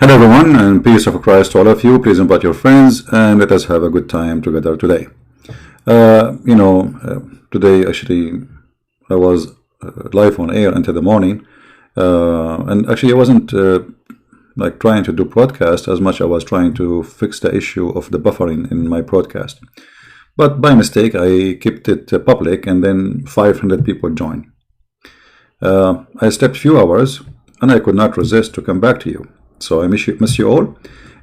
Hello everyone, and peace of Christ to all of you. Please invite your friends and let us have a good time together today. Today actually I was live on air until the morning, and actually I wasn't like trying to do broadcast as much. I was trying to fix the issue of the buffering in my broadcast, but by mistake I kept it public, and then 500 people joined. I slept few hours and I could not resist to come back to you. So I miss you all,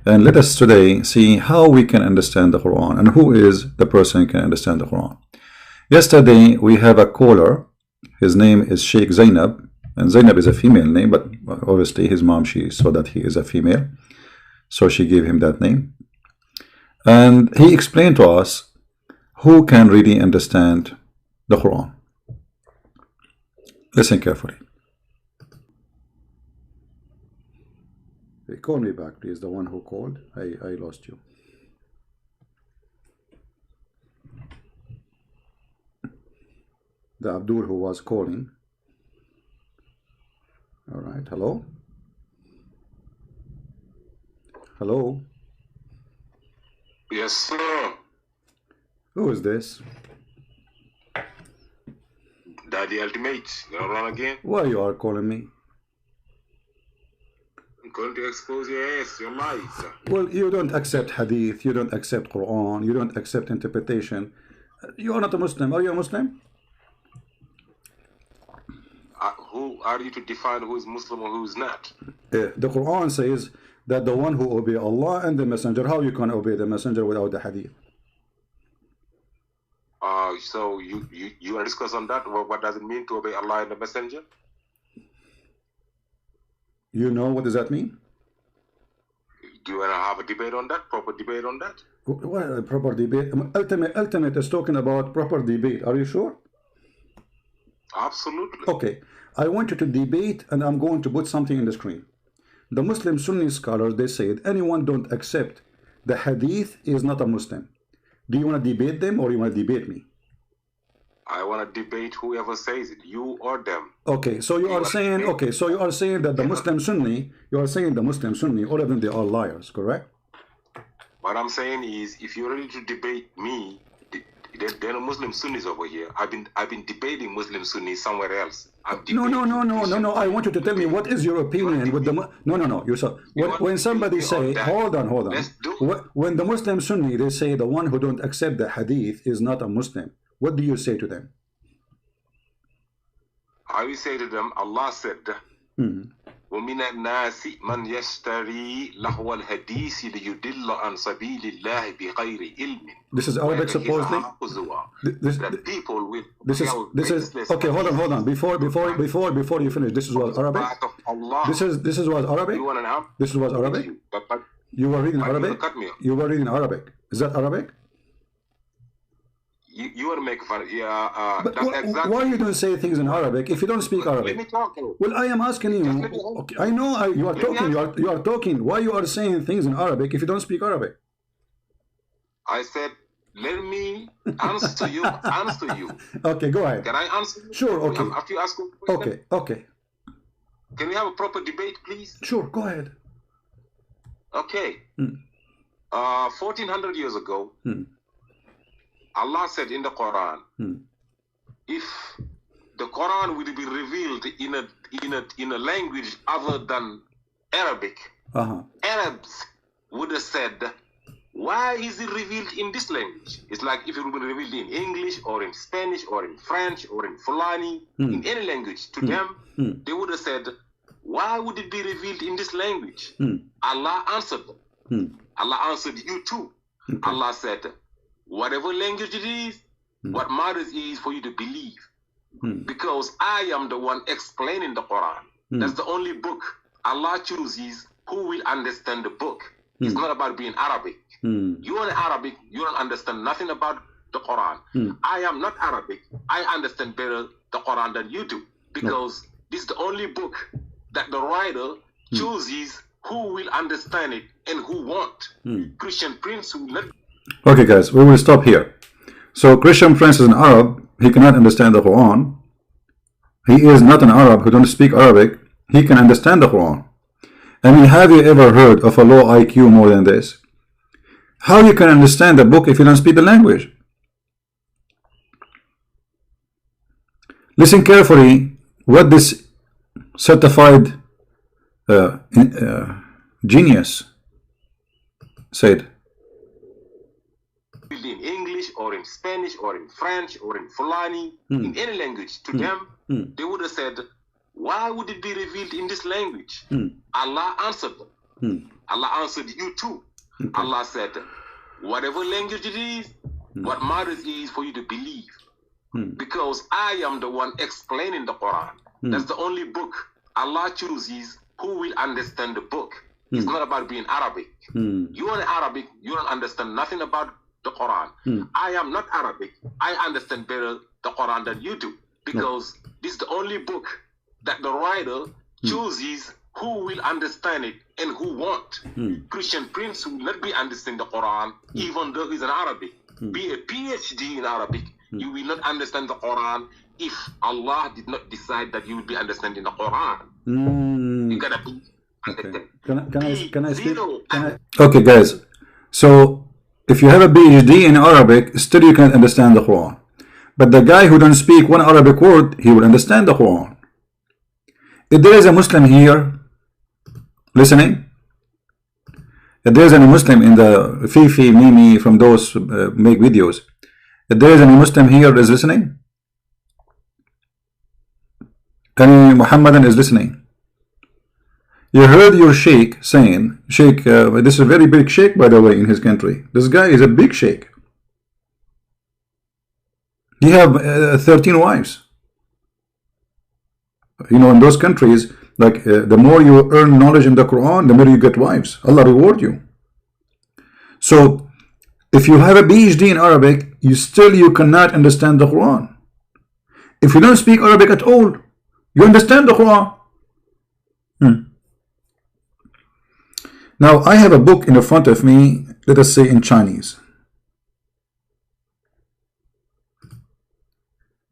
and let us today see how we can understand the Quran and who is the person who can understand the Quran. Yesterday we have a caller. His name is Sheikh Zenab, and Zenab is a female name, but obviously his mom, she saw that he is a female, so she gave him that name. And he explained to us who can really understand the Quran. Listen carefully. Call me back, please. The one who called, I lost you. The Abdul who was calling. All right. Hello. Hello. Yes, sir. Who is this? Daddy Ultimate. You gonna run again? Why you are calling me? I'm going to expose your ass, your lies. Well, you don't accept hadith, you don't accept Quran, you don't accept interpretation. You are not a Muslim. Are you a Muslim? Who are you to define who is Muslim or who is not? The Quran says that the one who obeys Allah and the Messenger, how you can obey the Messenger without the hadith? So you want to discuss on that? What does it mean to obey Allah and the Messenger? You know what does that mean? Do you want to have a debate on that? Proper debate on that? Well, proper debate. Ultimate is talking about proper debate. Are you sure? Absolutely. Okay. I want you to debate, and I'm going to put something in the screen. The Muslim Sunni scholars, they said anyone don't accept the hadith is not a Muslim. Do you want to debate them or you want to debate me? I want to debate whoever says it, you or them. Okay, so you are saying, okay, so you are saying that the Muslim Sunni, you are saying the Muslim Sunni, all of them, they are liars, correct? What I'm saying is, if you're ready to debate me, there are Muslim Sunnis over here. I've been debating Muslim Sunnis somewhere else. No. I want you to tell me what is your opinion with the no. You saw when somebody say, hold on. When the Muslim Sunni, they say the one who don't accept the hadith is not a Muslim. What do you say to them? I will say to them, Allah said, وَمِنَ النَّاسِ مَنْ يَشْتَرِي لَهْوَ الْحَدِيثِ لِيُدِلَّ عَنْ سَبِيلِ اللَّهِ بِغَيْرِ عِلْمٍ. This is Arabic, supposedly. This is okay. Hold on. Before you finish, this is what Arabic. This is what Arabic. This is what Arabic. You were reading Arabic. You were reading Arabic. Is that Arabic? You want to make fun? Yeah. That's exactly. Why you don't say things in Arabic if you don't speak Arabic? Let me talk. Well, I am asking you. Okay, I know you are talking. You are talking. Why you are saying things in Arabic if you don't speak Arabic? I said, let me answer you. Okay, go ahead. Can I answer you? Sure. Okay. After you ask a question. Okay. Can we have a proper debate, please? Sure. Go ahead. Okay. 1400 years ago. Allah said in the Quran, if the Quran would be revealed in a language other than Arabic, Arabs would have said, why is it revealed in this language? It's like if it would be revealed in English or in Spanish or in French or in Fulani, in any language, to them, they would have said, why would it be revealed in this language? Allah answered them. Allah answered you too. Okay. Allah said, whatever language it is, what matters is for you to believe. Because I am the one explaining the Quran. That's the only book. Allah chooses who will understand the book. It's not about being Arabic. You are Arabic, you don't understand nothing about the Quran. I am not Arabic. I understand better the Quran than you do. Because this is the only book that the writer chooses who will understand it and who won't. Christian Prince will not. Okay guys, we will stop here. So Christian Prince is an Arab, he cannot understand the Quran. He is not an Arab who don't speak Arabic, he can understand the Quran. I mean, have you ever heard of a low IQ more than this? How you can understand the book if you don't speak the language? Listen carefully what this certified genius said. In English or in Spanish or in French or in Fulani, in any language, to them, they would have said, why would it be revealed in this language? Allah answered them. Allah answered you too. Okay. Allah said, whatever language it is, what matters is for you to believe. Because I am the one explaining the Quran. That's the only book Allah chooses who will understand the book. It's not about being Arabic. You are Arabic, you don't understand nothing about the Quran. I am not Arabic. I understand better the Quran than you do. Because this is the only book that the writer chooses who will understand it and who won't. Christian Prince will not be understanding the Quran even though he's an Arabic. Be a PhD in Arabic, you will not understand the Quran if Allah did not decide that you will be understanding the Quran. You gotta be Can I speak? Okay, guys. So if you have a PhD in Arabic, still you can understand the Quran. But the guy who don't speak one Arabic word, he will understand the Quran. If there is a Muslim here listening, if there is any Muslim in the Fifi, Mimi, from those make videos, if there is any Muslim here is listening, any Muhammadan is listening, you heard your Sheikh saying, Sheikh, this is a very big Sheikh, by the way, in his country. This guy is a big Sheikh. He have 13 wives. You know, in those countries, like the more you earn knowledge in the Quran, the more you get wives. Allah reward you. So if you have a PhD in Arabic, you cannot understand the Quran. If you don't speak Arabic at all, you understand the Quran. Now I have a book in the front of me, let us say in Chinese.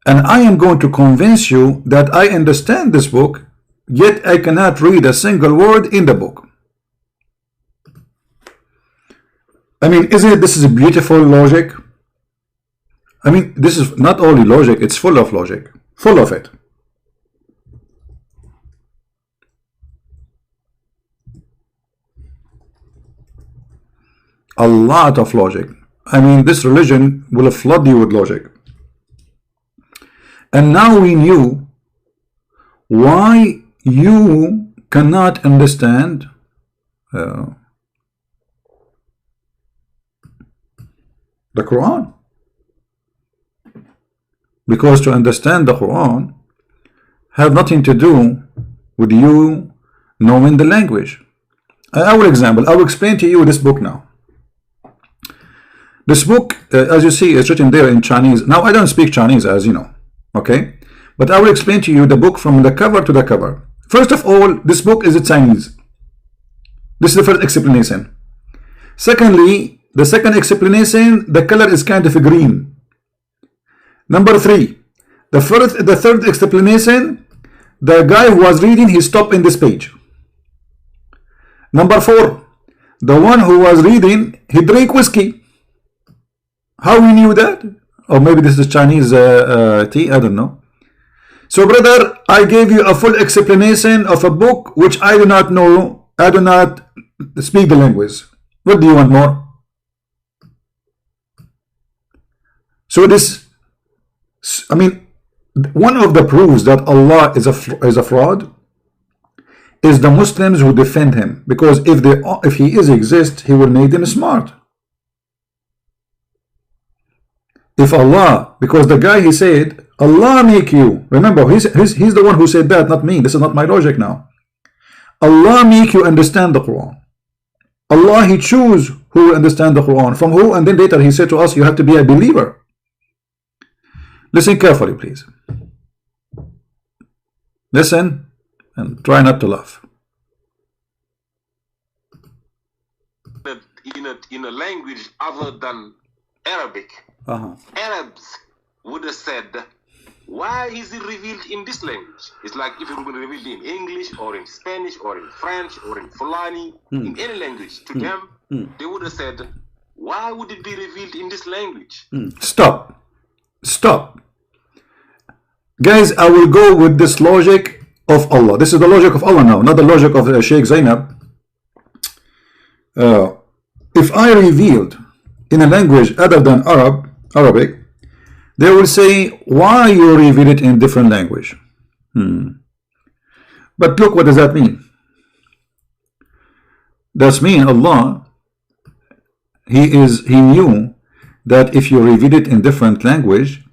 And I am going to convince you that I understand this book, yet I cannot read a single word in the book. I mean, isn't this is a beautiful logic? I mean, this is not only logic, it's full of logic. Full of it. A lot of logic. I mean, this religion will flood you with logic. And now we knew why you cannot understand the Quran. Because to understand the Quran have nothing to do with you knowing the language. I will explain to you this book now. This book, as you see, is written there in Chinese. Now, I don't speak Chinese, as you know. Okay, but I will explain to you the book from the cover to the cover. First of all, this book is in Chinese. This is the first explanation. Secondly, the second explanation, the color is kind of green. Number 3, the third explanation, the guy who was reading, he stopped in this page. Number 4, the one who was reading, he drank whiskey. How we knew that? Or maybe this is Chinese tea, I don't know. So brother, I gave you a full explanation of a book which I do not know. I do not speak the language. What do you want more? So this, I mean, one of the proofs that Allah is a fraud is the Muslims who defend him. Because if he exists, he will make them smart. If Allah, because the guy, he said, Allah make you. Remember, he's the one who said that, not me. This is not my logic now. Allah make you understand the Quran. Allah, he choose who will understand the Quran. From who? And then later he said to us, you have to be a believer. Listen carefully, please. Listen and try not to laugh. In a language other than Arabic, Arabs would have said, why is it revealed in this language? It's like if it would be revealed in English or in Spanish or in French or in Fulani, in any language, to them, they would have said, why would it be revealed in this language? Stop. Stop. Guys, I will go with this logic of Allah. This is the logic of Allah now, not the logic of Sheikh Zenab. If I revealed in a language other than Arabic, they will say, why you reveal it in different language? But look, what does that mean? Does mean Allah, He knew that if you reveal it in different language,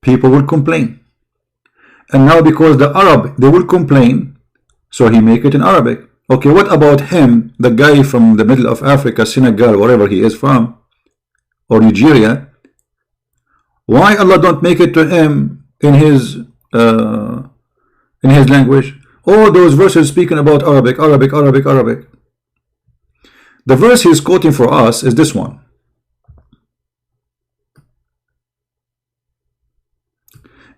people will complain. And now because the Arab, they will complain, so He make it in Arabic. Okay, what about him, the guy from the middle of Africa, Senegal, wherever he is from, or Nigeria? Why Allah don't make it to him in his language? All those verses speaking about Arabic. The verse he's quoting for us is this one.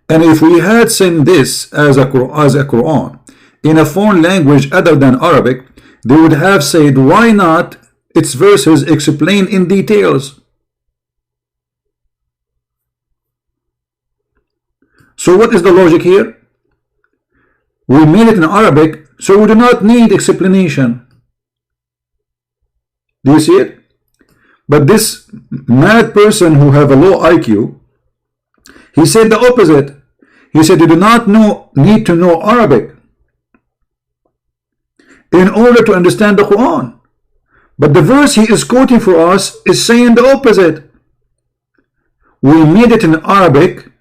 And if we had sent this as a Qur'an in a foreign language other than Arabic, they would have said, why not its verses explain in details? So what is the logic here? We made it in Arabic, so we do not need explanation. Do you see it? But this mad person who have a low IQ, he said the opposite. He said you do not need to know Arabic in order to understand the Quran. But the verse he is quoting for us is saying the opposite. We made it in Arabic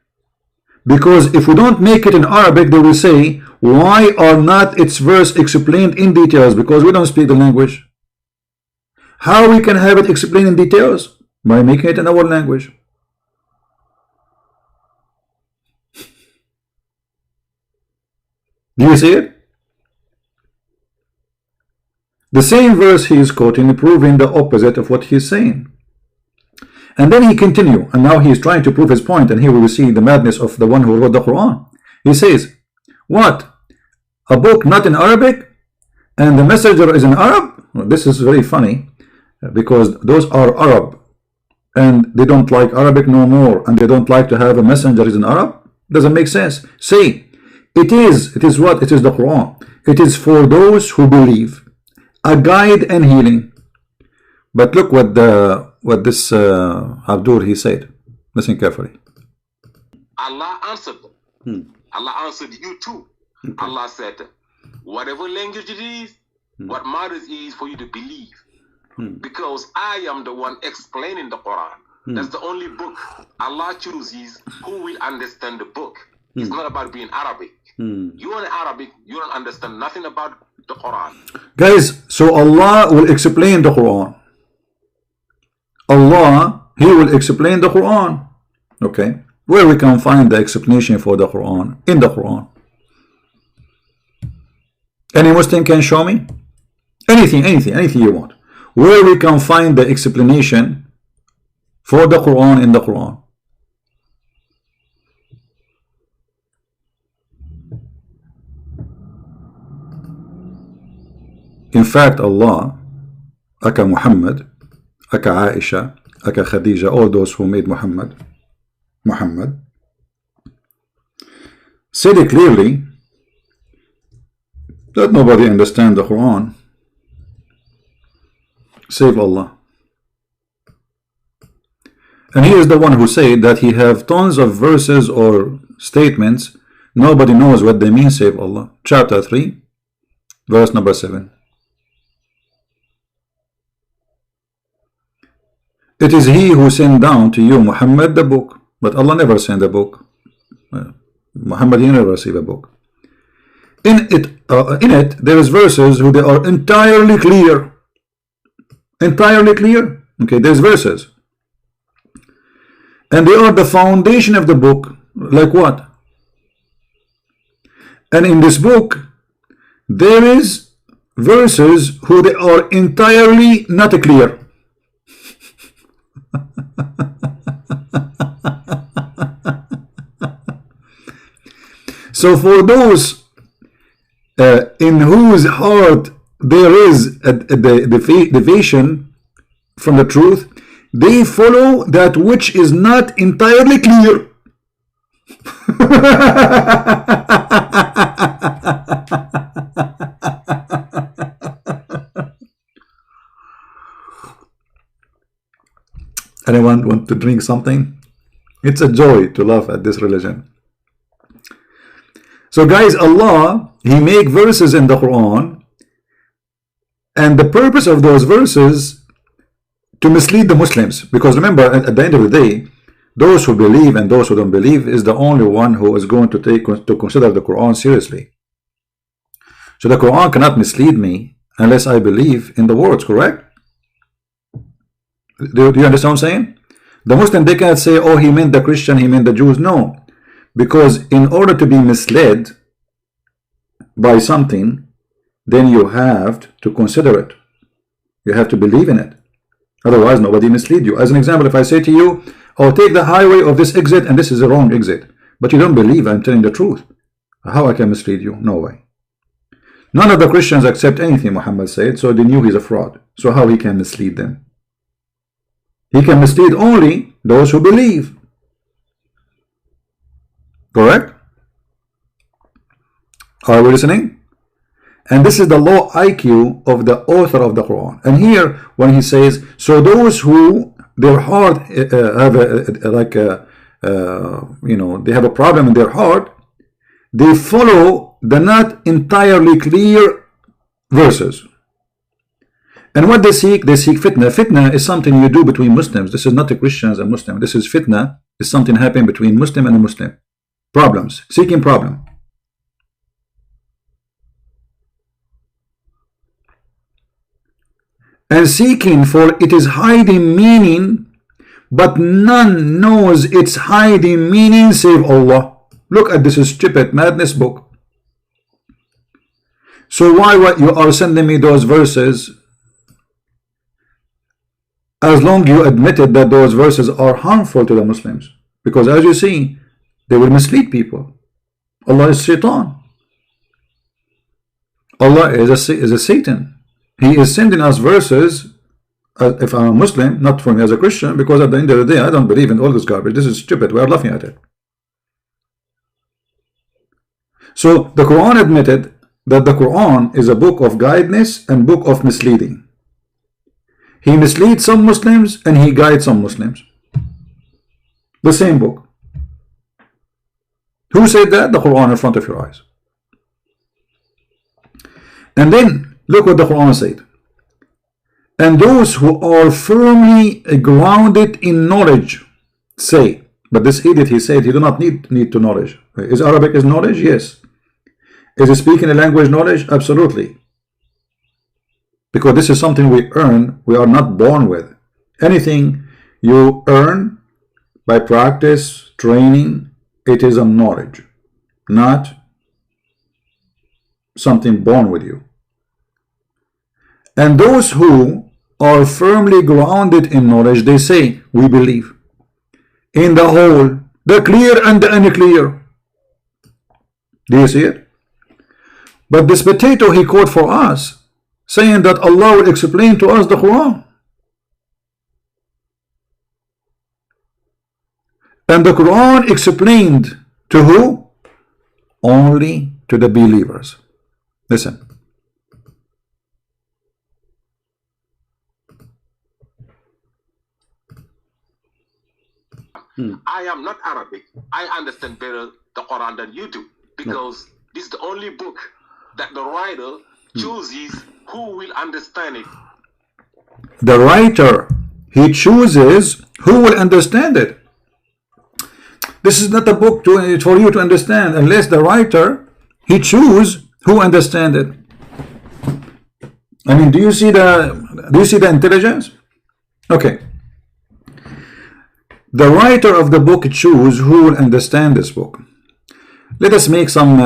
because if we don't make it in Arabic, they will say, why are not its verse explained in details? Because we don't speak the language. How we can have it explained in details? By making it in our language. Do you see it? The same verse he is quoting, proving the opposite of what he is saying. And then he continues, and now he is trying to prove his point, and here we will see the madness of the one who wrote the Quran. He says, what? A book not in Arabic, and the messenger is in Arab? Well, this is very funny, because those are Arab, and they don't like Arabic no more, and they don't like to have a messenger is in Arab? Doesn't make sense. Say, it is what? It is the Quran. It is for those who believe, a guide and healing. But look what this Abdur he said. Listen carefully. Allah answered them. Allah answered you too. Okay. Allah said, whatever language it is, what matters is for you to believe. Because I am the one explaining the Quran. That's the only book Allah chooses who will understand the book. It's not about being Arabic. You are Arabic, you don't understand nothing about the Quran. Guys, so Allah will explain the Quran. Allah, He will explain the Quran. Okay, where we can find the explanation for the Quran? In the Quran. Any Muslim can show me? Anything you want. Where we can find the explanation for the Quran in the Quran? In fact, Allah, aka Muhammad, aka Aisha, aka Khadija, all those who made Muhammad, said it clearly that nobody understands the Quran save Allah. And he is the one who said that he have tons of verses or statements, nobody knows what they mean save Allah. Chapter 3, verse number 7. It is He who sent down to you, Muhammad, the book. But Allah never sent a book. Muhammad, he never received a book. In it, there is verses who they are entirely clear. Entirely clear. Okay, there's verses. And they are the foundation of the book. Like what? And in this book, there is verses who they are entirely not clear. So for those in whose heart there is a deviation from the truth, they follow that which is not entirely clear. Anyone want to drink something? It's a joy to laugh at this religion. So guys, Allah, He make verses in the Quran, and the purpose of those verses to mislead the Muslims, because remember, at the end of the day, those who believe and those who don't believe is the only one who is going to consider the Quran seriously. So the Quran cannot mislead me unless I believe in the words, correct? Do you understand what I'm saying? The Muslim, they cannot say, oh, he meant the Christian, he meant the Jews. No, because in order to be misled by something, then you have to consider it. You have to believe in it. Otherwise, nobody mislead you. As an example, if I say to you, oh, take the highway of this exit, and this is the wrong exit, but you don't believe I'm telling the truth, how I can mislead you? No way. None of the Christians accept anything Muhammad said, so they knew he's a fraud. So how he can mislead them? He can mislead only those who believe. Correct? Are we listening? And this is the low IQ of the author of the Quran. And here, when he says, so those who their heart have they have a problem in their heart, they follow the not entirely clear verses. And what they seek fitna. Fitna is something you do between Muslims. This is not the Christians and Muslims. This is fitna. It's something happening between Muslim and a Muslim. Problems. Seeking problem. And seeking, for it is hiding meaning, but none knows its hiding meaning save Allah. Look at this stupid madness book. So why you are sending me those verses? As long you admitted that those verses are harmful to the Muslims, because as you see, they will mislead people. Allah is Shaitan. Allah is a Satan. He is sending us verses, if I'm a Muslim, not for me as a Christian, because at the end of the day, I don't believe in all this garbage. This is stupid. We are laughing at it. So the Quran admitted that the Quran is a book of guidance and book of misleading. He misleads some Muslims and he guides some Muslims. The same book. Who said that? The Quran in front of your eyes. And then look what the Quran said. And those who are firmly grounded in knowledge say, but this idiot, he said he do not need to knowledge. Is Arabic is knowledge? Yes. Is he speaking a language knowledge? Absolutely. Because this is something we earn, we are not born with. Anything you earn by practice, training, it is a knowledge, not something born with you. And those who are firmly grounded in knowledge, they say, we believe in the whole, the clear and the unclear. Do you see it? But this potato he quote for us, saying that Allah will explain to us the Quran. And the Quran explained to who? Only to the believers. Listen. I am not Arabic. I understand better the Quran than you do, because this is the only book that the writer chooses who will understand it. The writer, he chooses who will understand it. This is not a book for you to understand unless the writer, he chooses who understand it. I mean, do you see the intelligence? Okay. The writer of the book chooses who will understand this book. Let us make some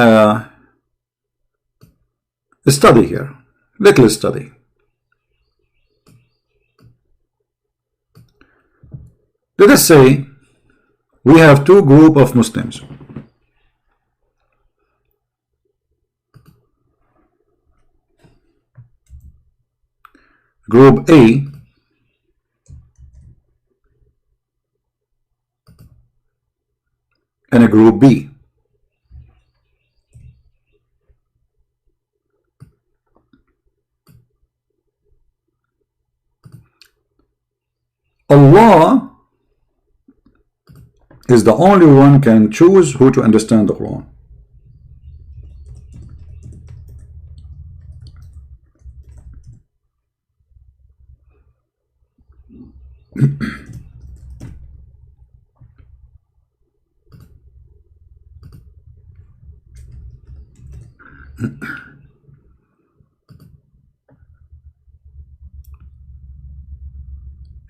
study here. Little study. Let us say we have two groups of Muslims. group A and a group B. Allah is the only one can choose who to understand the Quran.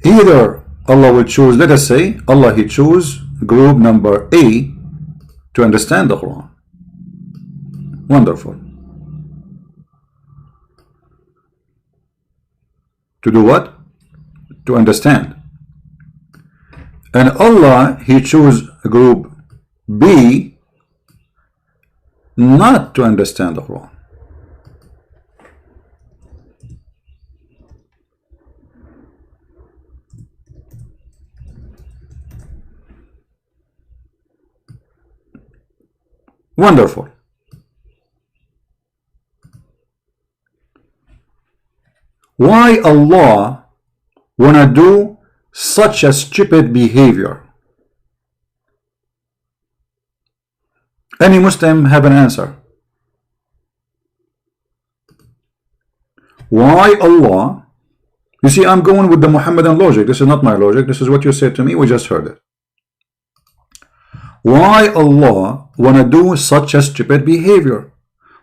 Either Allah will choose, let us say Allah he choose group number A to understand the Quran. Wonderful. To do what? To understand. And Allah he choose group B not to understand the Quran. Wonderful. Why Allah wanna do such a stupid behavior? Any Muslim have an answer? Why Allah? You see, I'm going with the Muhammadan logic. This is not my logic. This is what you said to me. We just heard it. Why Allah wanna do such a stupid behavior?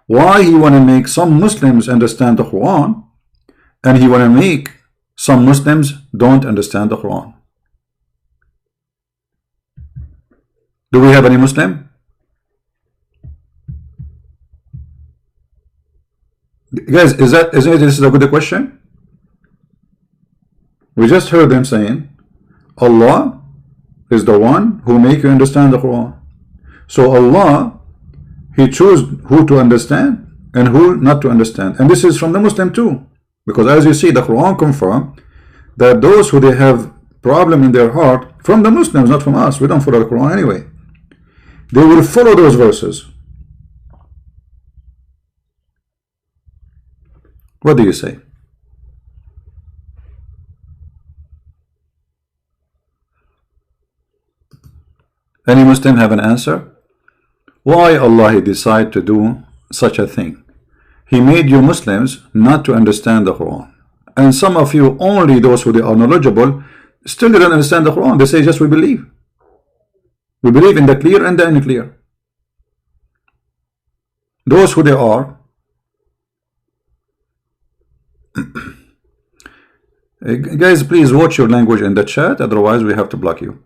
Why he wanna make some Muslims understand the Quran and he wanna make some Muslims don't understand the Quran? Do we have any Muslim? Guys, isn't this a good question? We just heard them saying Allah is the one who make you understand the Quran. So Allah he choose who to understand and who not to understand. And this is from the Muslim too, because as you see the Quran confirm that those who they have problem in their heart from the Muslims, not from us. We don't follow the Quran anyway. They will follow those verses. What do you say? Any Muslim have an answer? Why Allah he decide to do such a thing? He made you Muslims not to understand the Quran, and some of you, only those who they are knowledgeable, still didn't understand the Quran. They say just we believe in the clear and the unclear. Those who they are guys, please watch your language in the chat, otherwise we have to block you.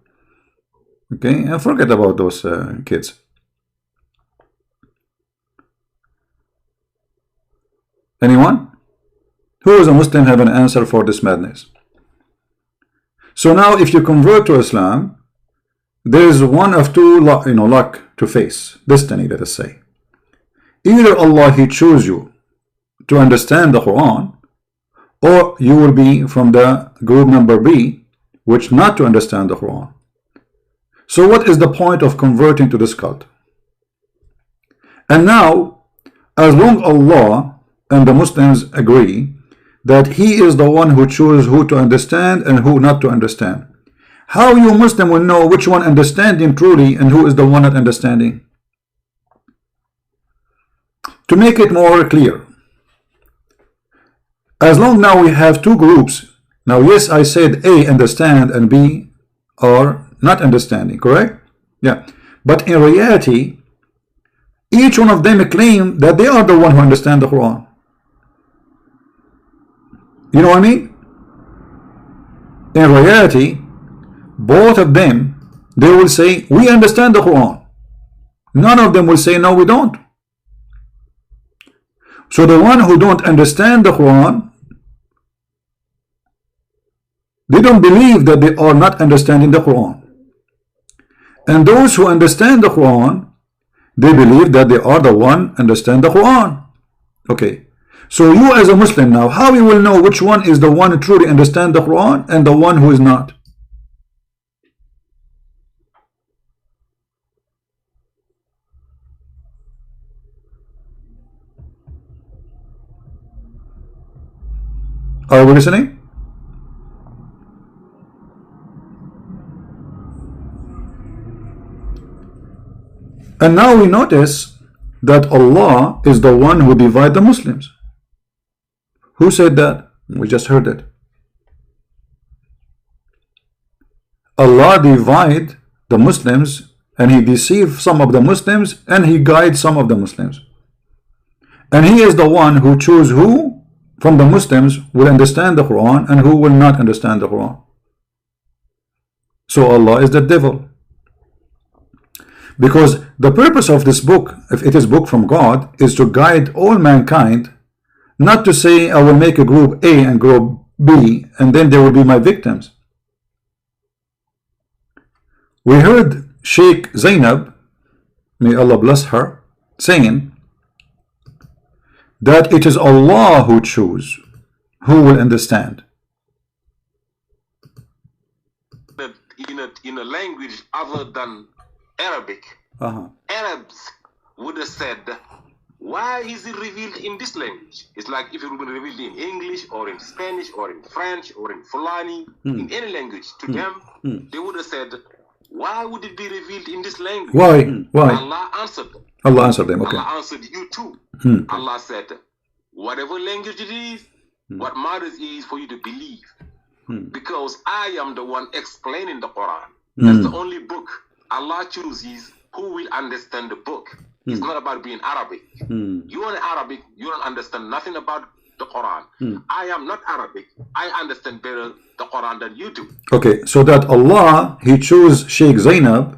Okay, and forget about those kids. Anyone? Who is a Muslim have an answer for this madness? So now if you convert to Islam, there is one of two luck to face, destiny, let us say. Either Allah he choose you to understand the Quran, or you will be from the group number B, which not to understand the Quran. So what is the point of converting to this cult? And now, as long Allah and the Muslims agree that he is the one who chooses who to understand and who not to understand, how you Muslim will know which one understanding truly and who is the one not understanding? To make it more clear, as long now we have two groups. Now yes, I said A understand and B are not understanding, correct? Yeah, but in reality each one of them claim that they are the one who understand the Quran. You know what I mean? In reality both of them, they will say we understand the Quran. None of them will say no, we don't. So the one who don't understand the Quran, they don't believe that they are not understanding the Quran. And those who understand the Quran, they believe that they are the one understand the Quran. Okay, So you as a Muslim now, how you will know which one is the one who truly understands the Quran and the one who is not? Are we listening? And now we notice that Allah is the one who divides the Muslims. Who said that? We just heard it. Allah divides the Muslims, and He deceives some of the Muslims, and He guides some of the Muslims. And He is the one who chooses who from the Muslims will understand the Quran and who will not understand the Quran. So Allah is the devil. Because the purpose of this book, if it is book from God, is to guide all mankind, not to say I will make a group A and group B and then they will be my victims. We heard Sheikh Zenab, may Allah bless her, saying that it is Allah who chooses who will understand. In a language other than Arabic, Arabs would have said, why is it revealed in this language? It's like if it would be revealed in English or in Spanish or in French or in Fulani, in any language. To them, they would have said, why would it be revealed in this language? Why? Allah answered them. Allah answered them. Okay. Allah answered you too. Allah said, whatever language it is, what matters is for you to believe. Because I am the one explaining the Quran. That's the only book Allah chooses who will understand the book. It's not about being Arabic. You are Arabic, you don't understand nothing about the Quran. I am not Arabic. I understand better the Quran than you do. Okay, so that Allah, He chose Sheikh Zenab.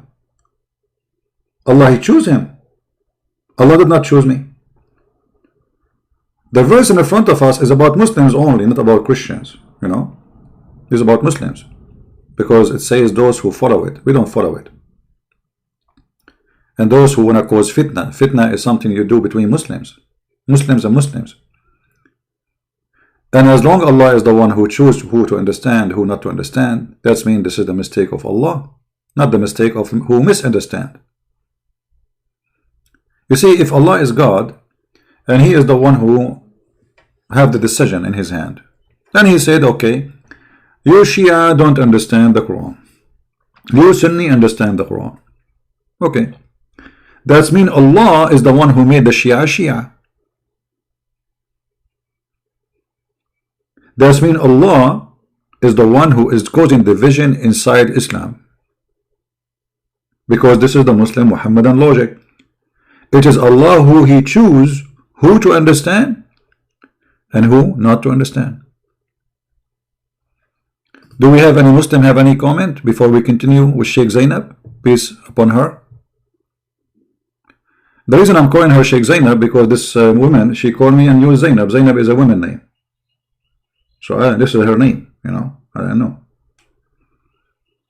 Allah, He chose him. Allah did not choose me. The verse in the front of us is about Muslims only, not about Christians. You know, it's about Muslims because it says those who follow it. We don't follow it. And those who want to cause fitna. Fitna is something you do between Muslims. Muslims and Muslims. And as long Allah is the one who chooses who to understand, who not to understand, that means this is the mistake of Allah, not the mistake of who misunderstand. You see, if Allah is God, and He is the one who have the decision in His hand, then He said, okay, you Shia don't understand the Quran. You Sunni understand the Quran. Okay. That means Allah is the one who made the Shia Shia. That means Allah is the one who is causing division inside Islam. Because this is the Muslim Muhammadan logic. It is Allah who He chooses who to understand and who not to understand. Do we have any Muslim have any comment before we continue with Sheikh Zenab? Peace upon her. The reason I'm calling her Sheikh Zenab because this woman, she called me and used Zenab. Zenab is a woman name. So this is her name, you know. I don't know.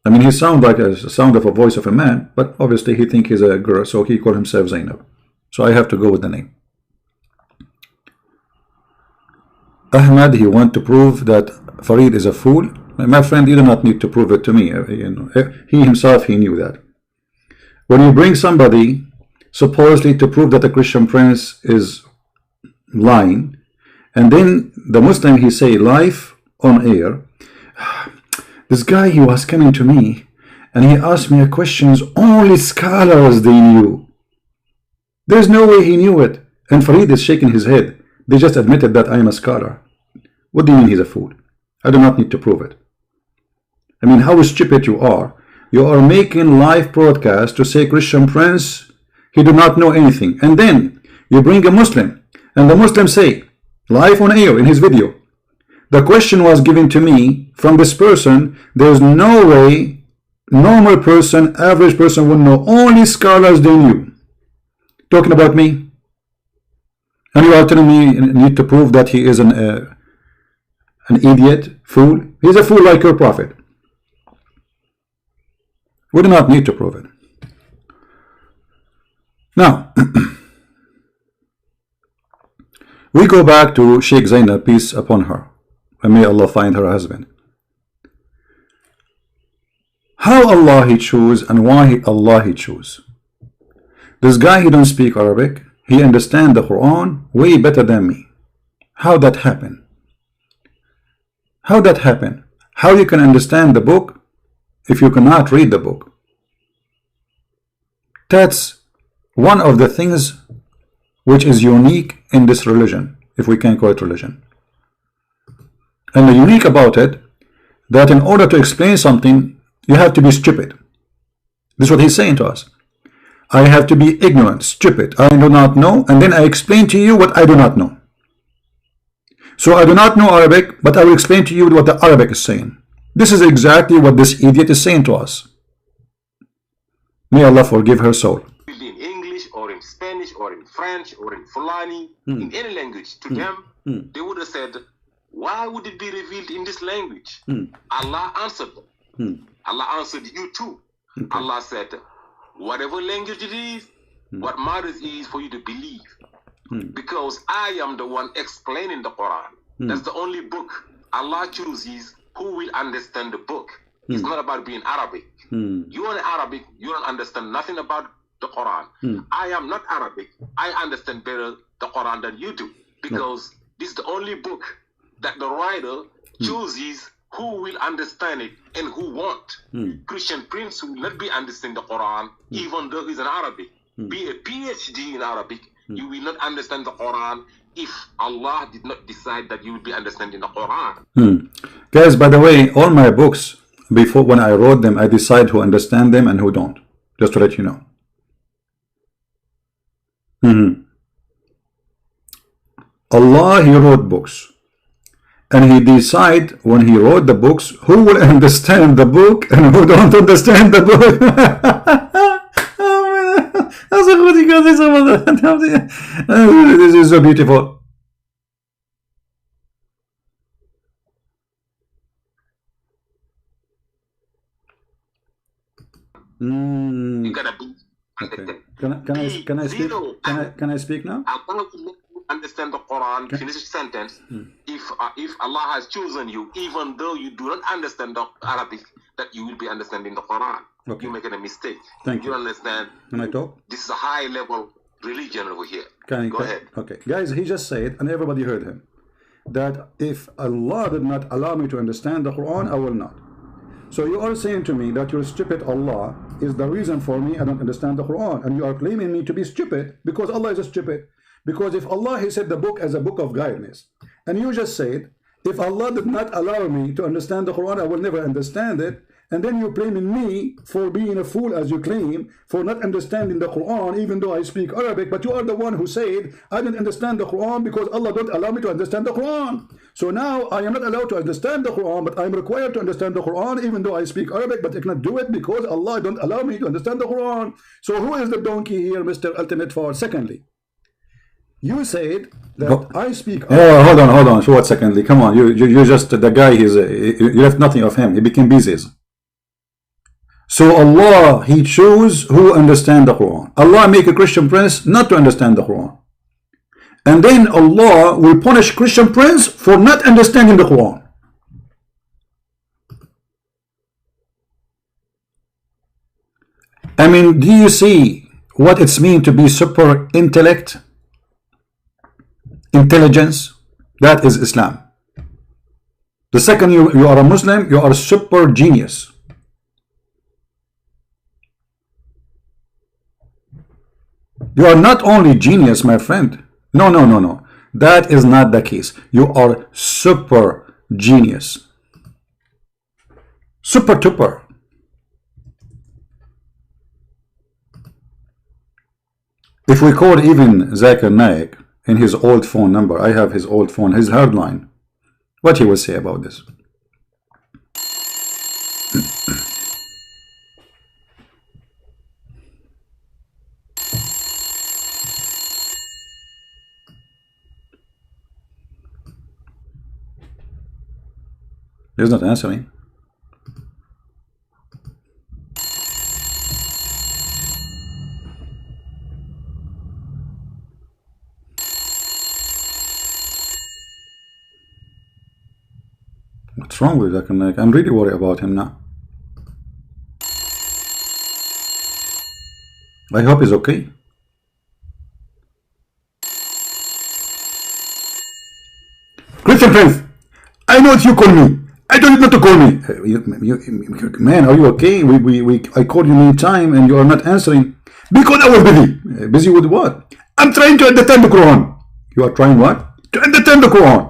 I mean, he sounds like a sound of a voice of a man, but obviously he thinks he's a girl, so he called himself Zenab. So I have to go with the name. Ahmad, he wants to prove that Farid is a fool. My friend, you do not need to prove it to me. You know, he himself, he knew that. When you bring somebody supposedly to prove that the Christian prince is lying, and then the Muslim, he say live on air, this guy, he was coming to me and he asked me questions only scholars they knew. There's no way he knew it. And Farid is shaking his head. They just admitted that I am a scholar. What do you mean he's a fool? I do not need to prove it. I mean, how stupid you are. You are making live broadcast to say Christian prince, he do not know anything. And then you bring a Muslim and the Muslim say, live on air in his video, the question was given to me from this person. There's no way normal person, average person would know. Only scholars they knew. Talking about me. And you are telling me you need to prove that he is an idiot, fool. He's a fool like your prophet. We do not need to prove it. Now, We go back to Sheikh Zainab, peace upon her, and may Allah find her husband. How Allah He choose and why Allah He choose? This guy, he don't speak Arabic. He understand the Quran way better than me. How that happen? How that happen? How you can understand the book if you cannot read the book? That's one of the things which is unique in this religion, if we can call it religion. And the unique about it, that in order to explain something, you have to be stupid. This is what he's saying to us. I have to be ignorant, stupid, I do not know, and then I explain to you what I do not know. So I do not know Arabic, but I will explain to you what the Arabic is saying. This is exactly what this idiot is saying to us. May Allah forgive her soul. In English or in Spanish or in French or in Fulani, in any language, to them, they would have said, why would it be revealed in this language? Allah answered them. Allah answered you too. Okay. Allah said, whatever language it is, what matters is for you to believe. Because I am the one explaining the Quran. That's the only book Allah chooses who will understand the book. It's not about being Arabic. You are Arabic, you don't understand nothing about the Quran. I am not Arabic. I understand better the Quran than you do. Because this is the only book that the writer chooses who will understand it and who won't. Christian Prince will not be understanding the Quran even though he's an Arabic. Be a PhD in Arabic, you will not understand the Quran if Allah did not decide that you will be understanding the Quran. Guys, by the way, all my books, before when I wrote them, I decide who understand them and who don't. Just to let you know. Allah, He wrote books. And He decide when He wrote the books who will understand the book and who don't understand the book. This is so beautiful. You gotta be. Okay. Can I speak now? Understand the Quran, finish the sentence. If Allah has chosen you, even though you do not understand the Arabic, that you will be understanding the Quran. Okay. You're making a mistake. Thank you. You understand? Can I talk? This is a high level religion over here. Go ahead. Okay. Guys, he just said, and everybody heard him, that if Allah did not allow me to understand the Quran, I will not. So you are saying to me that your stupid Allah is the reason for me I don't understand the Quran, and you are claiming me to be stupid because Allah is a stupid. Because if Allah, He said the book as a book of guidance, and you just said, if Allah did not allow me to understand the Quran, I will never understand it, and then you're blaming me for being a fool, as you claim, for not understanding the Quran, even though I speak Arabic, but you are the one who said, I didn't understand the Quran because Allah don't allow me to understand the Quran. So now I am not allowed to understand the Quran, but I'm required to understand the Quran, even though I speak Arabic, but I cannot do it because Allah don't allow me to understand the Quran. So who is the donkey here, Mr. Ultimate Far? Secondly, you said that I speak. Oh, hold on. So what? Secondly, come on. You just the guy. You left nothing of him. He became busy. So Allah, He chose who understand the Quran. Allah make a Christian prince not to understand the Quran, and then Allah will punish Christian prince for not understanding the Quran. I mean, do you see what it's mean to be super intellect? Intelligence, that is Islam. The second you are a Muslim, you are a super genius. You are not only genius, my friend. No. That is not the case. You are super genius. Super duper. If we call even Zakir Naik in his old phone number, I have his old phone, his hardline, what he will say about this? He's not answering. What's wrong with Zakir Naik? I'm really worried about him now. I hope he's okay. Christian Prince, I know it's you call me. I told you not to call me. Man, are you okay? I called you many times and you are not answering. Because I was busy. Busy with what? I'm trying to understand the Quran. You are trying what? To understand the Quran.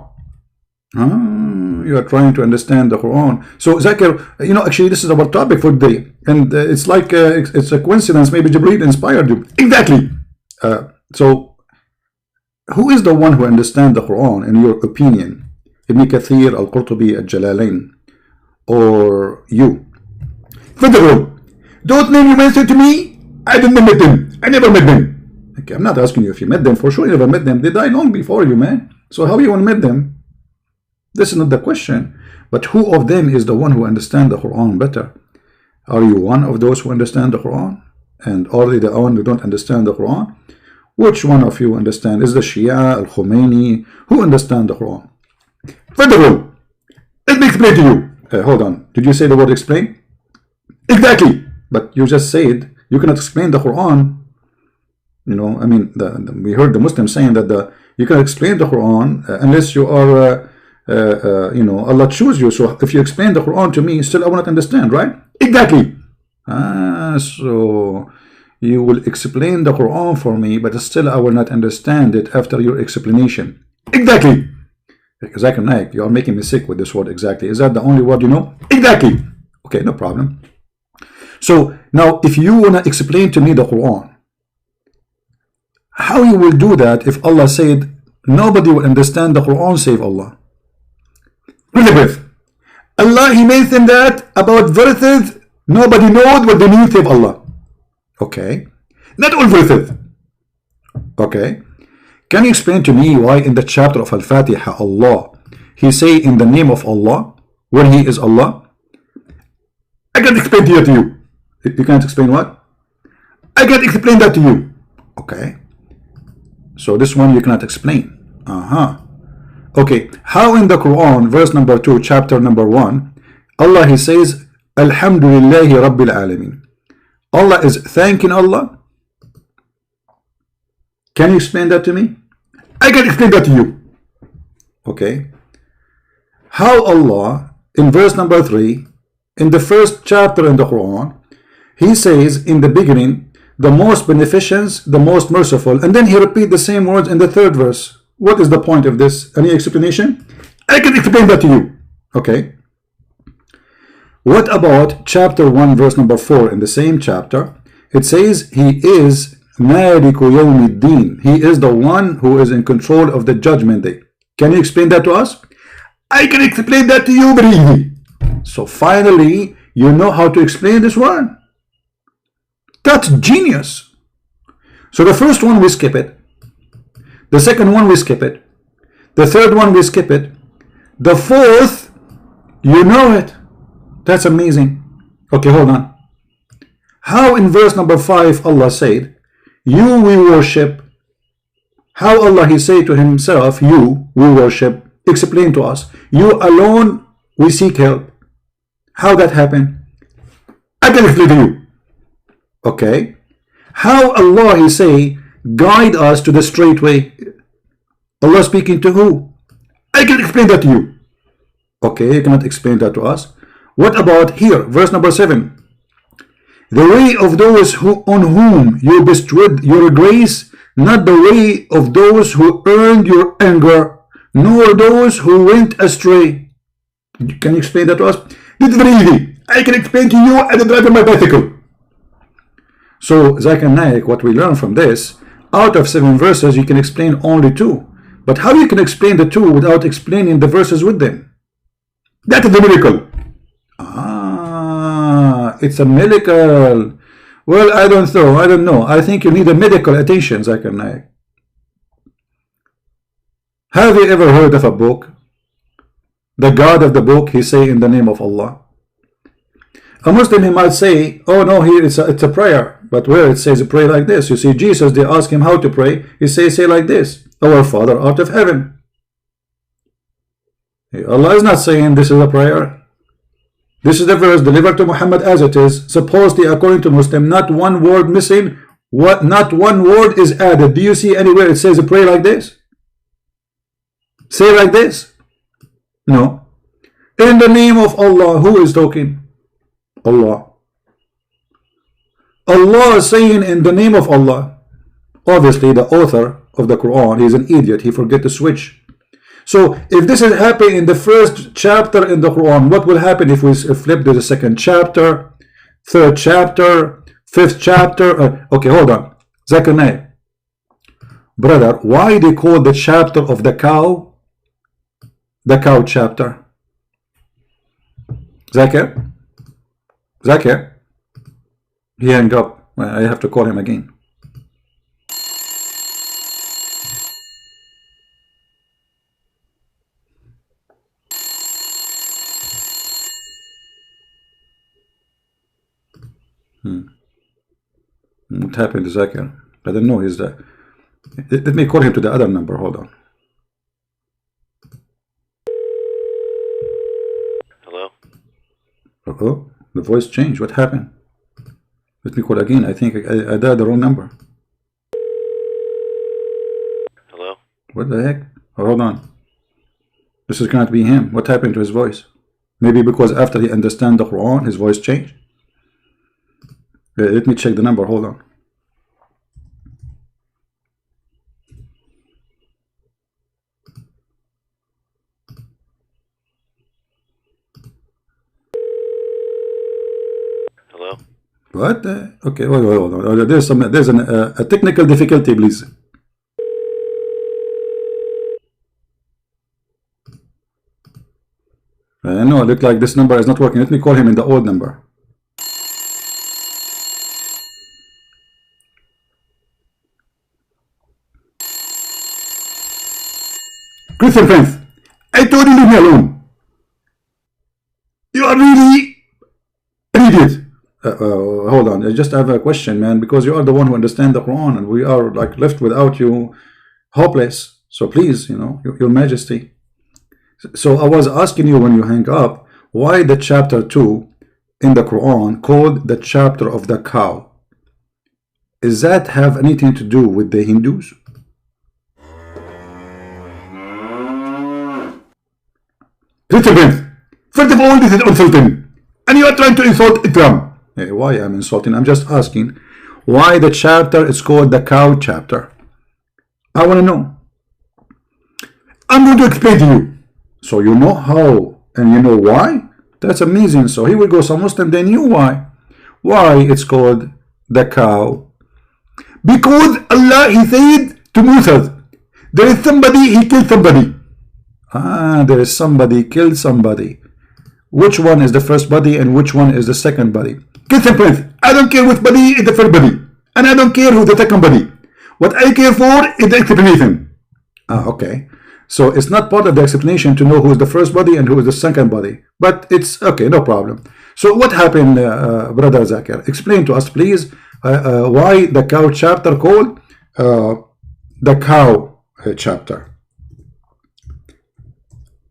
You are trying to understand the Quran. So Zakir, you know, actually this is our topic for today. And it's like, it's a coincidence. Maybe Jibreel inspired you. Exactly. So who is the one who understands the Quran in your opinion? Ibn Kathir, Al-Qurtubi, Al-Jalalain, or you? Further all, those names you mentioned to me, I didn't meet them. I never met them. Okay, I'm not asking you if you met them. For sure you never met them. They died long before you, man. So how you want to meet them? This is not the question. But who of them is the one who understands the Quran better? Are you one of those who understand the Quran? And are they the one who don't understand the Quran? Which one of you understand? Is the Shia, Al-Khomeini, who understand the Quran? Further all, let me explain to you. Hold on. Did you say the word explain? Exactly. But you just said you cannot explain the Quran. You know, I mean, we heard the Muslims saying that you cannot explain the Quran unless you are, you know, Allah choose you. So if you explain the Quran to me, still I will not understand, right? Exactly. So you will explain the Quran for me, but still I will not understand it after your explanation. Exactly. Zakir Naik, you are making me sick with this word exactly. Is that the only word you know? Exactly. Okay, no problem. So now if you want to explain to me the Quran, how you will do that if Allah said nobody will understand the Quran save Allah? Allah, He mentioned that about verses nobody knows what they mean save Allah. Okay, not all verses. Okay, can you explain to me why in the chapter of Al-Fatiha Allah He say in the name of Allah when He is Allah? I can't explain to you. You can't explain what? I can't explain that to you. Okay, so this one you cannot explain. Okay, how in the Quran verse number 2 chapter number 1 Allah He says Alhamdulillahi Rabbil Alameen. Allah is thanking Allah. Can you explain that to me? I can explain that to you. Okay, how Allah in verse number 3 in the first chapter in the Quran He says in the beginning the most beneficent, the most merciful, and then He repeats the same words in the third verse. What is the point of this? Any explanation? I can explain that to you. Okay, what about chapter 1 verse number 4 in the same chapter? It says He is Maliku Yawmiddin. He is the one who is in control of the judgment day. Can you explain that to us? I can explain that to you very easy. So finally you know how to explain this one. That's genius. So the first one we skip it, the second one we skip it, the third one we skip it, the fourth you know it. That's amazing. Okay, hold on. How in verse number 5 Allah said you we worship? How Allah He say to Himself you we worship? Explain to us. You alone we seek help. How that happened? I can explain to you. Okay, how Allah He say guide us to the straight way? Allah speaking to who? I can explain that to you. Okay, you cannot explain that to us. What about here verse number 7? The way of those who on whom you bestowed your grace, not the way of those who earned your anger, nor those who went astray. Can you explain that to us? This is very easy. I can explain to you as a driver my bicycle. So Zakir Naik, what we learn from this, out of 7 verses you can explain only 2. But how you can explain the 2 without explaining the verses with them? That is the miracle. It's a miracle. Well, I don't know. I think you need a medical attention, Zakir Naik. Have you ever heard of a book? The God of the book, He say in the name of Allah. A Muslim, he might say, oh no, here it's a prayer. But where it says pray like this, you see Jesus, they ask Him how to pray. He says, say like this, our Father out of heaven. Allah is not saying this is a prayer. This is the verse delivered to Muhammad as it is, supposedly according to Muslim, not one word missing, not one word is added. Do you see anywhere it says a prayer like this? Say like this? No. In the name of Allah, who is talking? Allah. Allah is saying in the name of Allah. Obviously the author of the Quran, he's an idiot, he forget to switch. So if this is happening in the first chapter in the Quran, what will happen if we flip to the second chapter, third chapter, fifth chapter? Okay, hold on. Zakir Naik, brother, why they call the chapter of the cow chapter? Zakir? Zakir? He hung up. I have to call him again. What happened to Zakir? I don't know. He's the. Let me call him to the other number. Hold on. Hello? Oh, the voice changed. What happened? Let me call again. I think I dialed the wrong number. Hello? What the heck? Oh, hold on. This is going to be him. What happened to his voice? Maybe because after he understands the Quran, his voice changed. Let me check the number. Hold on. Hello? What? Okay, hold on. There's a technical difficulty, please. I know. It looks like this number is not working. Let me call him in the old number. Christian friends, I told you leave me alone. You are really an idiot. Hold on, I just have a question, man, because you are the one who understands the Quran and we are like left without you, hopeless. So please, you know, your majesty. So I was asking you when you hang up, why the chapter 2 in the Quran called the chapter of the cow? Does that have anything to do with the Hindus? First of all, this is insulting, and you are trying to insult Islam. Hey, why I'm insulting? I'm just asking why the chapter is called the cow chapter. I want to know. I'm going to explain to you, so you know how and you know why. That's amazing. So here we go. Some Muslim, they knew why. Why it's called the cow? Because Allah, He said to Moses, there is somebody, he killed somebody. There is somebody killed somebody. Which one is the first body and which one is the second body? Listen, friends, I don't care which body is the first body, and I don't care who the second body. What I care for is the explanation. Okay. So it's not part of the explanation to know who is the first body and who is the second body. But it's okay, no problem. So what happened, Brother Zakir? Explain to us, please, why the cow chapter called the cow chapter.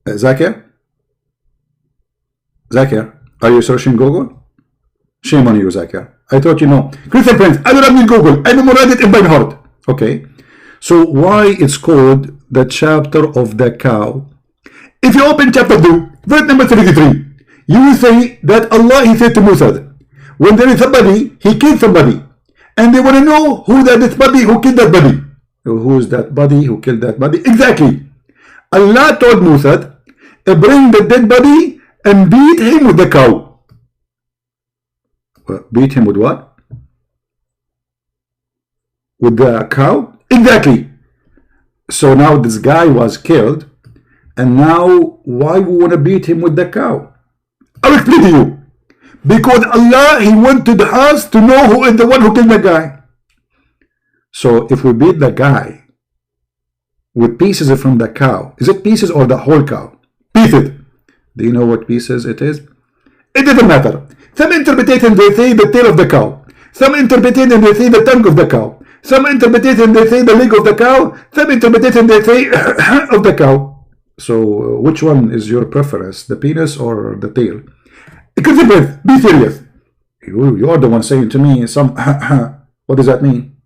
Zakir? Zakir, are you searching Google? Shame on you, Zakir. I thought you know. Christian friends, I don't need Google. I memorize it in my heart. Okay. So why it's called the chapter of the cow? If you open chapter 2, verse number 33, you will say that Allah, He said to Moses, when there is somebody, he killed somebody. And they want to know who that is body, who killed that body. Who is that body, who killed that body? Exactly. Allah told Moses, bring the dead body and beat him with the cow. Beat him with what? With the cow? Exactly. So now this guy was killed, and now why we want to beat him with the cow? I'll explain to you. Because Allah, He wanted us to know who is the one who killed the guy. So if we beat the guy with pieces from the cow, is it pieces or the whole cow? Pieces. Do you know what pieces it is? It doesn't matter. Some interpretation they say the tail of the cow. Some interpretation they say the tongue of the cow. Some interpretation they say the leg of the cow. Some interpretation they say of the cow. So which one is your preference, the penis or the tail? Elizabeth, be serious. You are the one saying to me some what does that mean?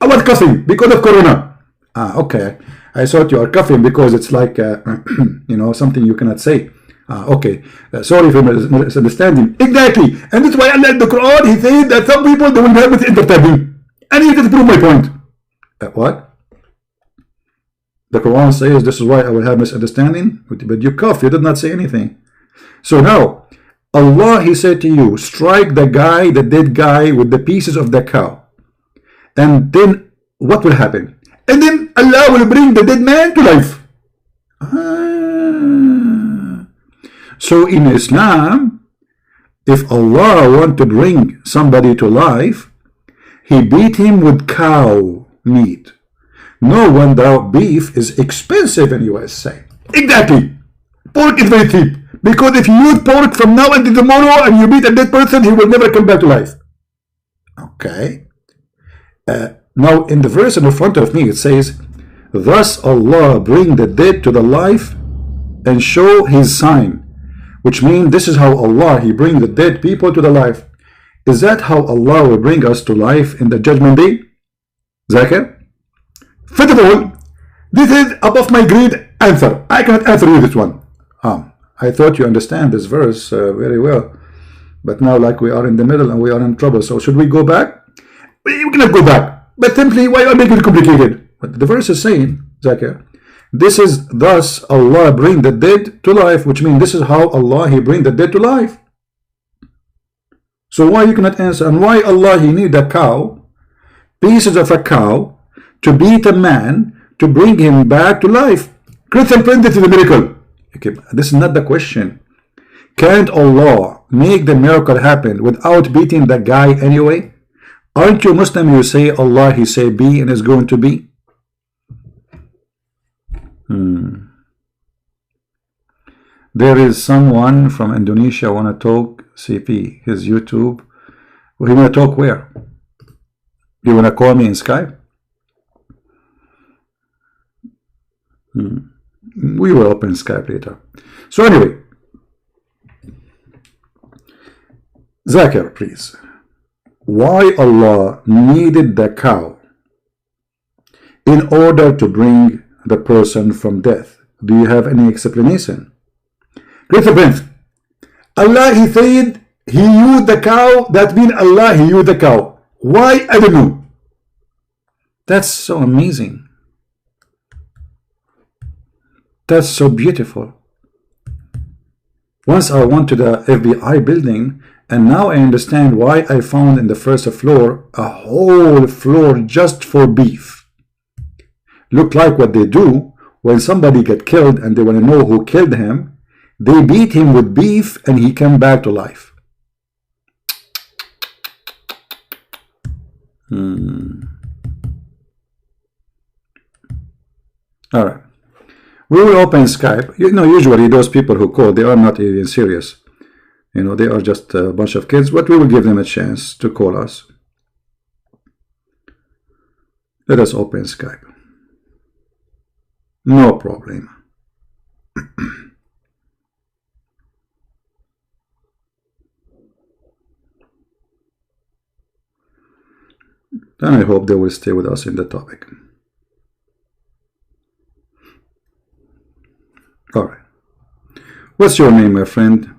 I was coughing because of corona. Okay. I thought you are coughing because it's like you know, something you cannot say. Okay. Sorry for misunderstanding. Exactly. And that's why Allah in the Quran, he said that some people, they will have it entertaining. And he just proved my point. What? The Quran says this is why I will have misunderstanding, but you cough, you did not say anything. So now, Allah, he said to you, strike the guy, the dead guy, with the pieces of the cow. And then what will happen? And then Allah will bring the dead man to life. So in Islam, if Allah want to bring somebody to life, he beat him with cow meat. No wonder beef is expensive in USA. Exactly. Pork is very cheap. Because if you use pork from now until tomorrow and you beat a dead person, he will never come back to life. Okay. Now in the verse in front of me it says, thus Allah bring the dead to the life and show his sign. Which means this is how Allah, he bring the dead people to the life. Is that how Allah will bring us to life in the judgment day? Zakir? First of all, this is above my grade answer. I cannot answer you this one. I thought you understand this verse very well. But now like we are in the middle and we are in trouble. So should we go back? We cannot go back. But simply, why are you making it complicated? But the verse is saying, Zakir, this is thus Allah bring the dead to life, which means this is how Allah, he bring the dead to life. So why you cannot answer? And why Allah, he need a cow, pieces of a cow, to beat a man, to bring him back to life? Christian friend, this is a miracle. Okay, this is not the question. Can't Allah make the miracle happen without beating the guy anyway? Aren't you Muslim? You say Allah, he say be and is going to be. There is someone from Indonesia want to talk CP, his YouTube. Well, he want to talk where? You want to call me in Skype? We will open Skype later. So anyway, Zakir, please. Why Allah needed the cow in order to bring the person from death? Do you have any explanation? Great friends, Allah, he said he used the cow. That means Allah, he used the cow. Why? I don't know. That's so amazing. That's so beautiful. Once I went to the FBI building, and now I understand why I found in the first floor a whole floor just for beef. Look like what they do when somebody get killed and they want to know who killed him. They beat him with beef and he came back to life. All right. We will open Skype. You know, usually those people who call, they are not even serious. You know, they are just a bunch of kids, but we will give them a chance to call us. Let us open Skype. No problem. And I hope they will stay with us in the topic. Alright. What's your name, my friend?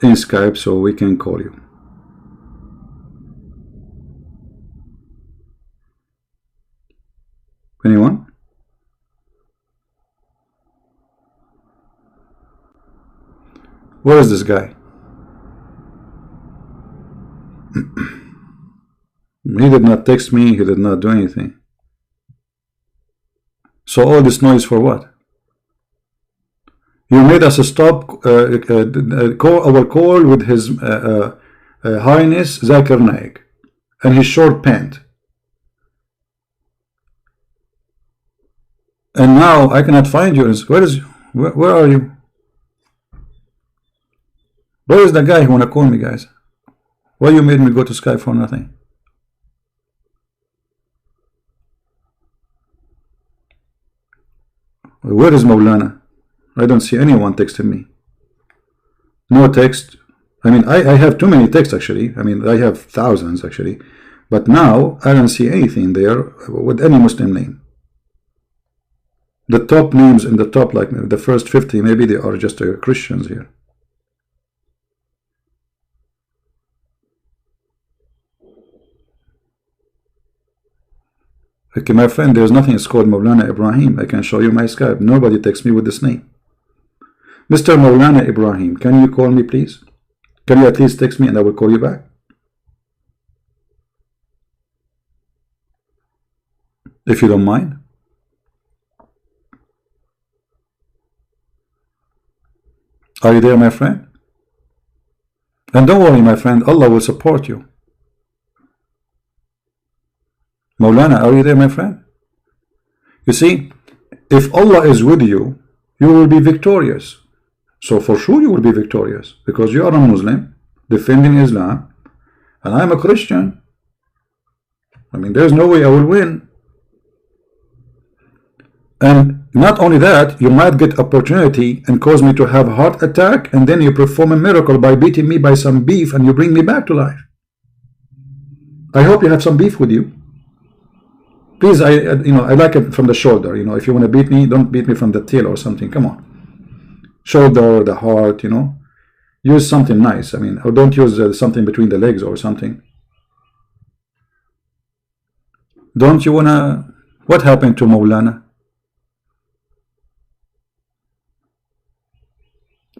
In Skype, so we can call you. Anyone? Where is this guy? He did not text me, he did not do anything. So all this noise for what? You made us stop our call with his Highness Zakir Naik and his short pant. And now I cannot find you. Where are you? Where is the guy who wanna call me, guys? Why you made me go to Skype for nothing? Where is Maulana? I don't see anyone texting me. No text. I mean, I have too many texts actually. I mean, I have thousands actually. But now I don't see anything there with any Muslim name. The top names in the top, like the first 50, maybe they are just Christians here. Okay, my friend, there's nothing it's called Maulana Ibrahim. I can show you my Skype. Nobody texts me with this name. Mr. Maulana Ibrahim, can you call me, please? Can you at least text me and I will call you back? If you don't mind. Are you there, my friend? And don't worry, my friend, Allah will support you. Maulana, are you there, my friend? You see, if Allah is with you, you will be victorious. So for sure you will be victorious, because you are a Muslim defending Islam and I'm a Christian. I mean, there's no way I will win. And not only that, you might get opportunity and cause me to have a heart attack, and then you perform a miracle by beating me by some beef and you bring me back to life. I hope you have some beef with you. Please, I like it from the shoulder. If you want to beat me, don't beat me from the tail or something. Come on. Shoulder, the heart, use something nice. I mean, or don't use something between the legs or something. Don't you wanna? What happened to Maulana?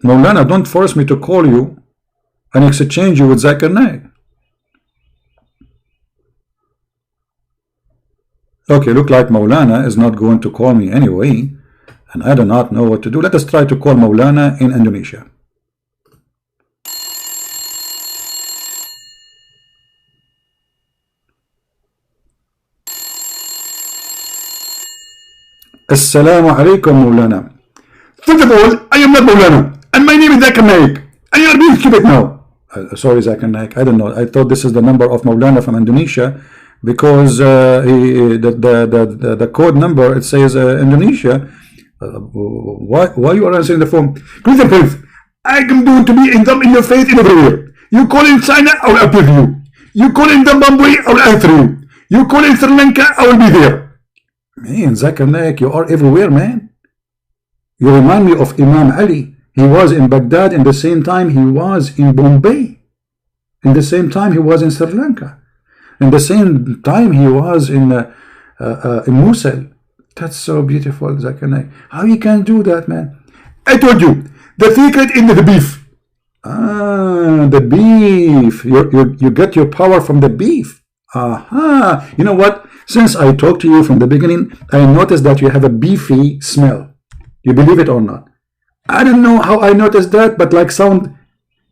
Maulana, don't force me to call you and exchange you with Zakir Naik. Okay, look like Maulana is not going to call me anyway, and I do not know what to do. Let us try to call Maulana in Indonesia. Assalamu alaikum, Maulana. First of all, I am not Maulana, and my name is Zakir Naik, and you are being stupid now. Sorry, Zakir Naik, I don't know. I thought this is the number of Maulana from Indonesia, because the code number, it says Indonesia. Why you are answering the phone? Christian Prince, I am going to be in your face in everywhere. You call in China, I will appear to you. You call in Zimbabwe, I will answer you. You call in Sri Lanka, I will be there. Man, Zakir Naik, you are everywhere, man. You remind me of Imam Ali. He was in Baghdad in the same time he was in Bombay. In the same time he was in Sri Lanka. In the same time he was in Mosul. That's so beautiful, Zakir Naik. How you can do that, man? I told you, the secret in the beef. Ah, the beef. You get your power from the beef. Aha. You know what? Since I talked to you from the beginning, I noticed that you have a beefy smell. You believe it or not? I don't know how I noticed that, but like sound,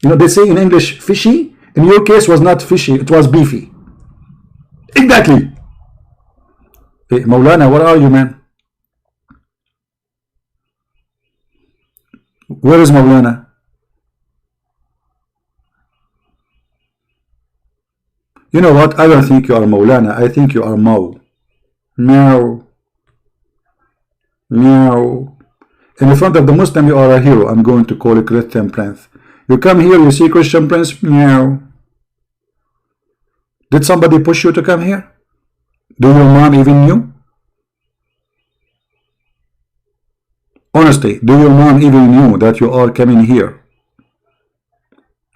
they say in English fishy. In your case was not fishy, it was beefy. Exactly. Hey, Maulana, where are you, man? Where is Maulana? You know what? I don't think you are Maulana. I think you are Mau. Meow. Meow. In front of the Muslim, you are a hero. I'm going to call a Christian Prince. You come here, you see Christian Prince. Meow. Did somebody push you to come here? Do your mom even knew? Honestly, do your mom even knew that you are coming here?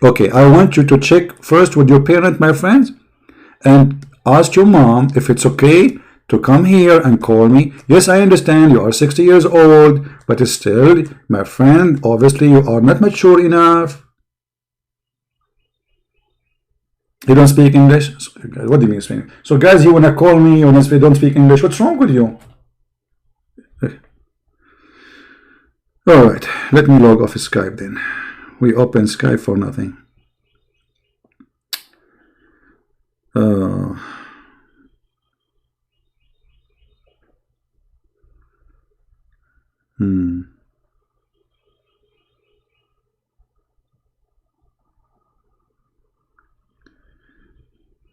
Okay, I want you to check first with your parent, my friends, and ask your mom if it's okay to come here and call me. Yes, I understand you are 60 years old, but still, my friend, obviously you are not mature enough. You don't speak English? What do you mean speak? So guys, you wanna call me, you don't speak English? What's wrong with you? Alright, let me log off Skype then. We open Skype for nothing.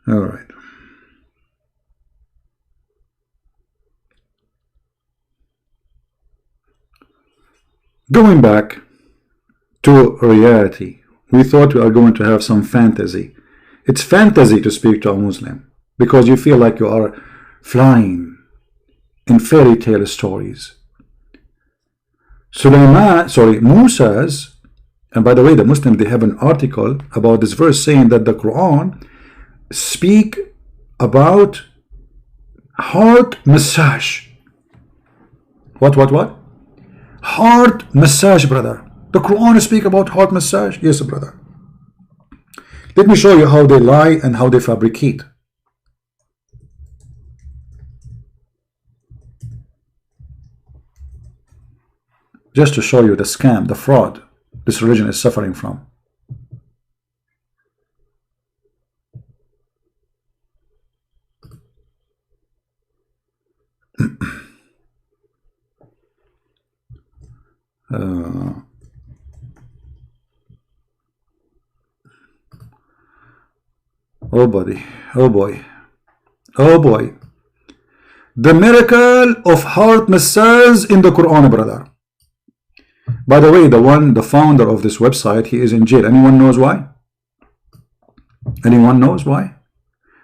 All right. Going back to reality, we thought we are going to have some fantasy. It's fantasy to speak to a Muslim because you feel like you are flying in fairy tale stories. Musa's, and by the way, the Muslims, they have an article about this verse saying that the Quran speak about heart massage. What? Heart massage, brother. The Quran speak about heart massage? Yes, brother. Let me show you how they lie and how they fabricate. Just to show you the scam, the fraud this religion is suffering from. Oh buddy, oh boy, oh boy. The miracle of heart massage in the Quran, brother. By the way, the founder of this website, he is in jail. Anyone knows why? Anyone knows why?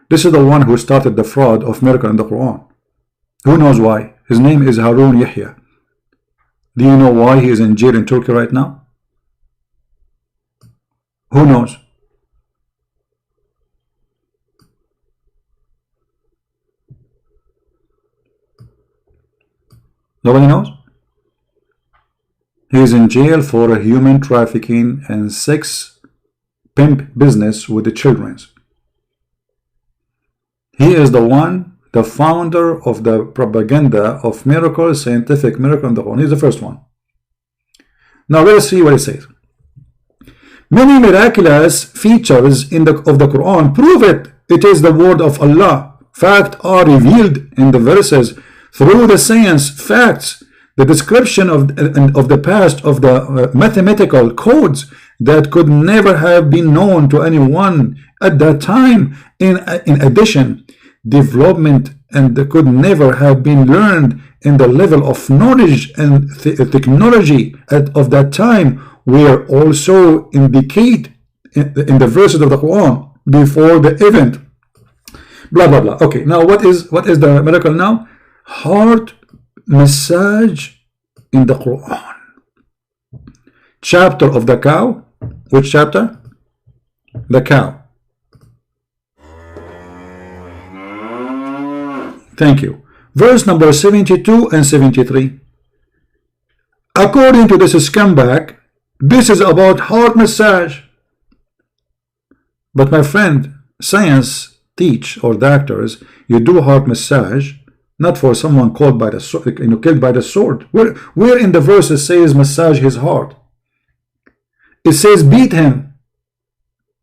This is the one who started the fraud of miracle in the Quran. Who knows why? His name is Harun Yahya. Do you know why he is in jail in Turkey right now? Who knows? Nobody knows? He is in jail for a human trafficking and sex pimp business with the children. He is the one, the founder of the propaganda of miracle, scientific miracle in the Quran. He's the first one. Now let's see what it says. Many miraculous features of the Quran prove it. It is the word of Allah. Facts are revealed in the verses through the science, facts, the description of the past, of the mathematical codes that could never have been known to anyone at that time. In addition, development and could never have been learned in the level of knowledge and technology of that time were also indicated in the verses of the Quran before the event. Blah blah blah. Okay, now what is the miracle now? Heart massage in the Quran. Chapter of the cow. Which chapter? The cow. Thank you. Verse number 72 and 73. According to this scumbag, this is about heart massage. But my friend, science teach, or doctors, you do heart massage not for someone killed by the sword. Where in the verse it says massage his heart? It says beat him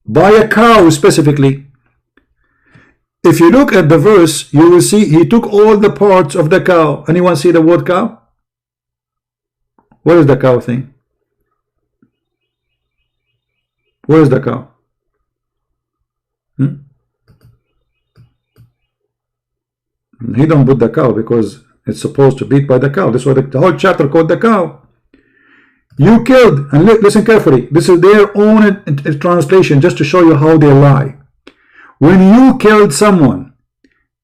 by a cow specifically. If you look at the verse, you will see he took all the parts of the cow. Anyone see the word cow? Where is the cow thing? Where is the cow? He don't put the cow because it's supposed to beat by the cow. That's why the whole chapter called the cow. You killed, and listen carefully. This is their own translation just to show you how they lie. When you killed someone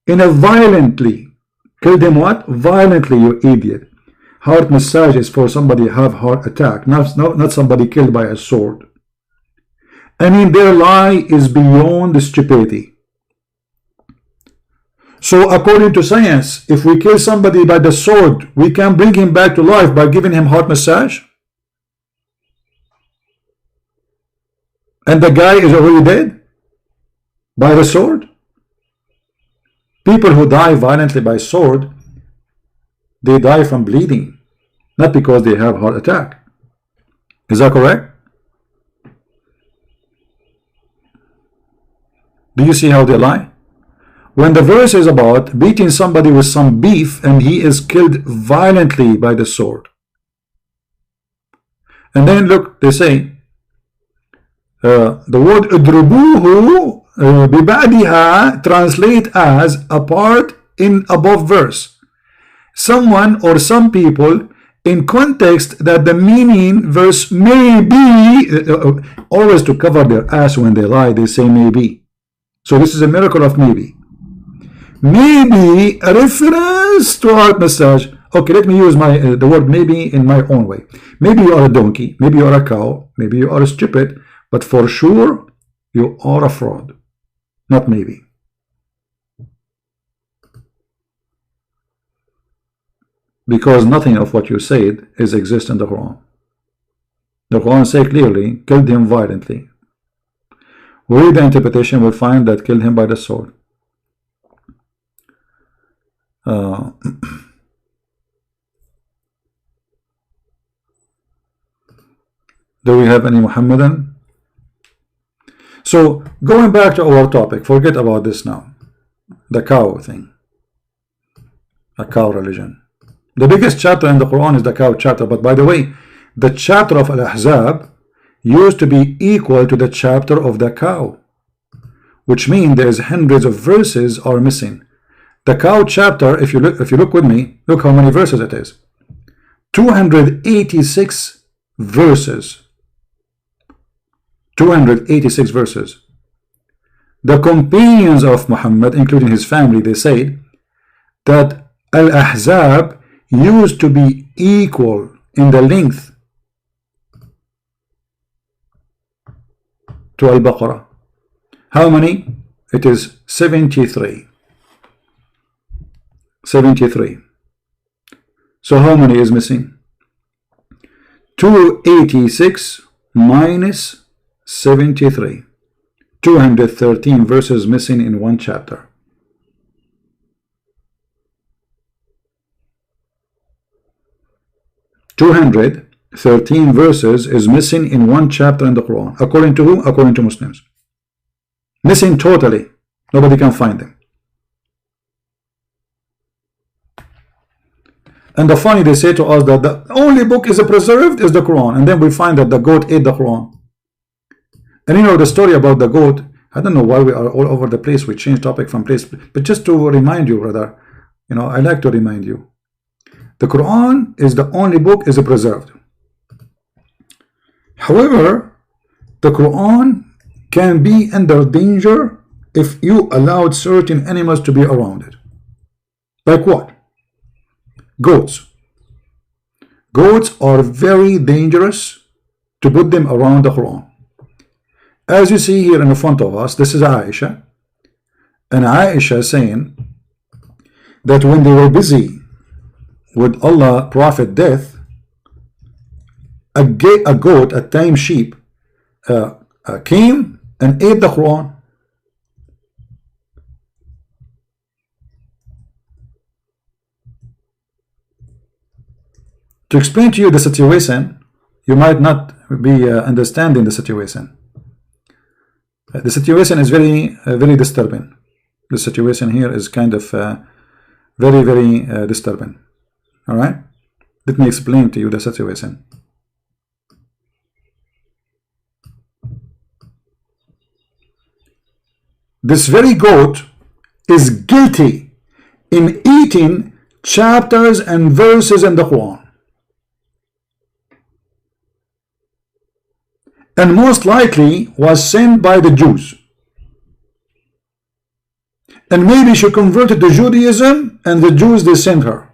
in a violently, killed him what? Violently, you idiot. Heart massage is for somebody have heart attack, not somebody killed by a sword. I mean, their lie is beyond the stupidity. So according to science, if we kill somebody by the sword, we can bring him back to life by giving him heart massage? And the guy is already dead? By the sword? People who die violently by sword, they die from bleeding, not because they have heart attack. Is that correct? Do you see how they lie? When the verse is about beating somebody with some beef and he is killed violently by the sword. And then look, they say, the word udrubuhu bibadiha translate as a part in above verse. Someone or some people in context that the meaning verse maybe, always to cover their ass when they lie, they say maybe. So this is a miracle of maybe. Maybe a reference to heart massage. Okay, let me use the word maybe in my own way. Maybe you are a donkey, maybe you are a cow, maybe you are stupid, but for sure you are a fraud. Not maybe. Because nothing of what you said exists in the Quran. The Quran says clearly, killed him violently. We read the interpretation, we'll find that killed him by the sword. Do we have any Muhammadan? So going back to our topic, forget about this now. The cow thing. A cow religion. The biggest chapter in the Quran is the cow chapter. But by the way, the chapter of Al-Ahzab used to be equal to the chapter of the cow, which means there's hundreds of verses are missing. The cow chapter, if you look with me, look how many verses it is. 286 verses. 286 verses. The companions of Muhammad, including his family, they said that Al-Ahzab used to be equal in the length to Al-Baqarah. How many? It is 73. 73. So how many is missing? 286 minus 73. 213 verses missing in one chapter. 213 verses is missing in one chapter in the Quran. According to whom? According to Muslims. Missing totally. Nobody can find them. And the funny, they say to us that the only book is preserved is the Quran, and then we find that the goat ate the Quran. And you know the story about the goat. I don't know why we are all over the place. We change topic from place, but just to remind you, brother, you know, I like to remind you, the Quran is the only book is preserved. However, the Quran can be under danger if you allowed certain animals to be around it. Like what? Goats. Goats are very dangerous to put them around the Quran. As you see here in front of us, this is Aisha. And Aisha saying that when they were busy with Allah Prophet death, a goat, a tame sheep, came and ate the Quran. To explain to you the situation, you might not be understanding the situation. The situation is very, very disturbing. The situation here is kind of very, very disturbing. All right, let me explain to you the situation. This very goat is guilty in eating chapters and verses in the Quran. And most likely was sent by the Jews. And maybe she converted to Judaism and the Jews, they sent her.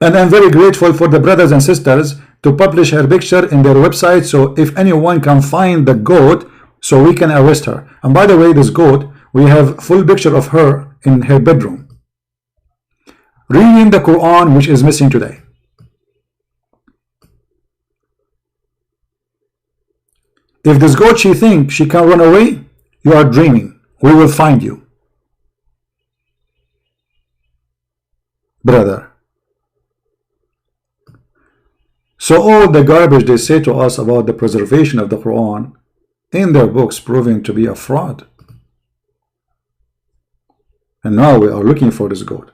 And I'm very grateful for the brothers and sisters to publish her picture in their website, so if anyone can find the goat, so we can arrest her. And by the way, this goat, we have full picture of her in her bedroom reading the Quran, which is missing today. If this goat, she thinks she can run away, you are dreaming. We will find you, brother. So all the garbage they say to us about the preservation of the Quran in their books proving to be a fraud. And now we are looking for this goat.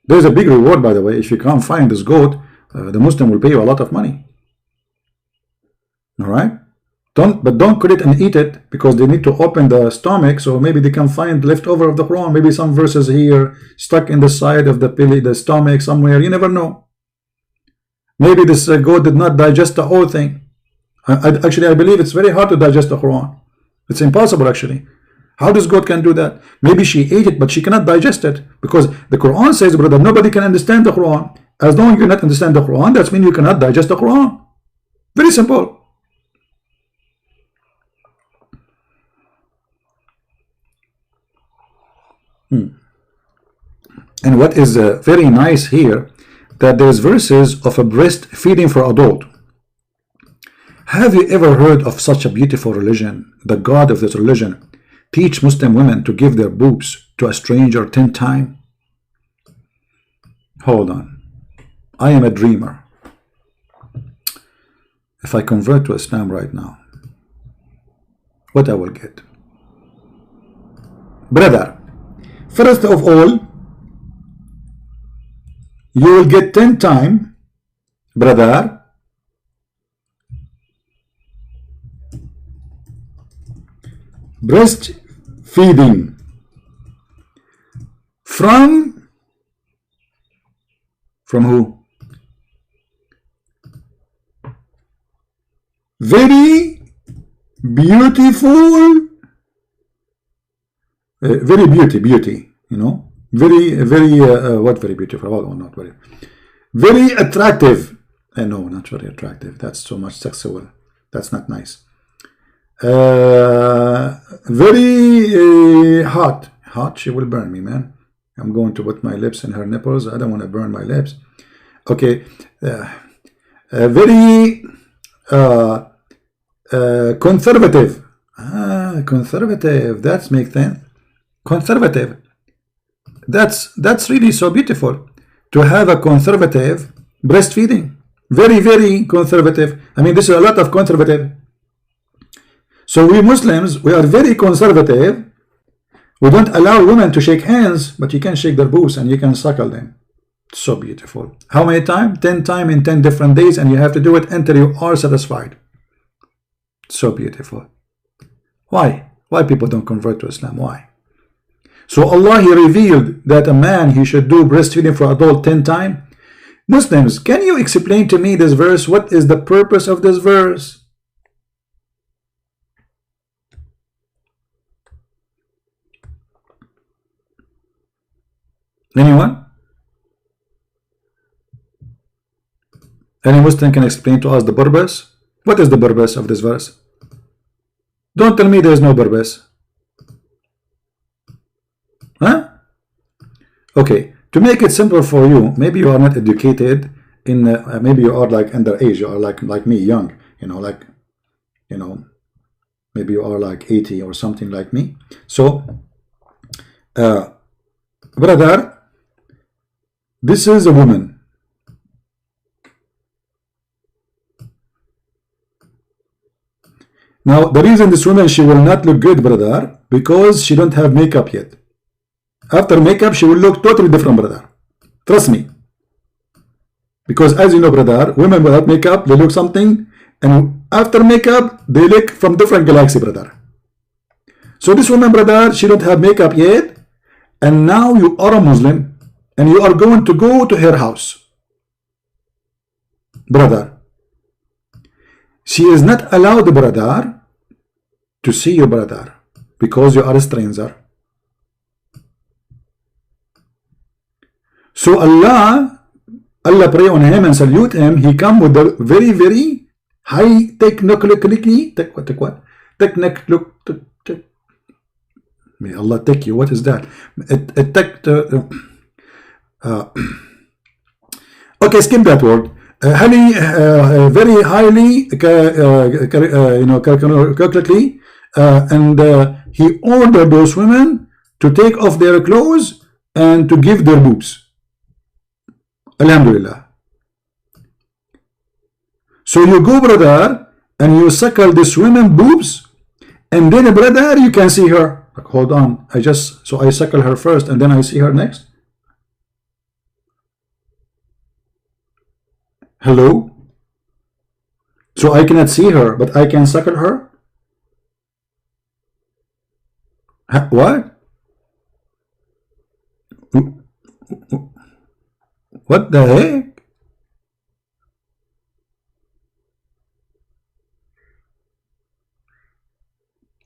There's a big reward, by the way. If you can't find this goat, the Muslim will pay you a lot of money. All right? Don't cut it and eat it, because they need to open the stomach, so maybe they can find leftover of the Quran, maybe some verses here stuck in the side of the stomach somewhere. You never know. Maybe this goat did not digest the whole thing. Actually, I believe it's very hard to digest the Quran. It's impossible, actually. How does goat can do that? Maybe she ate it, but she cannot digest it, because the Quran says, brother, nobody can understand the Quran. As long as you cannot understand the Quran, that means you cannot digest the Quran. Very simple. And what is very nice here, that there's verses of a breastfeeding for adult. Have you ever heard of such a beautiful religion? The God of this religion teach Muslim women to give their boobs to a stranger 10 times? Hold on. I am a dreamer. If I convert to Islam right now, what I will get? Brother, first of all, you will get 10 times, brother, breastfeeding from who? Very beautiful, very beauty, you know, very what very beautiful? Oh, not very attractive. No, not very attractive. That's so much sexual. That's not nice. Very hot. She will burn me, man. I'm going to put my lips in her nipples. I don't want to burn my lips. Okay. Very conservative. Conservative. That's make sense. Conservative. That's really so beautiful to have a conservative breastfeeding. Very conservative. I mean, this is a lot of conservative. So we Muslims, we are very conservative. We don't allow women to shake hands, but you can shake their boobs and you can suckle them. So beautiful. How many times? 10 times in 10 different days, and you have to do it until you are satisfied. So beautiful. Why? Why people don't convert to Islam? Why? So Allah, He revealed that a man, he should do breastfeeding for adult 10 times. Muslims, can you explain to me this verse? What is the purpose of this verse? Anyone? Any Muslim can explain to us the purpose? What is the purpose of this verse? Don't tell me there is no purpose. Huh? Okay, to make it simple for you, maybe you are not educated in maybe you are like underage, you are like me, young, maybe you are like 80 or something like me. So brother, this is a woman. Now the reason this woman, she will not look good, brother, because she don't have makeup yet. After makeup, she will look totally different, brother. Trust me. Because as you know, brother, women without makeup, they look something, and after makeup, they look from different galaxy, brother. So this woman, brother, she don't have makeup yet, and now you are a Muslim, and you are going to go to her house. Brother, she is not allowed, brother, to see you, brother, because you are a stranger. So Allah pray on him and salute him. He come with a very high technically. May Allah take you. What is that? Okay, skip that word. Very highly, calculatedly, and he ordered those women to take off their clothes and to give their boobs. Alhamdulillah. So you go, brother, and you suckle this woman boobs, and then, brother, you can see her. Like, hold on, so I suckle her first, and then I see her next. Hello? So I cannot see her, but I can suckle her. What? What the heck?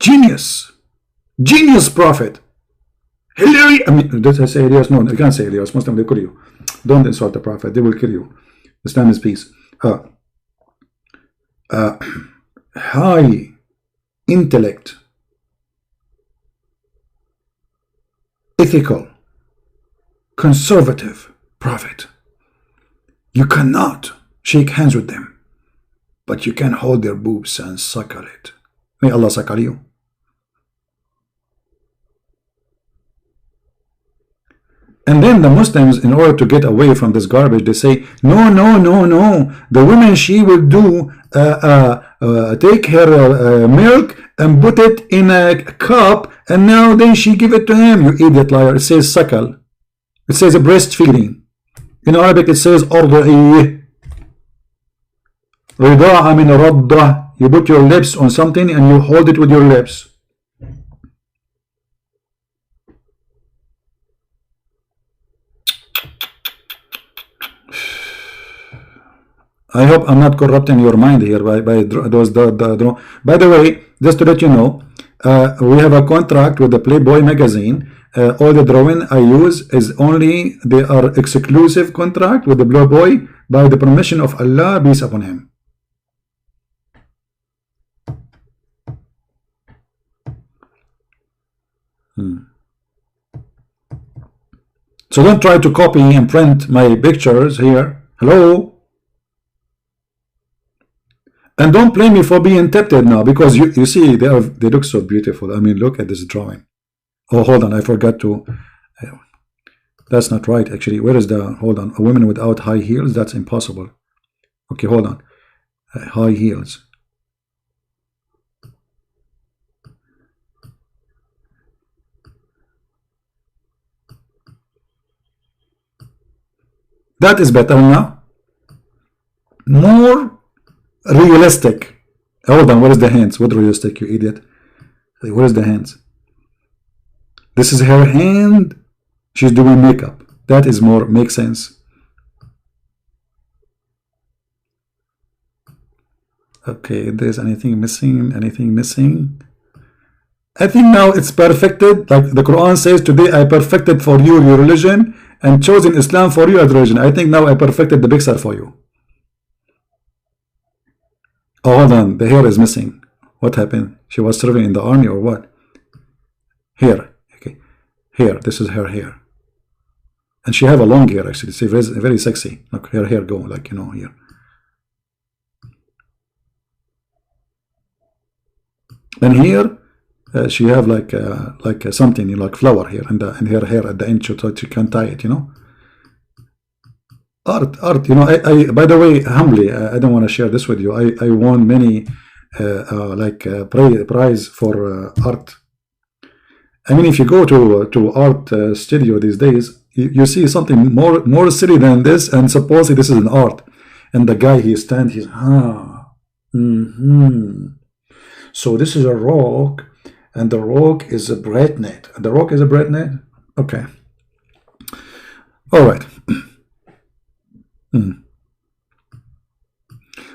Genius. Genius prophet. Hilarious. I mean, does I say Elias? No, you can't say Elias. Muslim, they kill you. Don't insult the prophet. They will kill you. Islam is peace. High intellect, ethical, conservative prophet. You cannot shake hands with them, but you can hold their boobs and suckle it. May Allah suckle you. And then the Muslims, in order to get away from this garbage, they say, no, no, no, no. The woman, she will do, take her milk and put it in a cup, and now then she give it to him. You idiot liar. It says suckle. It says breastfeeding. In Arabic, it says أرضعي. رضاعة من رضة. You put your lips on something and you hold it with your lips. I hope I'm not corrupting your mind here by those. By the way, just to let you know, we have a contract with the Playboy magazine. All the drawing I use is only, they are exclusive contract with the Playboy by the permission of Allah, peace upon him. So don't try to copy and print my pictures here. Hello. And don't blame me for being tempted now, because you see they look so beautiful. I mean, look at this drawing. Oh, hold on, I forgot to. That's not right, actually. Where is the? Hold on, a woman without high heels? That's impossible. Okay, hold on. High heels. That is better now. More realistic. Hold on, what is the hands? What realistic, you idiot? What is the hands? This is her hand. She's doing makeup. That is more, makes sense. Okay, if there's anything missing, anything missing. I think now it's perfected. Like the Quran says, today I perfected for you your religion and chosen Islam for you as religion. I think now I perfected the picture for you. Oh, hold on, the hair is missing. What happened? She was serving in the army or what? Here, okay. Here, this is her hair. And she have a long hair actually. It's very, very sexy. Look, her hair go like, you know, here. And here, she have like something like flower here, and her hair at the end, so she can tie it, you know. Art, you know. I by the way, humbly, I don't want to share this with you. I won many prize for art. I mean, if you go to art studio these days, you see something more silly than this, and supposedly this is an art. And the guy he's So this is a rock, and the rock is a bread net. The rock is a bread net. Okay. All right.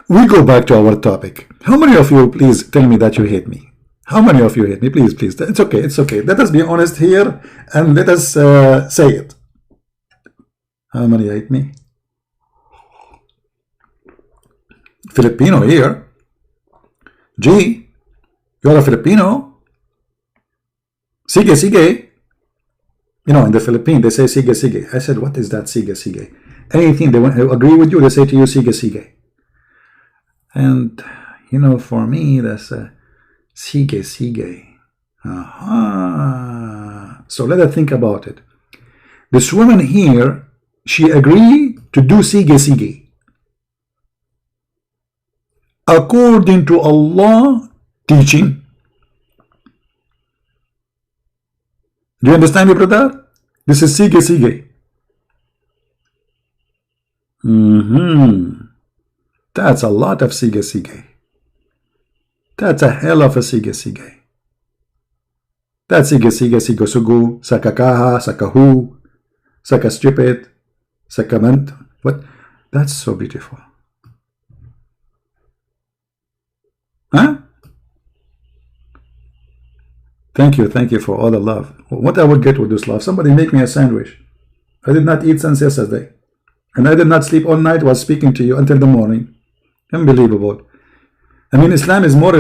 We go back to our topic. How many of you, please tell me that you hate me? How many of you hate me? Please, please. It's okay. It's okay. Let us be honest here, and let us say it. How many hate me? Filipino here. G. You're a Filipino. Sige, sige. You know, in the Philippines, they say sige, sige. I said, what is that sige, sige? Anything they want to agree with you, they say to you, sige, sige. And, you know, for me, that's sige, sige. Aha. So let us think about it. This woman here, she agreed to do sige, sige. According to Allah teaching. Do you understand me, brother? This is sige, sige. That's a lot of sige, sige. That's a hell of a sige, sige. That's sige, sige, sige, sugu, sakakaha, sakahu, saka stupid, sakament. What? That's so beautiful. Huh? Thank you for all the love. What I would get with this love? Somebody make me a sandwich. I did not eat since yesterday. And I did not sleep all night while speaking to you until the morning. Unbelievable. I mean, Islam is more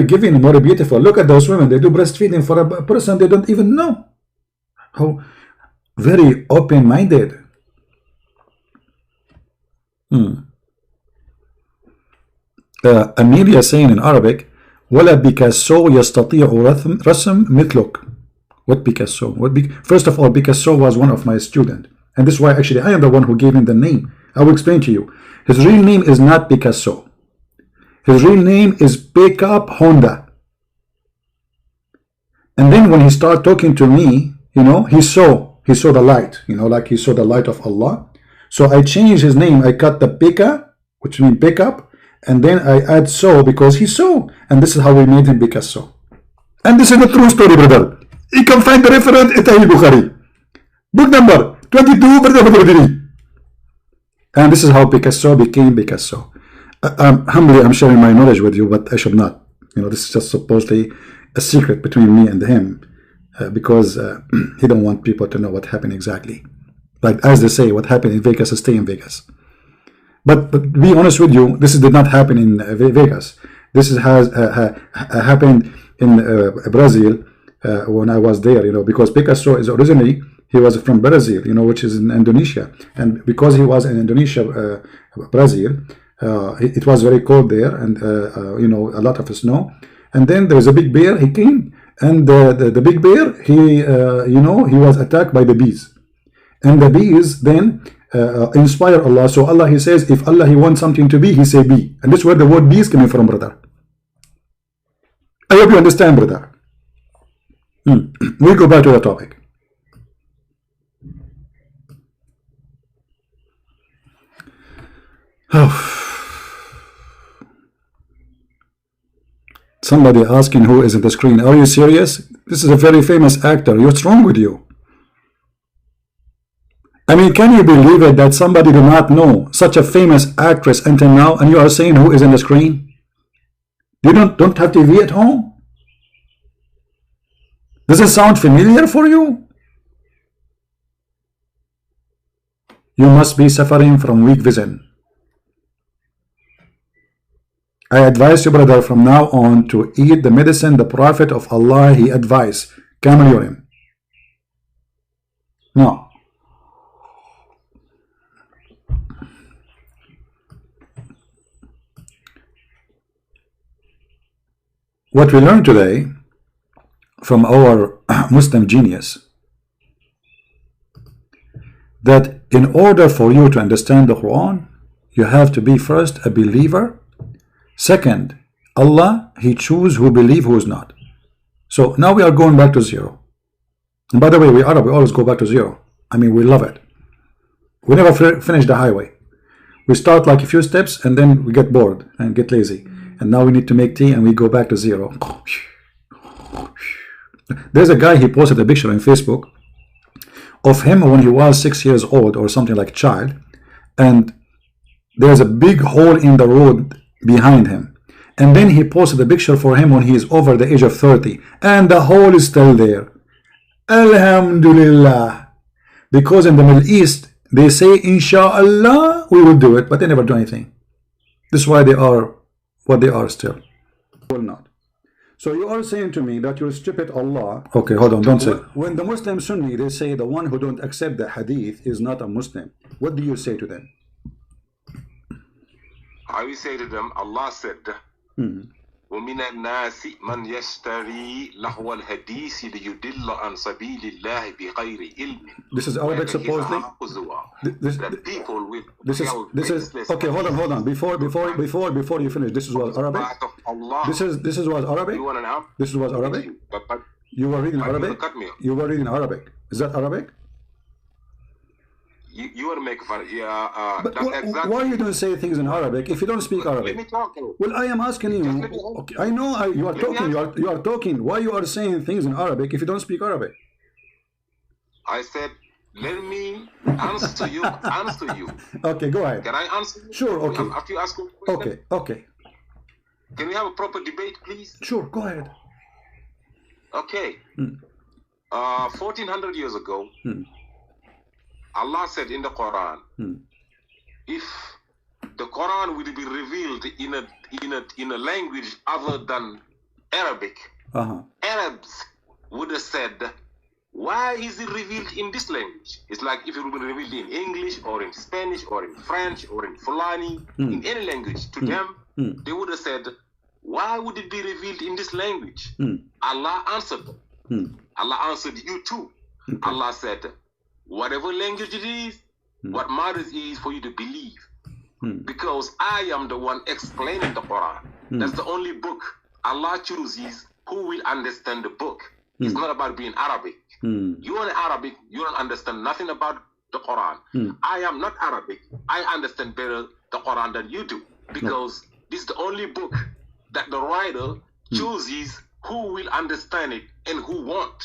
giving, more beautiful. Look at those women. They do breastfeeding for a person they don't even know. How very open-minded. Amelia saying in Arabic, ولا بيكاسو يستطيع رسم مثلك. What Picasso? First of all, Picasso was one of my students. And this is why actually I am the one who gave him the name. I will explain to you. His real name is not Picasso. His real name is Pickup Honda. And then when he started talking to me, you know, he saw the light, you know, like he saw the light of Allah. So I changed his name. I cut the Pika, which means pickup, and then I add so because he saw. And this is how we made him Picasso. And this is the true story, brother. You can find the reference in Sahih Bukhari. Book number 22. And this is how Picasso became Picasso. Humbly, I'm sharing my knowledge with you, but I should not. You know, this is just supposedly a secret between me and him, because he don't want people to know what happened exactly. Like as they say, what happened in Vegas stay in Vegas. But to be honest with you, this did not happen in Vegas. This has happened in Brazil when I was there. You know, because Picasso is originally, he was from Brazil, you know, which is in Indonesia, and because he was in Indonesia, Brazil. It was very cold there, and you know, a lot of snow. And then there was a big bear. He came, and the big bear, he you know, he was attacked by the bees, and the bees then inspire Allah. So Allah, he says, if Allah he wants something to be, he say be, and this is where the word be is coming from, brother. I hope you understand, brother. We'll go back to the topic. Somebody asking who is in the screen. Are you serious? This is a very famous actor. What's wrong with you? I mean, can you believe it that somebody do not know such a famous actress until now, and you are saying who is in the screen? You don't have TV at home? Does it sound familiar for you? You must be suffering from weak vision. I advise you, brother, from now on to eat the medicine the Prophet of Allah he advised, camel urine. No. What we learned today from our Muslim genius, that in order for you to understand the Quran, you have to be first a believer. Second, Allah, he choose who believe, who is not. So now we are going back to zero. And by the way, we Arab, we always go back to zero. I mean, we love it. We never finish the highway. We start like a few steps and then we get bored and get lazy. And now we need to make tea and we go back to zero. There's a guy, he posted a picture on Facebook of him when he was 6 years old or something like a child. And there's a big hole in the road behind him, and then he posted a picture for him when he is over the age of 30, and the hole is still there. Alhamdulillah, because in the Middle East they say inshallah we will do it, but they never do anything. This is why they are what they are still. Will not. So you are saying to me that you're stupid Allah. Okay, hold on, don't say. When the Muslim Sunni, they say the one who don't accept the hadith is not a Muslim, what do you say to them? I will say to them, Allah said, وَمِنَ النَّاسِ مَنْ يَشْتَرِي لَهْوَ الْحَدِيثِ لِيُدِلَّ عَنْ سَبِيلِ اللَّهِ بِغَيْرِ عِلْمٍ. This is Arabic supposedly? This is okay, hold on. Before you finish, this is what Arabic? This is what Arabic? This is what Arabic? You were reading Arabic? You were reading Arabic. Is that Arabic? You want to make fun? Yeah, But that's exactly. why you don't say things in Arabic if you don't speak Arabic? Let me talk. Well, I am asking you. Okay, I know you are talking. You are talking. Why you are saying things in Arabic if you don't speak Arabic? I said, let me answer you. Answer you. Okay, go ahead. Can I answer you? Sure. Okay. After you ask a question. Okay. Okay. Can we have a proper debate, please? Sure. Go ahead. Okay. 1400 years ago, Allah said in the Quran, if the Quran will be revealed in a language other than Arabic, Arabs would have said, why is it revealed in this language? It's like if it would be revealed in English or in Spanish or in French or in Fulani, in any language, to them, they would have said, why would it be revealed in this language? Allah answered them. Allah answered you too. Okay. Allah said, whatever language it is, what matters is for you to believe. Because I am the one explaining the Quran. That's the only book Allah chooses who will understand the book. It's not about being Arabic. You are Arabic, you don't understand nothing about the Quran. I am not Arabic. I understand better the Quran than you do. Because this is the only book that the writer chooses who will understand it and who won't.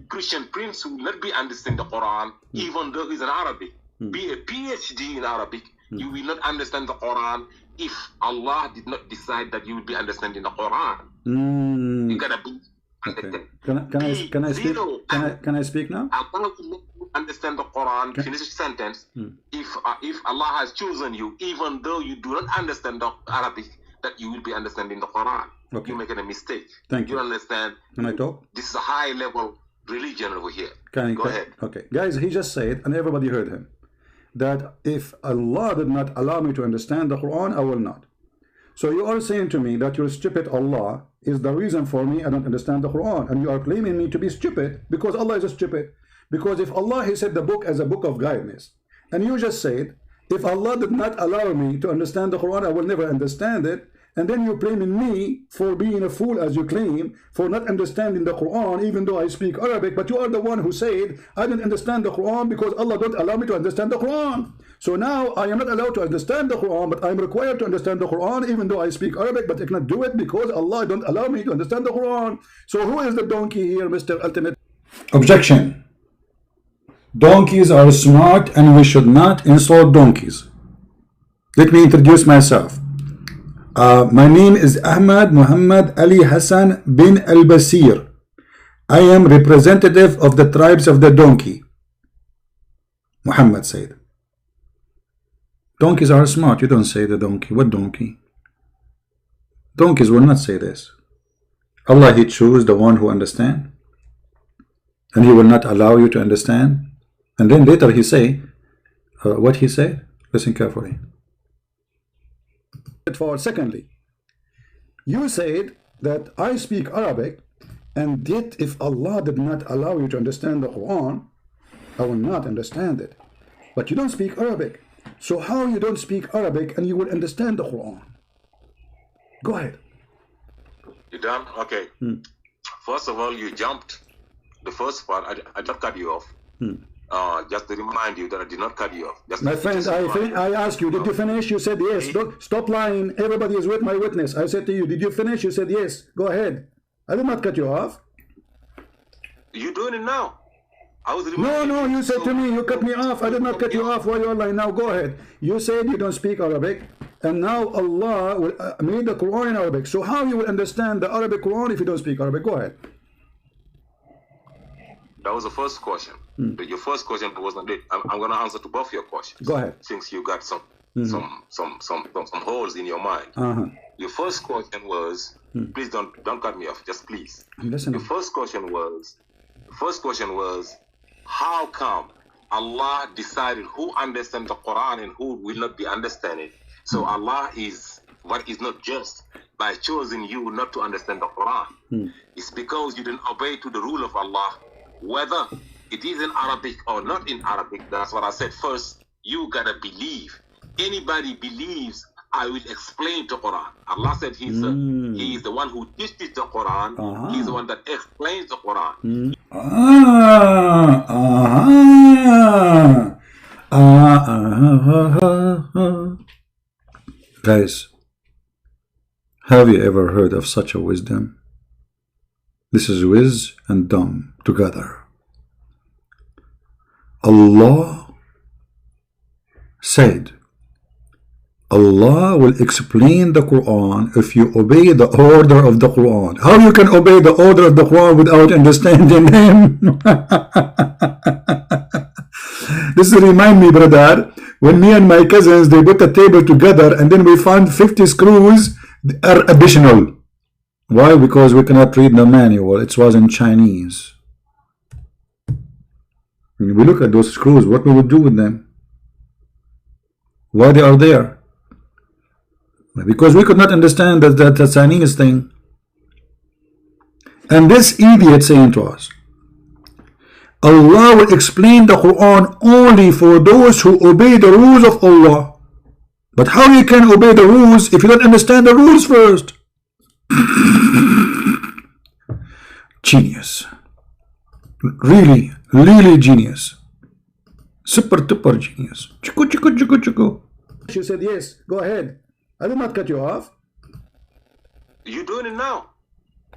Christian Prince will not be understand the Quran even though he's an Arabic. Be a PhD in Arabic, you will not understand the Quran if Allah did not decide that you will be understanding the Quran. You gotta be okay. Can I speak? Can I speak now? Allah will let you understand the Quran. Finish the sentence. If Allah has chosen you, even though you do not understand the Arabic, that you will be understanding the Quran. Okay. You're making a mistake. Thank you. You understand? Can I talk? This is a high level religion over here. Go ahead. Okay. Guys, he just said, and everybody heard him, that if Allah did not allow me to understand the Quran, I will not. So you are saying to me that your stupid Allah is the reason for me I don't understand the Quran. And you are claiming me to be stupid because Allah is stupid. Because if Allah, he said the book as a book of guidance. And you just said, if Allah did not allow me to understand the Quran, I will never understand it. And then you're blaming me for being a fool, as you claim, for not understanding the Quran, even though I speak Arabic. But you are the one who said, I didn't understand the Quran because Allah don't allow me to understand the Quran. So now I am not allowed to understand the Quran, but I'm required to understand the Quran, even though I speak Arabic, but I cannot do it because Allah don't allow me to understand the Quran. So who is the donkey here, Mr. Ultimate? Objection. Donkeys are smart and we should not insult donkeys. Let me introduce myself. My name is Ahmad Muhammad Ali Hassan bin Al-Basir. I am representative of the tribes of the donkey. Muhammad said. Donkeys are smart. You don't say the donkey. What donkey? Donkeys will not say this. Allah, he chose the one who understands. And he will not allow you to understand. And then later he say, what he said? Listen carefully. Secondly, you said that I speak Arabic, and yet if Allah did not allow you to understand the Quran, I will not understand it. But you don't speak Arabic. So how you don't speak Arabic and you will understand the Quran? Go ahead. You done? Okay. First of all, you jumped the first part. I just cut you off. Just to remind you that I did not cut you off. My friend, I asked you, did you finish? You said yes. Don't, stop lying. Everybody is with my witness. I said to you, did you finish? You said yes. Go ahead. I did not cut you off. You're doing it now. I was no, you said to me, you cut me off. I did not cut you off while you're lying. Now go ahead. You said you don't speak Arabic, and now Allah will made the Quran in Arabic. So how you will understand the Arabic Quran if you don't speak Arabic? Go ahead. That was the first question. Your first question wasn't it. I'm going to answer to both your questions. Go ahead. Since you got some holes in your mind. Your first question was, please don't cut me off. Just please. Listen. Your first question was, how come Allah decided who understands the Quran and who will not be understanding? So Allah is what is not just by choosing you not to understand the Quran. It's because you didn't obey to the rule of Allah. Whether it is in Arabic or not in Arabic, that's what I said first. You gotta believe. Anybody believes, I will explain the Quran. Allah said He is the one who teaches the Quran. He's the one that explains the Quran. Guys, have you ever heard of such a wisdom? This is whiz and dumb together. Allah said, Allah will explain the Quran if you obey the order of the Quran. How you can obey the order of the Quran without understanding him? This remind me, brother, when me and my cousins, they put a table together and then we found 50 screws are additional. Why? Because we cannot read the manual. It was in Chinese. When we look at those screws, what we would do with them? Why they are there? Because we could not understand that Chinese thing. And this idiot saying to us, Allah will explain the Quran only for those who obey the rules of Allah. But how you can obey the rules if you don't understand the rules first? Genius. Really, really genius. Super duper genius. Chiku, chiku, chiku, chiku. She said, yes, go ahead. I did not cut you off. You're doing it now.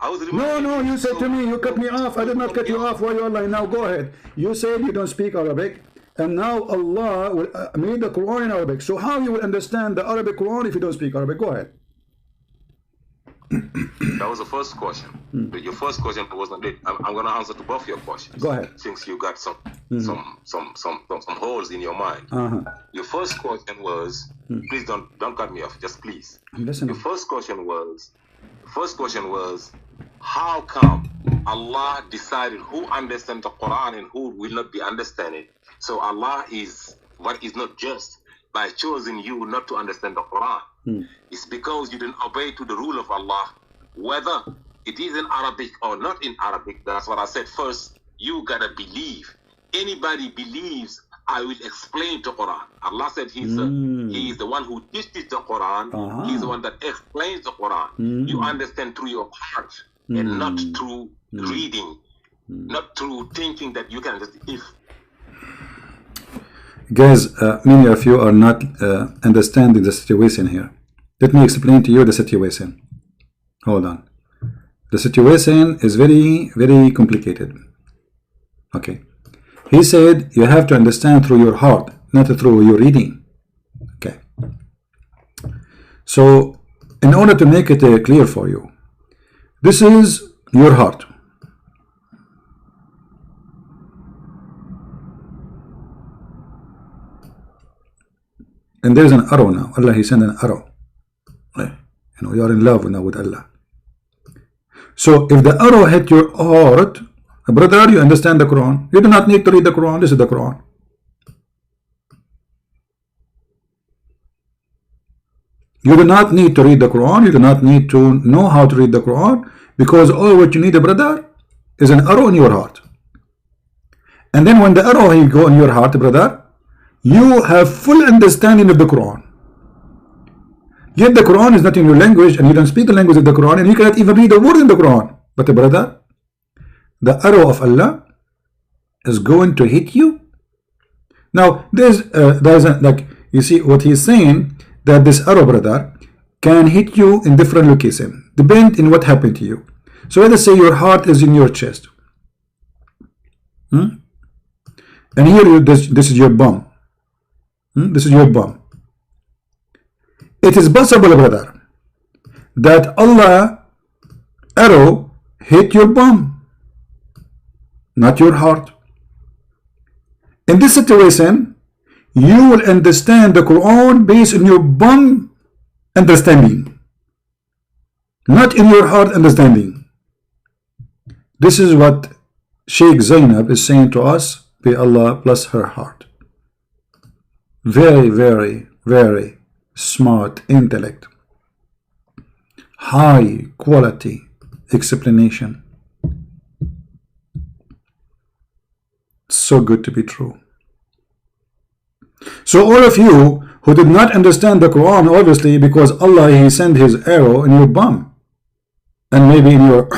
I was No, you said to me, you cut me off. I did not cut you off while you're online. Now go ahead. You said you don't speak Arabic, and now Allah will made the Quran in Arabic. So how you will understand the Arabic Quran if you don't speak Arabic? Go ahead. That was the first question. Your first question wasn't it. I'm going to answer to both your questions. Go ahead. Since you got some holes in your mind. Your first question was, please don't cut me off. Just please. I'm listening. Your first question was, how come Allah decided who understands the Quran and who will not be understanding? So Allah is what is not just by choosing you not to understand the Quran. It's because you didn't obey to the rule of Allah, whether it is in Arabic or not in Arabic. That's what I said first. You gotta believe. Anybody believes, I will explain the Quran. Allah said He is the one who teaches the Quran. He's the one that explains the Quran. You understand through your heart and not through reading, not through thinking that you can just Guys, many of you are not understanding the situation here. Let me explain to you the situation. Hold on. The situation is very, very complicated. Okay. He said you have to understand through your heart, not through your reading. Okay. So, in order to make it clear for you, this is your heart. And there's an arrow now. Allah, He sent an arrow. You know, you are in love now with Allah. So if the arrow hit your heart, brother, you understand the Quran. You do not need to read the Quran. This is the Quran. You do not need to read the Quran. You do not need to know how to read the Quran, because all what you need, brother, is an arrow in your heart. And then when the arrow will go in your heart, brother, you have full understanding of the Quran. Yet the Quran is not in your language, and you don't speak the language of the Quran, and you cannot even read a word in the Quran. But brother, the arrow of Allah is going to hit you. Now there's like, you see what he's saying, that this arrow, brother, can hit you in different locations, depend on what happened to you. So let us say your heart is in your chest, and here this is your bum. This is your bum. It is possible, brother, that Allah arrow hit your bum, not your heart. In this situation, you will understand the Quran based on your bum understanding, not in your heart understanding. This is what Sheikh Zenab is saying to us. May Allah bless her heart. Very, very, very smart intellect, high quality explanation. So good to be true. So all of you who did not understand the Quran, obviously because Allah, He sent His arrow in your bum and maybe in your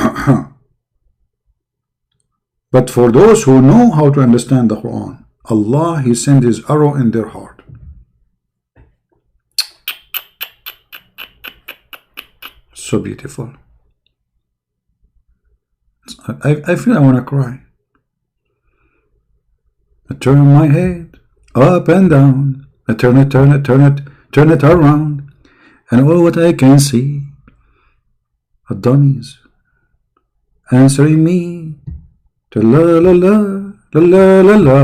but for those who know how to understand the Quran, Allah, He sent His arrow in their heart. So beautiful. I feel I want to cry. I turn my head up and down. I turn it around. And all what I can see are dummies answering me to la la la la la la la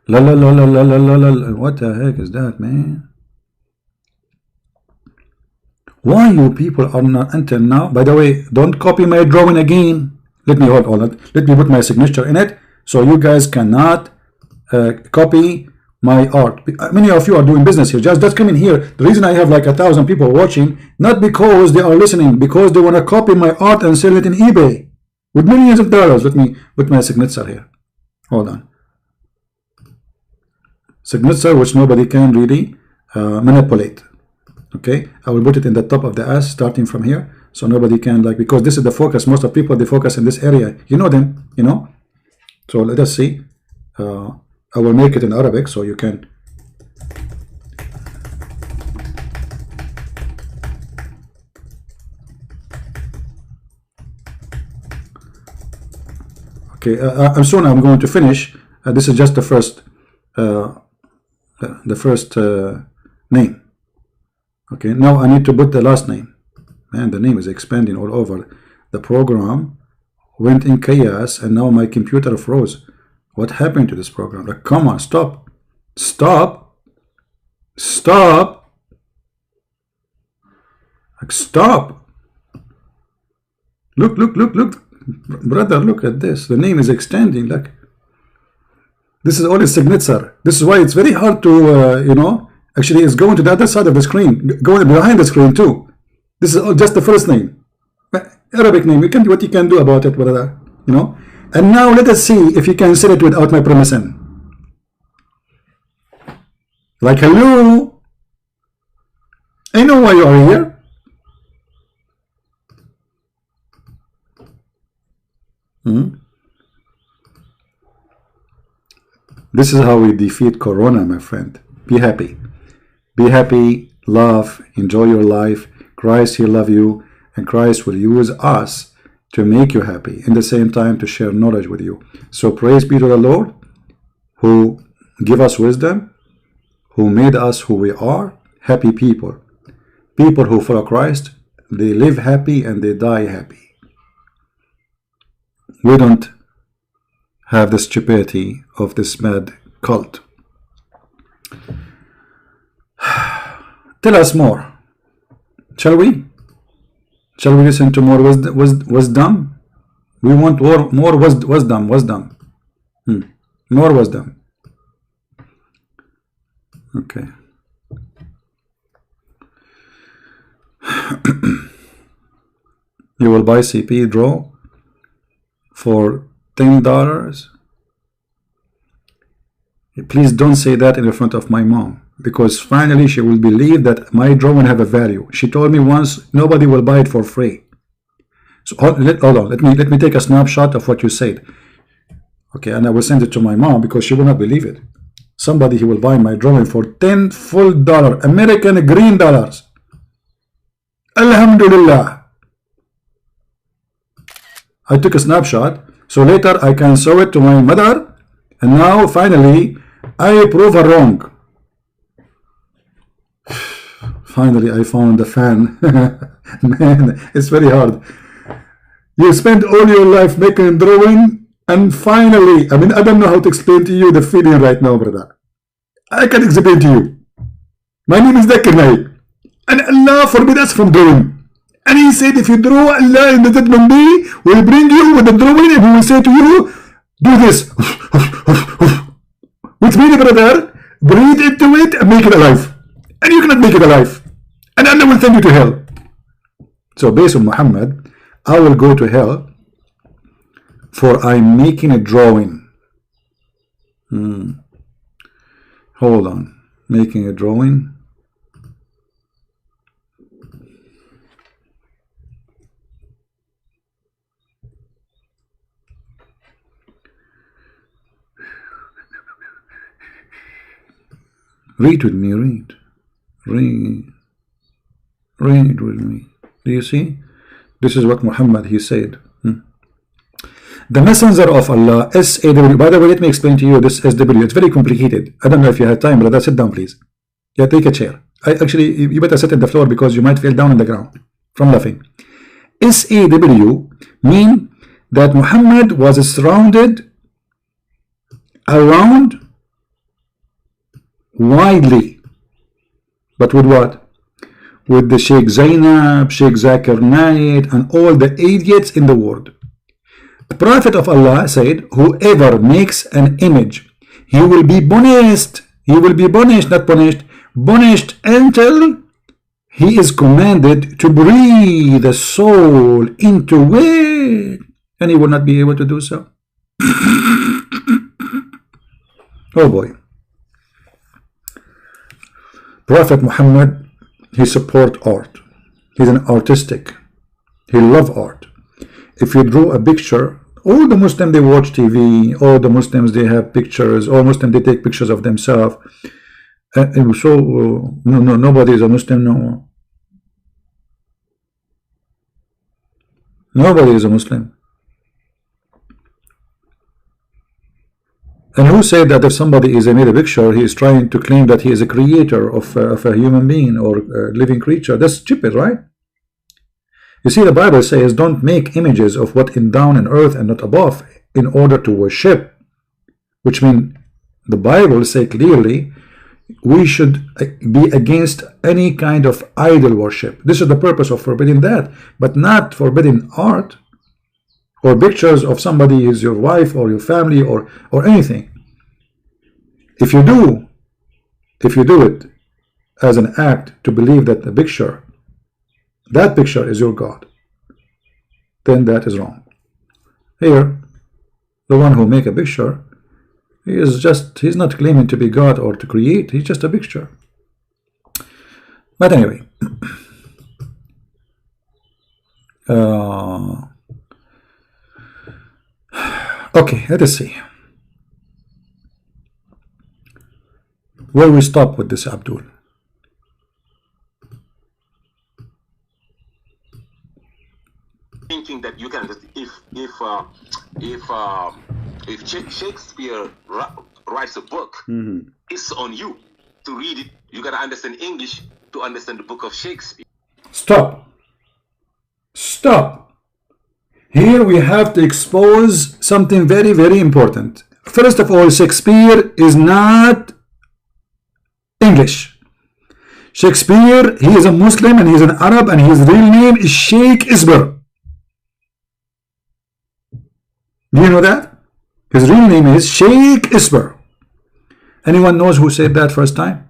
la la la la la la la la. What the heck is that, man? Why you people are not until now? By the way, don't copy my drawing again. Let me hold on. Let me put my signature in it, so you guys cannot copy my art. Many of you are doing business here. Just come in here. The reason I have like 1,000 people watching, not because they are listening, because they want to copy my art and sell it in eBay with millions of dollars. Let me put my signature here. Hold on. Signature which nobody can really manipulate. Okay, I will put it in the top of the S starting from here, so nobody can, like, because this is the focus. Most of people, they focus in this area. You know them, you know. So let us see. I will make it in Arabic so you can. Okay, I'm soon I'm going to finish. This is just the first name. Okay, now I need to put the last name. Man, the name is expanding all over. The program went in chaos and now my computer froze. What happened to this program? Like, come on, stop. Stop. Stop. Like, stop. Look. Brother, look at this. The name is extending. Like, this is only signature. This is why it's very hard to, you know. Actually, it's going to the other side of the screen, going behind the screen too. This is just the first name, Arabic name. You can do what you can do about it, brother. You know. And now let us see if you can sell it without my permission. Like, hello, I know why you are here. This is how we defeat Corona, my friend. Be happy. Be happy, love, enjoy your life. Christ, He loves you, and Christ will use us to make you happy, in the same time to share knowledge with you. So praise be to the Lord, who give us wisdom, who made us who we are, happy people. People who follow Christ, they live happy and they die happy. We don't have the stupidity of this mad cult. Tell us more, shall we? Shall we listen to more wisdom? We want more wisdom. More wisdom. Okay. You will buy CP draw for $10. Please don't say that in front of my mom, because finally she will believe that my drawing have a value. She told me once, nobody will buy it for free. So hold on, let me take a snapshot of what you said. Okay, and I will send it to my mom because she will not believe it. Somebody, he will buy my drawing for $10 full American green dollars. Alhamdulillah. I took a snapshot so later I can show it to my mother, and now finally I prove her wrong. Finally I found the fan. Man, it's very hard. You spend all your life making a drawing, and finally, I mean, I don't know how to explain to you the feeling right now, brother. I can explain to you. My name is Zakir Naik, and Allah forbid us from drawing. And He said, if you draw, Allah in the judgment day will bring you with the drawing, and He will say to you, do this. Which means, brother, breathe into it and make it alive. And you cannot make it alive. And Allah will send you to hell. So based on Muhammad, I will go to hell for I'm making a drawing. Hold on. Making a drawing. Read with me, read. Read with me. Do you see? This is what Muhammad, he said. The messenger of Allah, SAW. By the way, let me explain to you this SW. It's very complicated. I don't know if you have time, brother. Sit down, please. Yeah, take a chair. Actually, you better sit on the floor because you might fall down on the ground from laughing. SAW mean that Muhammad was surrounded around widely. But with what? With the Sheikh Zainab, Sheikh Zakir Naik, and all the idiots in the world. The Prophet of Allah said, whoever makes an image, he will be punished. He will be punished, not punished. Punished until he is commanded to breathe the soul into it. And he will not be able to do so. Oh boy. Prophet Muhammad, he support art. He's an artistic. He love art. If you draw a picture, all the Muslims, they watch TV, all the Muslims, they have pictures, all Muslims, they take pictures of themselves. And so, nobody is a Muslim, no. Nobody is a Muslim. And who said that if somebody is made a picture, he is trying to claim that he is a creator of a human being or a living creature? That's stupid, right? You see, the Bible says, don't make images of what is down in earth and not above in order to worship. Which means, the Bible says clearly, we should be against any kind of idol worship. This is the purpose of forbidding that, but not forbidding art or pictures of somebody is your wife or your family or anything. If you do it as an act to believe that the picture, that picture is your God, then that is wrong. Here, the one who make a picture, he's not claiming to be God or to create, he's just a picture. But anyway, okay, let us see where we stop with this, Abdul. Thinking that you can just if Shakespeare writes a book, it's on you to read it. You gotta understand English to understand the book of Shakespeare. Stop. Here we have to expose something very, very important. First of all, Shakespeare is not English. Shakespeare, he is a Muslim and he is an Arab and his real name is Sheikh Isber. Do you know that? His real name is Sheikh Isber. Anyone knows who said that first time?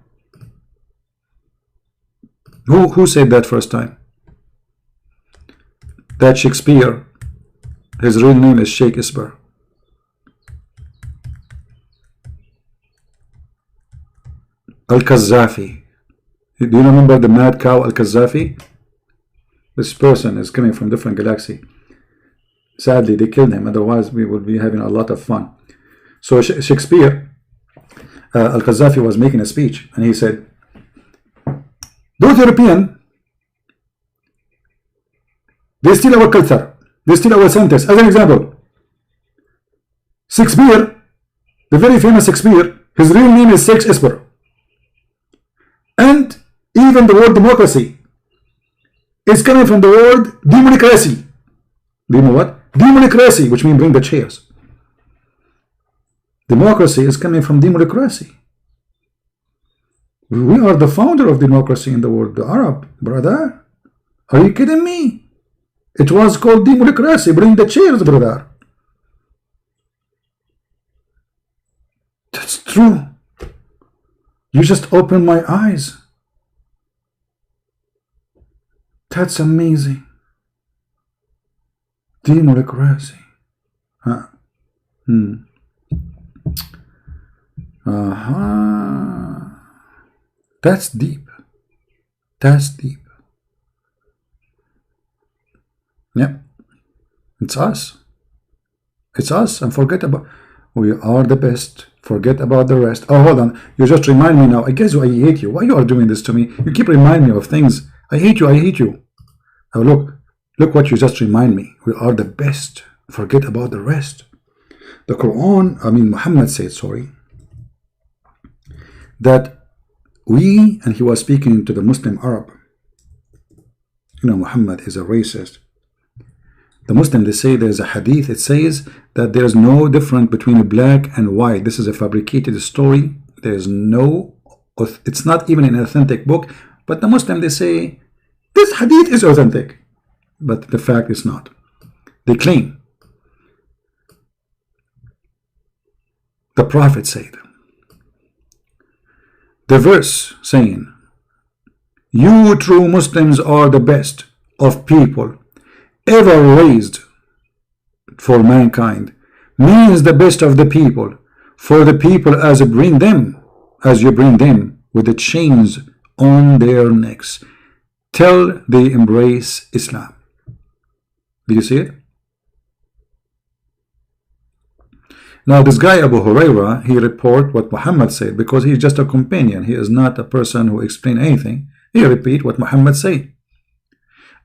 Who said that first time? That Shakespeare, his real name is Sheikh Isber. Al-Qaddafi. Do you remember the mad cow Al-Qaddafi? This person is coming from different galaxy. Sadly, they killed him. Otherwise, we would be having a lot of fun. So Shakespeare, Al-Qaddafi was making a speech, and he said, "Those European, they steal our culture. They steal our sentence." As an example, Shakespeare, the very famous Shakespeare, his real name is Sheikh Isber. And even the word democracy is coming from the word democracy. Do you know what? Democracy, which means bring the chairs. Democracy is coming from democracy. We are the founder of democracy in the world, the Arab, brother. Are you kidding me? It was called democracy. Bring the chairs, brother. That's true. You just opened my eyes. That's amazing. Democracy. Huh. That's deep. That's deep. Yep. It's us. It's us. And forget about, we are the best. Forget about the rest. Oh, hold on. You just remind me now. I guess I hate you. Why you are doing this to me? You keep reminding me of things. I hate you. I hate you. Oh, look what you just remind me. We are the best. Forget about the rest. The Quran, Muhammad said, sorry, that we, and he was speaking to the Muslim Arab. Muhammad is a racist. The Muslim, they say there's a hadith, it says that there's no difference between black and white. This is a fabricated story. There's no, it's not even an authentic book, but the Muslim, they say this hadith is authentic, but the fact is not. They claim. The Prophet said, the verse saying, you true Muslims are the best of people ever raised for mankind, means the best of the people, for the people as you bring them with the chains on their necks till they embrace Islam. Do you see it? Now this guy Abu Huraira, he report what Muhammad said, because he's just a companion. He is not a person who explain anything. He repeat what Muhammad said.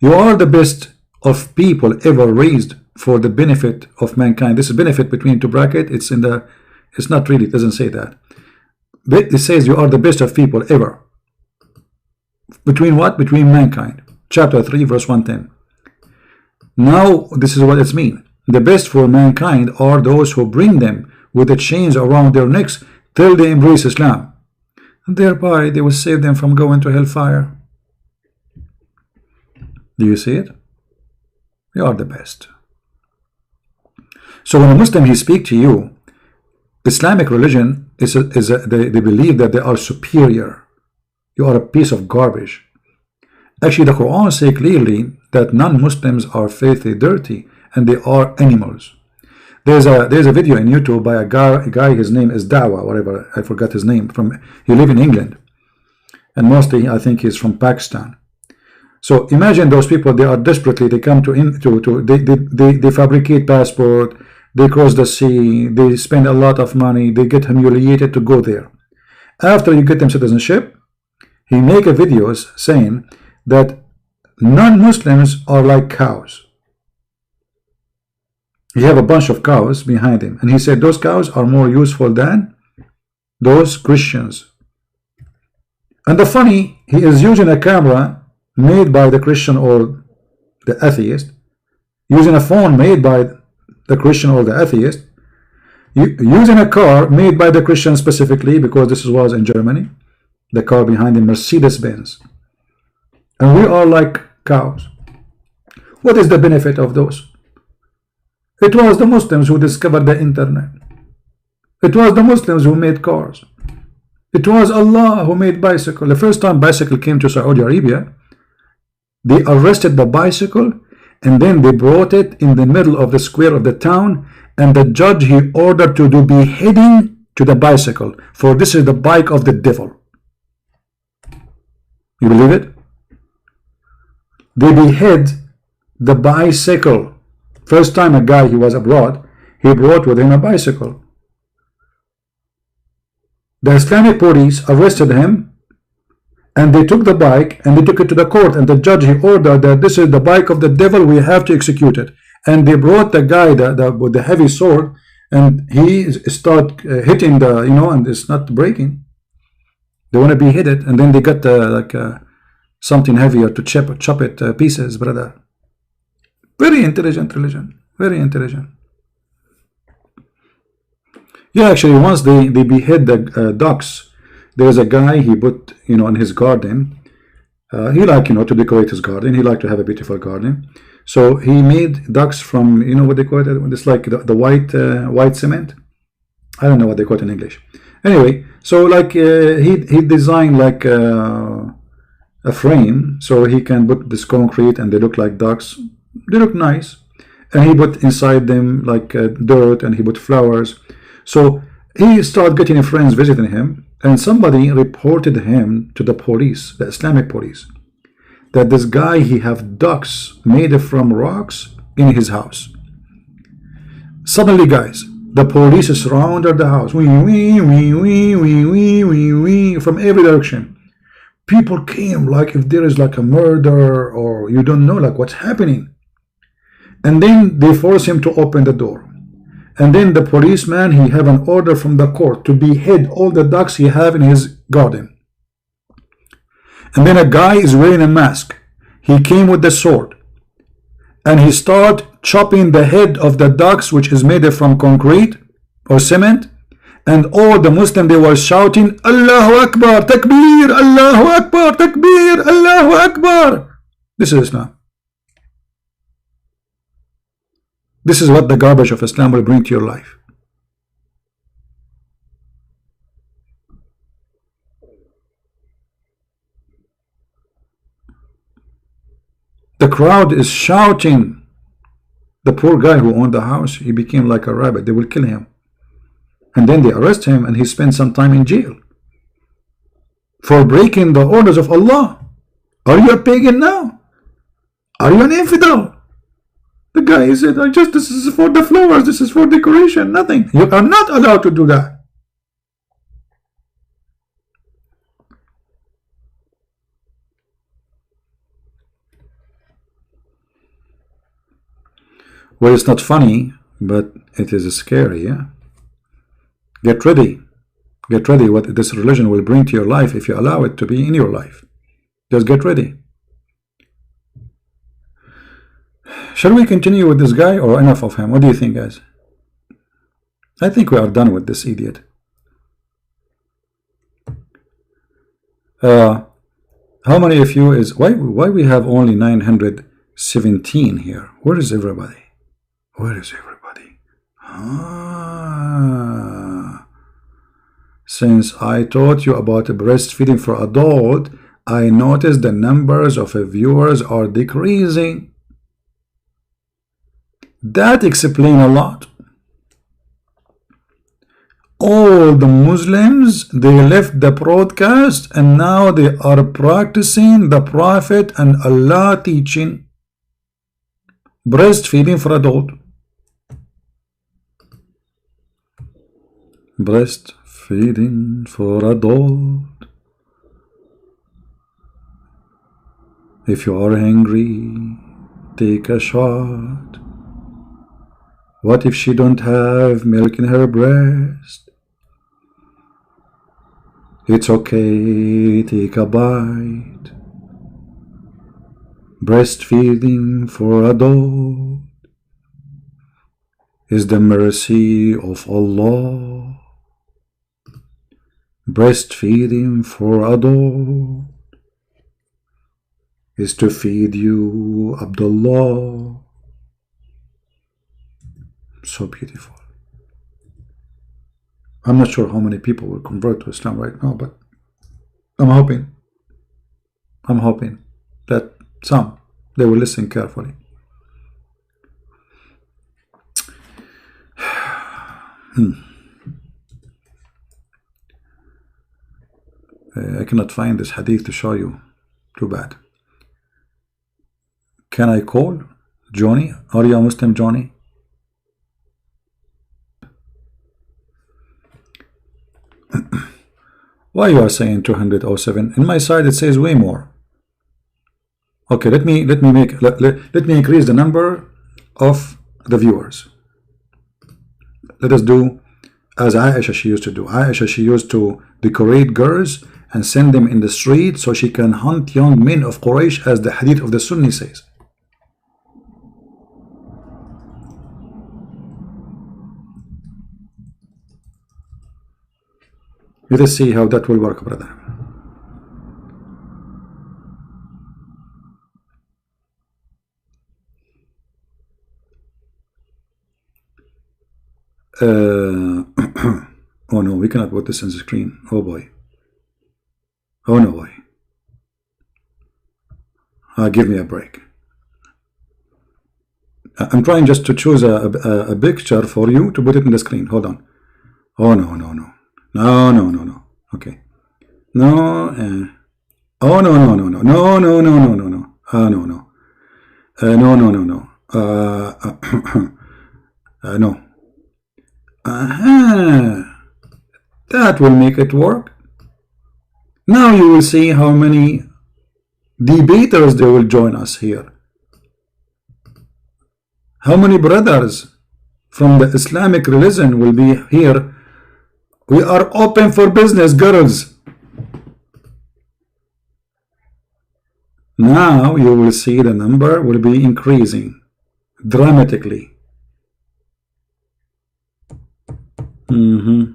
You are the best of people ever raised for the benefit of mankind. This is benefit between two brackets. It's in the, it's not really, it doesn't say that. But it says you are the best of people ever. Between what? Between mankind. Chapter 3 verse 110. Now this is what it means. The best for mankind are those who bring them with the chains around their necks till they embrace Islam. And thereby they will save them from going to hellfire. Do you see it? They are the best. So when a Muslim, he speak to you, Islamic religion they believe that they are superior. You are a piece of garbage. Actually, the Quran says clearly that non-Muslims are filthy, dirty, and they are animals. There's a video in YouTube by a guy, his name is Dawa, whatever, I forgot his name. He live in England, and mostly I think he's from Pakistan. So imagine those people, they are desperately, they come they fabricate passport, they cross the sea, they spend a lot of money, they get humiliated to go there. After you get them citizenship, he make a videos saying that non-Muslims are like cows. He have a bunch of cows behind him, and he said those cows are more useful than those Christians. And the funny, he is using a camera made by the Christian or the atheist, using a phone made by the Christian or the atheist, using a car made by the Christian specifically, because this was in Germany, the car behind him, Mercedes-Benz. And we are like cows. What is the benefit of those? It was the Muslims who discovered the internet. It was the Muslims who made cars. It was Allah who made bicycle. The first time bicycle came to Saudi Arabia, they arrested the bicycle and then they brought it in the middle of the square of the town, and the judge, he ordered to do beheading to the bicycle, for this is the bike of the devil. You believe it? They behead the bicycle. First time a guy, he was abroad, he brought with him a bicycle. The Islamic police arrested him, and they took the bike and they took it to the court, and the judge, he ordered that this is the bike of the devil, we have to execute it. And they brought the guy with the heavy sword, and he start hitting the, and it's not breaking. They want to be hit it, and then they got something heavier to chop it pieces, brother. Very intelligent religion, very intelligent. Yeah, actually, once they behead the ducks, there was a guy, he put, in his garden, he liked, to decorate his garden, he liked to have a beautiful garden. So he made ducks from, what they call it, it's like the white cement. I don't know what they call it in English. Anyway, so he designed like a frame, so he can put this concrete and they look like ducks. They look nice, and he put inside them like dirt, and he put flowers. So he started getting friends visiting him, and somebody reported him to the police, the Islamic police, that this guy, he have ducks made from rocks in his house. Suddenly, guys, The police surrounded the house. Wee, wee, wee, wee, wee, wee, wee, wee, from every direction. People came like if there is like a murder or you don't know like what's happening. And then they force him to open the door. And then the policeman, he have an order from the court to behead all the ducks he have in his garden. And then a guy is wearing a mask. He came with the sword. And he start chopping the head of the ducks, which is made from concrete or cement. And all the Muslims, they were shouting, Allahu Akbar, Takbir, Allahu Akbar, Takbir, Allahu Akbar. This is Islam. This is what the garbage of Islam will bring to your life. The crowd is shouting. The poor guy who owned the house, he became like a rabbit. They will kill him. And then they arrest him and he spends some time in jail for breaking the orders of Allah. Are you a pagan now? Are you an infidel? The guy said, this is for the flowers, this is for decoration, nothing. You are not allowed to do that. Well, it's not funny, but it is scary, yeah? Get ready. Get ready what this religion will bring to your life if you allow it to be in your life. Just get ready. Shall we continue with this guy or enough of him? What do you think, guys? I think we are done with this idiot. How many of you is... Why we have only 917 here? Where is everybody? Where is everybody? Since I taught you about breastfeeding for adult, I noticed the numbers of viewers are decreasing. That explains a lot. All the Muslims, they left the broadcast and now they are practicing the Prophet and Allah teaching. Breastfeeding for adult. Breastfeeding for adult. If you are hungry, take a shot. What if she don't have milk in her breast? It's okay, take a bite. Breastfeeding for adult is the mercy of Allah. Breastfeeding for adult is to feed you Abdullah. So beautiful. I'm not sure how many people will convert to Islam right now, but I'm hoping that some, they will listen carefully. I cannot find this hadith to show you. Too bad. Can I call Johnny? Are you a Muslim, Johnny? Why you are saying 207? In my side it says way more. Okay, let me increase the number of the viewers. Let us do as Aisha she used to do. Aisha, she used to decorate girls and send them in the street so she can hunt young men of Quraysh, as the hadith of the Sunni says. Let us see how that will work, brother. Oh no, we cannot put this on the screen. Oh boy. Oh no boy. Give me a break. I'm trying just to choose a picture for you to put it in the screen. Hold on. Oh no. No. Okay. No. Oh no. No. No. No. No. No. That will make it work. Now you will see how many debaters they will join us here. How many brothers from the Islamic religion will be here. We are open for business, girls. Now you will see the number will be increasing dramatically. Do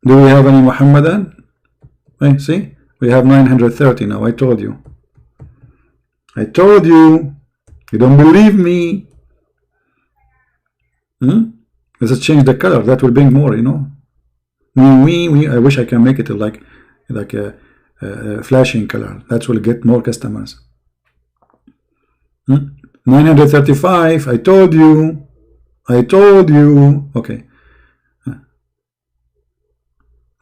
we have any Muhammadan? Hey, see, we have 930 now. I told you. I told you. You don't believe me. Let's change the color. That will bring more, you know. I wish I can make it like a flashing color. That will get more customers. 935. I told you. I told you. Okay.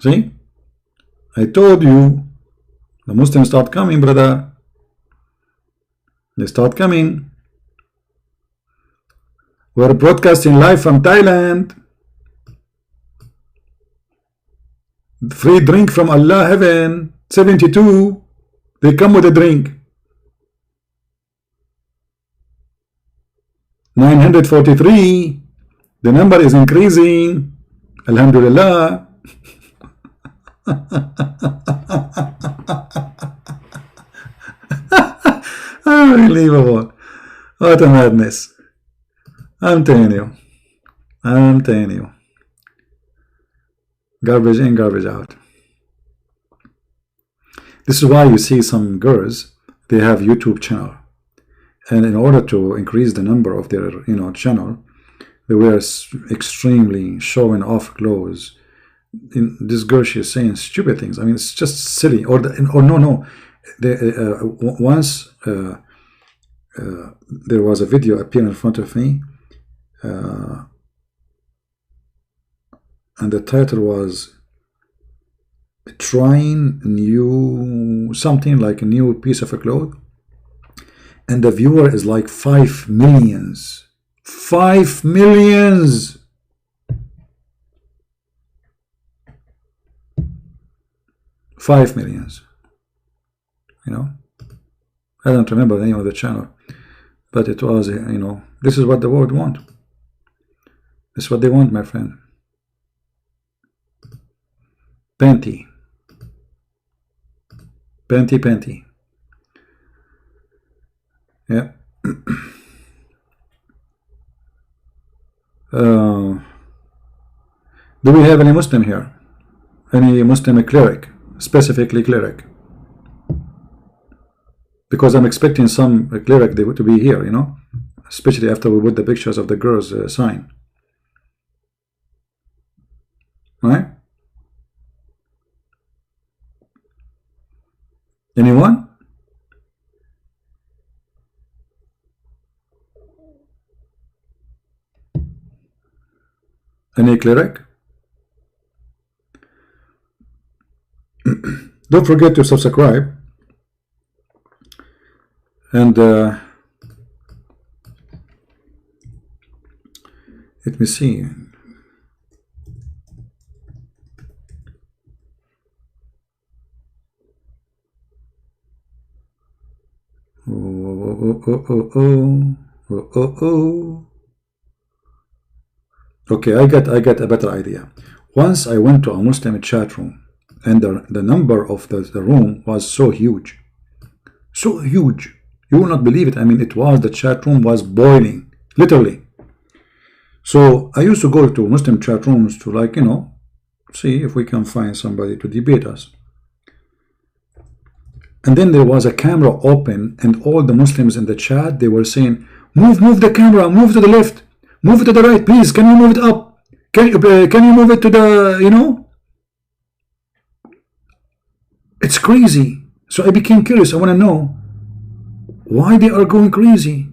See? I told you. The Muslims start coming, brother. They start coming. We're broadcasting live from Thailand. Free drink from Allah heaven. 72. They come with a drink. 943. The number is increasing. Alhamdulillah. Unbelievable. What a madness. I'm telling you. I'm telling you. Garbage in, garbage out. This is why you see some girls, they have YouTube channel. And in order to increase the number of their, channel, they were extremely showing off clothes. This girl, she's saying stupid things. I mean, it's just silly. Or no. Once there was a video appearing in front of me, and the title was trying something like a new piece of a cloth, and the viewer is like 5 millions. 5 millions. $5 million. I don't remember the name of the channel, but it was, this is what the world want. This is what they want, my friend. Panty. Yeah. Do we have any Muslim here? Any Muslim cleric? Specifically cleric? Because I'm expecting some cleric to be here, especially after we put the pictures of the girls sign. Right? Anyone? Any cleric? Don't forget to subscribe. And let me see. Okay, I got a better idea. Once I went to a Muslim chat room, and the number of the room was so huge. So huge. You will not believe it. I mean, the chat room was boiling, literally. So I used to go to Muslim chat rooms to see if we can find somebody to debate us. And then there was a camera open, and all the Muslims in the chat, they were saying, move the camera, move to the left, move it to the right, please, can you move it up? Can you move it to the, It's crazy. So I became curious. I want to know why they are going crazy.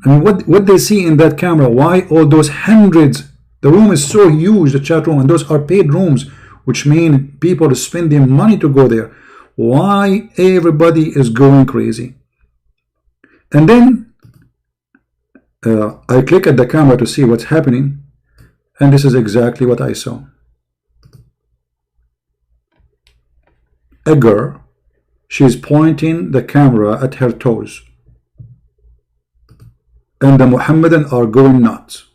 I mean, what they see in that camera, why all those hundreds, the room is so huge, the chat room, and those are paid rooms, which mean people are spending money to go there. Why everybody is going crazy? And then I click at the camera to see what's happening, And this is exactly what I saw. A girl, she's pointing the camera at her toes. And the Mohammedan are going nuts.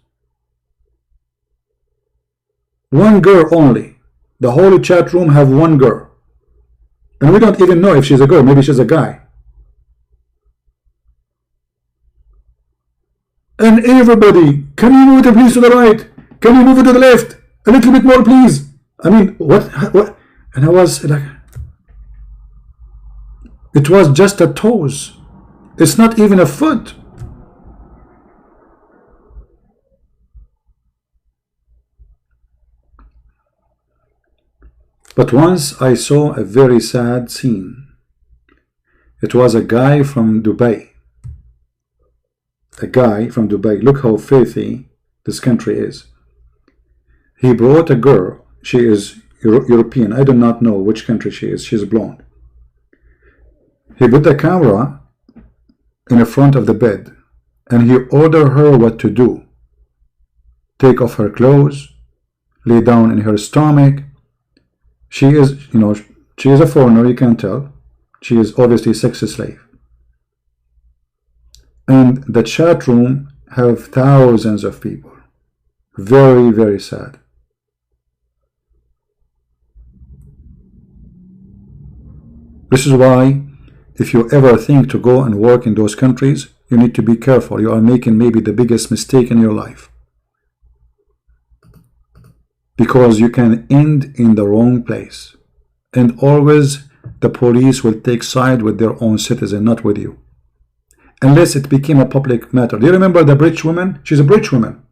One girl only. The whole chat room have one girl. And we don't even know if she's a girl. Maybe she's a guy. And everybody, can you move it please to the right? Can you move it to the left? A little bit more please. I mean, what? And I was like, it was just a toes. It's not even a foot. But once I saw a very sad scene. It was a guy from Dubai. A guy from Dubai. Look how filthy this country is. He brought a girl. She is European. I do not know which country she is. She's blonde. He put the camera in the front of the bed and he ordered her what to do. Take off her clothes, lay down in her stomach. She is, you know, she is a foreigner, you can tell. She is obviously a sex slave. And the chat room have thousands of people. Very, very sad. This is why if you ever think to go and work in those countries, you need to be careful. You are making maybe the biggest mistake in your life. Because you can end in the wrong place. And always the police will take side with their own citizen, not with you. Unless it became a public matter. Do you remember the British woman? She's a British woman.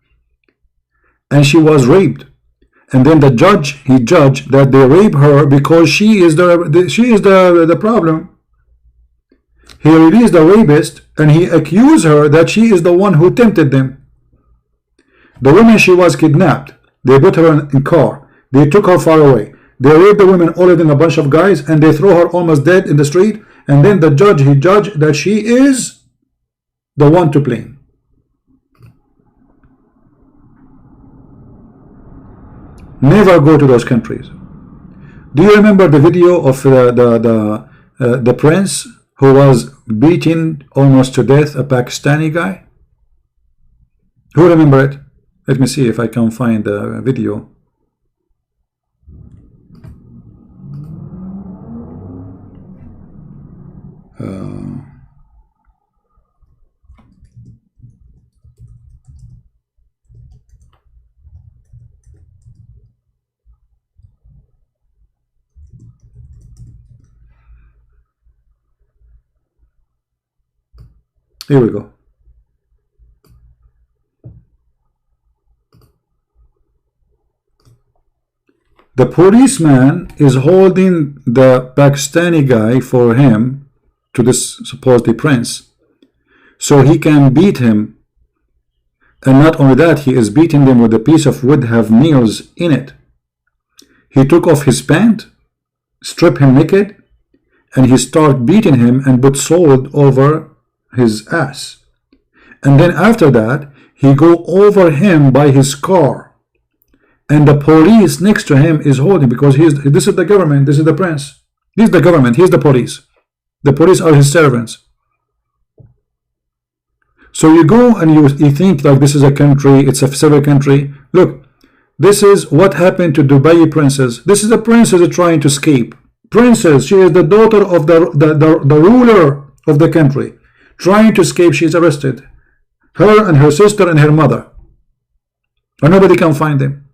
And she was raped. And then the judge, he judged that they rape her because she is the problem. He released the rapist and he accused her that she is the one who tempted them. The woman, she was kidnapped. They put her in car. They took her far away. They raped the woman older than a bunch of guys and they throw her almost dead in the street. And then the judge, he judged that she is the one to blame. Never go to those countries. Do you remember the video of the prince who was beating almost to death a Pakistani guy? Who remember it? Let me see if I can find the video. Here we go. The policeman is holding the Pakistani guy for him to this supposedly prince, so he can beat him. And not only that, he is beating them with a piece of wood have nails in it. He took off his pant, stripped him naked, and he started beating him and put salt over his ass. And then after that, he go over him by his car. And the police next to him is holding, because this is the government, this is the prince. This is the government, he's the police. The police are his servants. So you go and you think like this is a country, it's a civil country. Look, this is what happened to Dubai princess. This is a princess trying to escape. Princess, she is the daughter of the ruler of the country. Trying to escape, she is arrested. Her and her sister and her mother. And nobody can find them.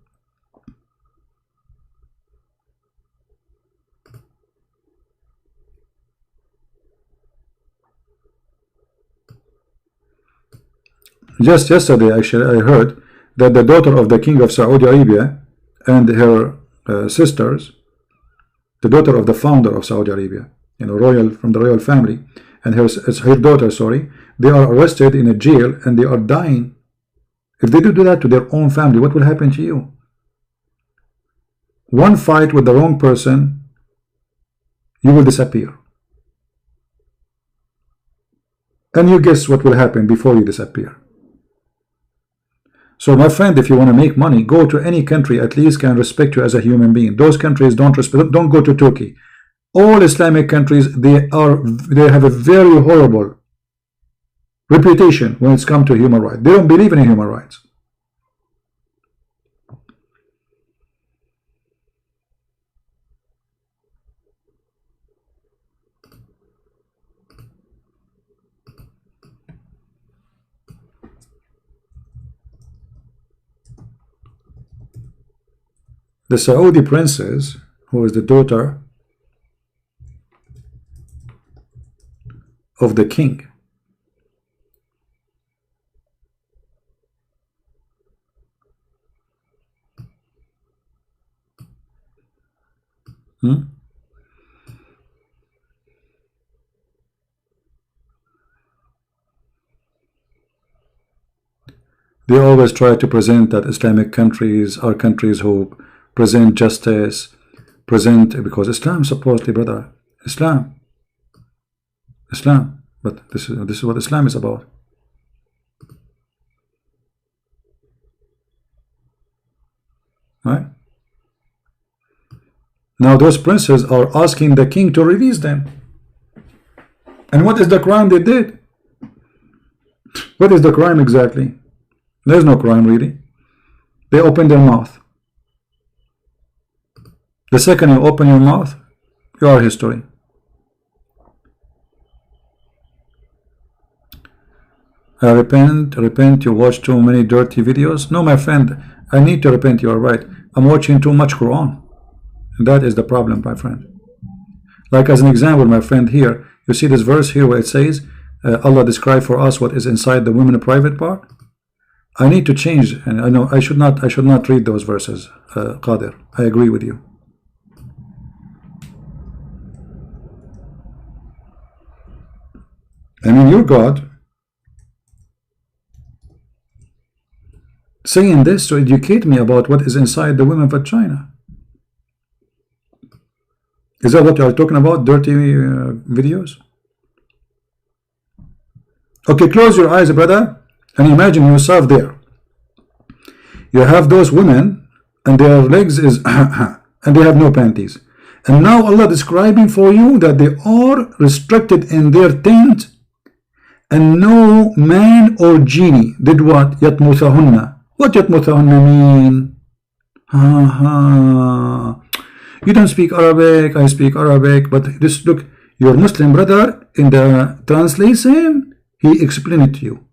Just yesterday, actually, I heard that the daughter of the king of Saudi Arabia and her sisters, the daughter of the founder of Saudi Arabia, you know, royal, from the royal family, and her daughter, sorry, they are arrested in a jail and they are dying. If they do that to their own family, what will happen to you? One fight with the wrong person, you will disappear. And you guess what will happen before you disappear. So my friend, if you want to make money, go to any country at least can respect you as a human being. Those countries don't respect. Don't go to Turkey. All Islamic countries, they have a very horrible reputation when it's come to human rights. They don't believe in human rights. The Saudi princess, who is the daughter of the king, they always try to present that Islamic countries are countries who present justice, because Islam supposedly, brother, Islam, but this is what Islam is about. Right? Now those princes are asking the king to release them. And what is the crime they did? What is the crime exactly? There's no crime really. They opened their mouth. The second you open your mouth, you are history. Repent, you watch too many dirty videos. No, my friend, I need to repent, you are right. I'm watching too much Qur'an. And that is the problem, my friend. Like as an example, my friend, here, you see this verse here where it says, Allah described for us what is inside the women private part. I need to change, and I know I should not read those verses, Qadir. I agree with you. I mean, your God saying this to educate me about what is inside the women vagina. Is that what you are talking about? Dirty videos? Okay, close your eyes, brother, and imagine yourself there. You have those women, and their legs is and they have no panties. And now Allah describing for you that they are restricted in their tent, and no man or genie did what? Yatmuthahunna. What yatmuthahunna mean? You don't speak Arabic, I speak Arabic, but this, look, your Muslim brother in the translation, he explained it to you.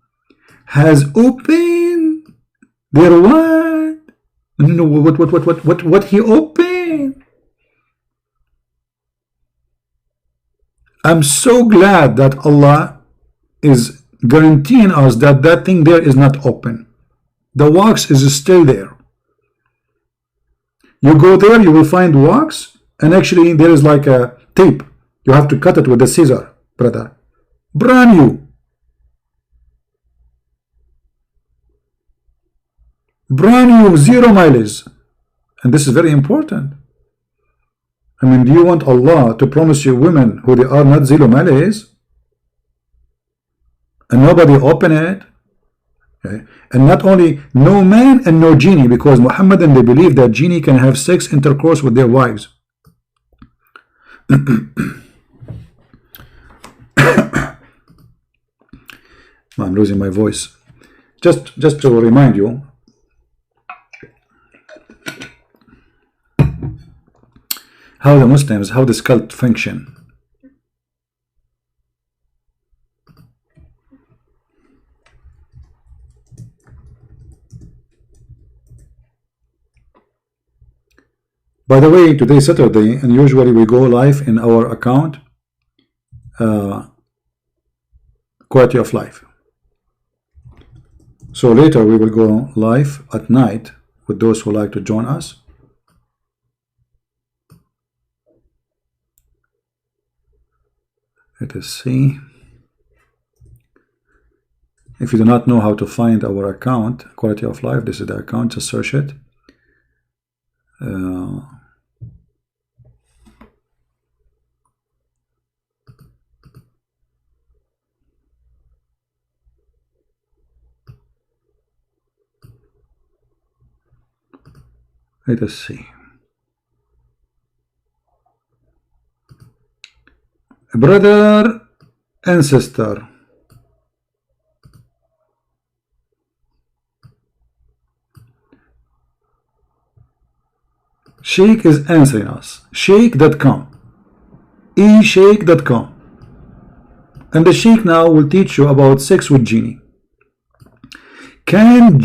Has opened their what? No, what he opened? I'm so glad that Allah is guaranteeing us that that thing there is not open. The wax is still there. You go there, you will find wax, and actually there is like a tape. You have to cut it with a scissor, brother. Brand new. Brand new, 0 mileage. And this is very important. I mean, do you want Allah to promise you women who they are not 0 mileage? And nobody open it? Okay. And not only no man and no genie, because Muhammadan, they believe that genie can have sex intercourse with their wives. I'm losing my voice. Just to remind you, how the Muslims, how this cult function. By the way, today is Saturday, and usually we go live in our account, Quality of Life. So later we will go live at night with those who like to join us. Let us see. If you do not know how to find our account, Quality of Life, this is the account, just search it. Let us see. Brother and sister, Sheikh is answering us. Sheikh.com, eSheikh.com, and the Sheikh now will teach you about sex with genie. Can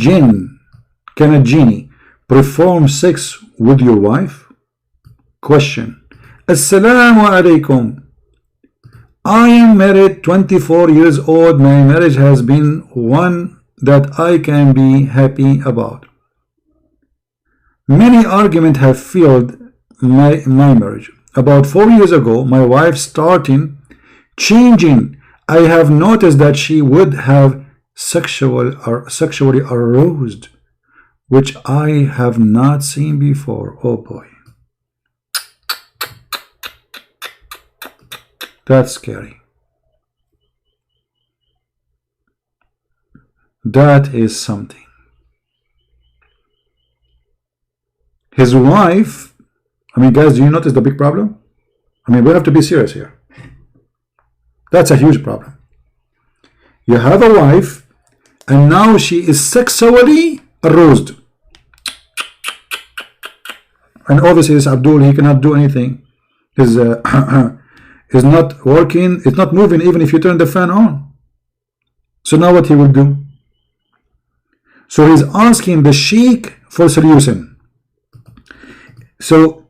a genie perform sex with your wife? Question. Assalamu alaikum. I am married, 24 years old. My marriage has been one that I can be happy about. Many arguments have failed my marriage. About 4 years ago, my wife started changing. I have noticed that she would have sexually aroused, which I have not seen before. Oh boy. That's scary. That is something. His wife, I mean, guys, do you notice the big problem? I mean, we have to be serious here. That's a huge problem. You have a wife, and now she is sexually aroused. And obviously, this Abdul, he cannot do anything. His is not working, it's not moving even if you turn the fan on. So now what he will do? So he's asking the Sheikh for solution. So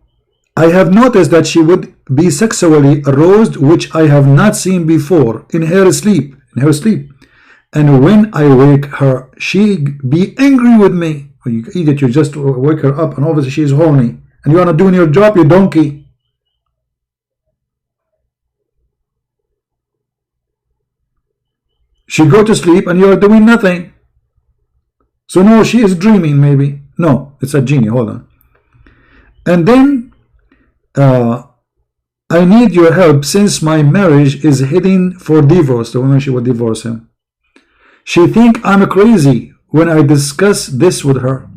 I have noticed that she would be sexually aroused, which I have not seen before, in her sleep. And when I wake her, she be angry with me. You idiot, you just wake her up and obviously she's horny. And you are not doing your job, you donkey. She go to sleep and you are doing nothing. So no, she is dreaming maybe. No, it's a genie. Hold on. And then I need your help since my marriage is heading for divorce. The woman, she would divorce him. She think I'm crazy when I discuss this with her.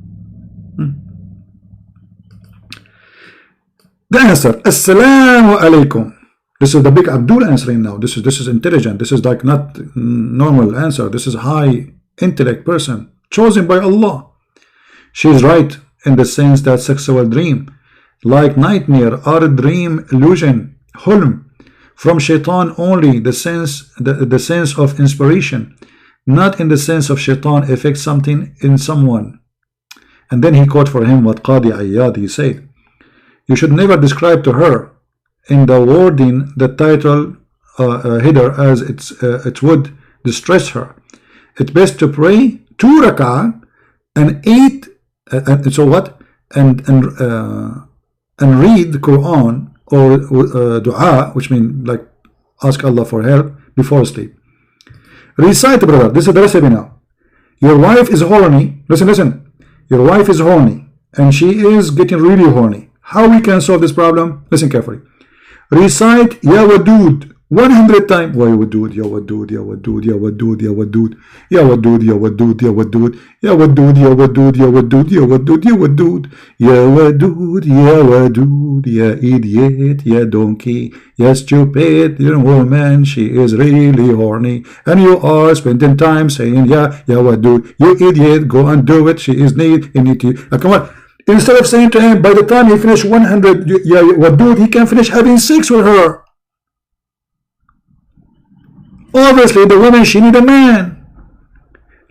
The answer. Assalamu alaikum. This is the big Abdul answering now. This is intelligent. This is like not normal answer. This is high intellect person chosen by Allah. She is right in the sense that sexual dream, like nightmare, are dream illusion, hulm, from shaitan only. The sense of inspiration, not in the sense of shaitan affect something in someone. And then he quote for him what Qadi Ayyad he said. You should never describe to her in the wording the title header as it would distress her. It's best to pray 2 rak'ah and 8 and so what and read Qur'an or dua, which means like ask Allah for help before sleep. Recite, brother. This is the recipe now. Your wife is horny. Listen. Your wife is horny and she is getting really horny. How we can solve this problem? Listen carefully. Recite Ya Wadud 100 times. Why Wadud? Ya Wadud, Ya Wadud, Ya Wadud, Ya Wadud, Ya Wadud, Ya Wadud, Ya Wadud, Ya Wadud, Ya Wadud, Ya Wadud, Ya Wadud, Ya Wadud, Ya Wadud, Ya Wadud, Ya idiot, Ya donkey, Ya stupid, you woman, she is really horny, and you are spending time saying Ya Wadud, you idiot, go and do it, she is need. Come on. Instead of saying to him, by the time he finish 100, yeah, Wadud, he can finish having sex with her. Obviously, the woman, she need a man.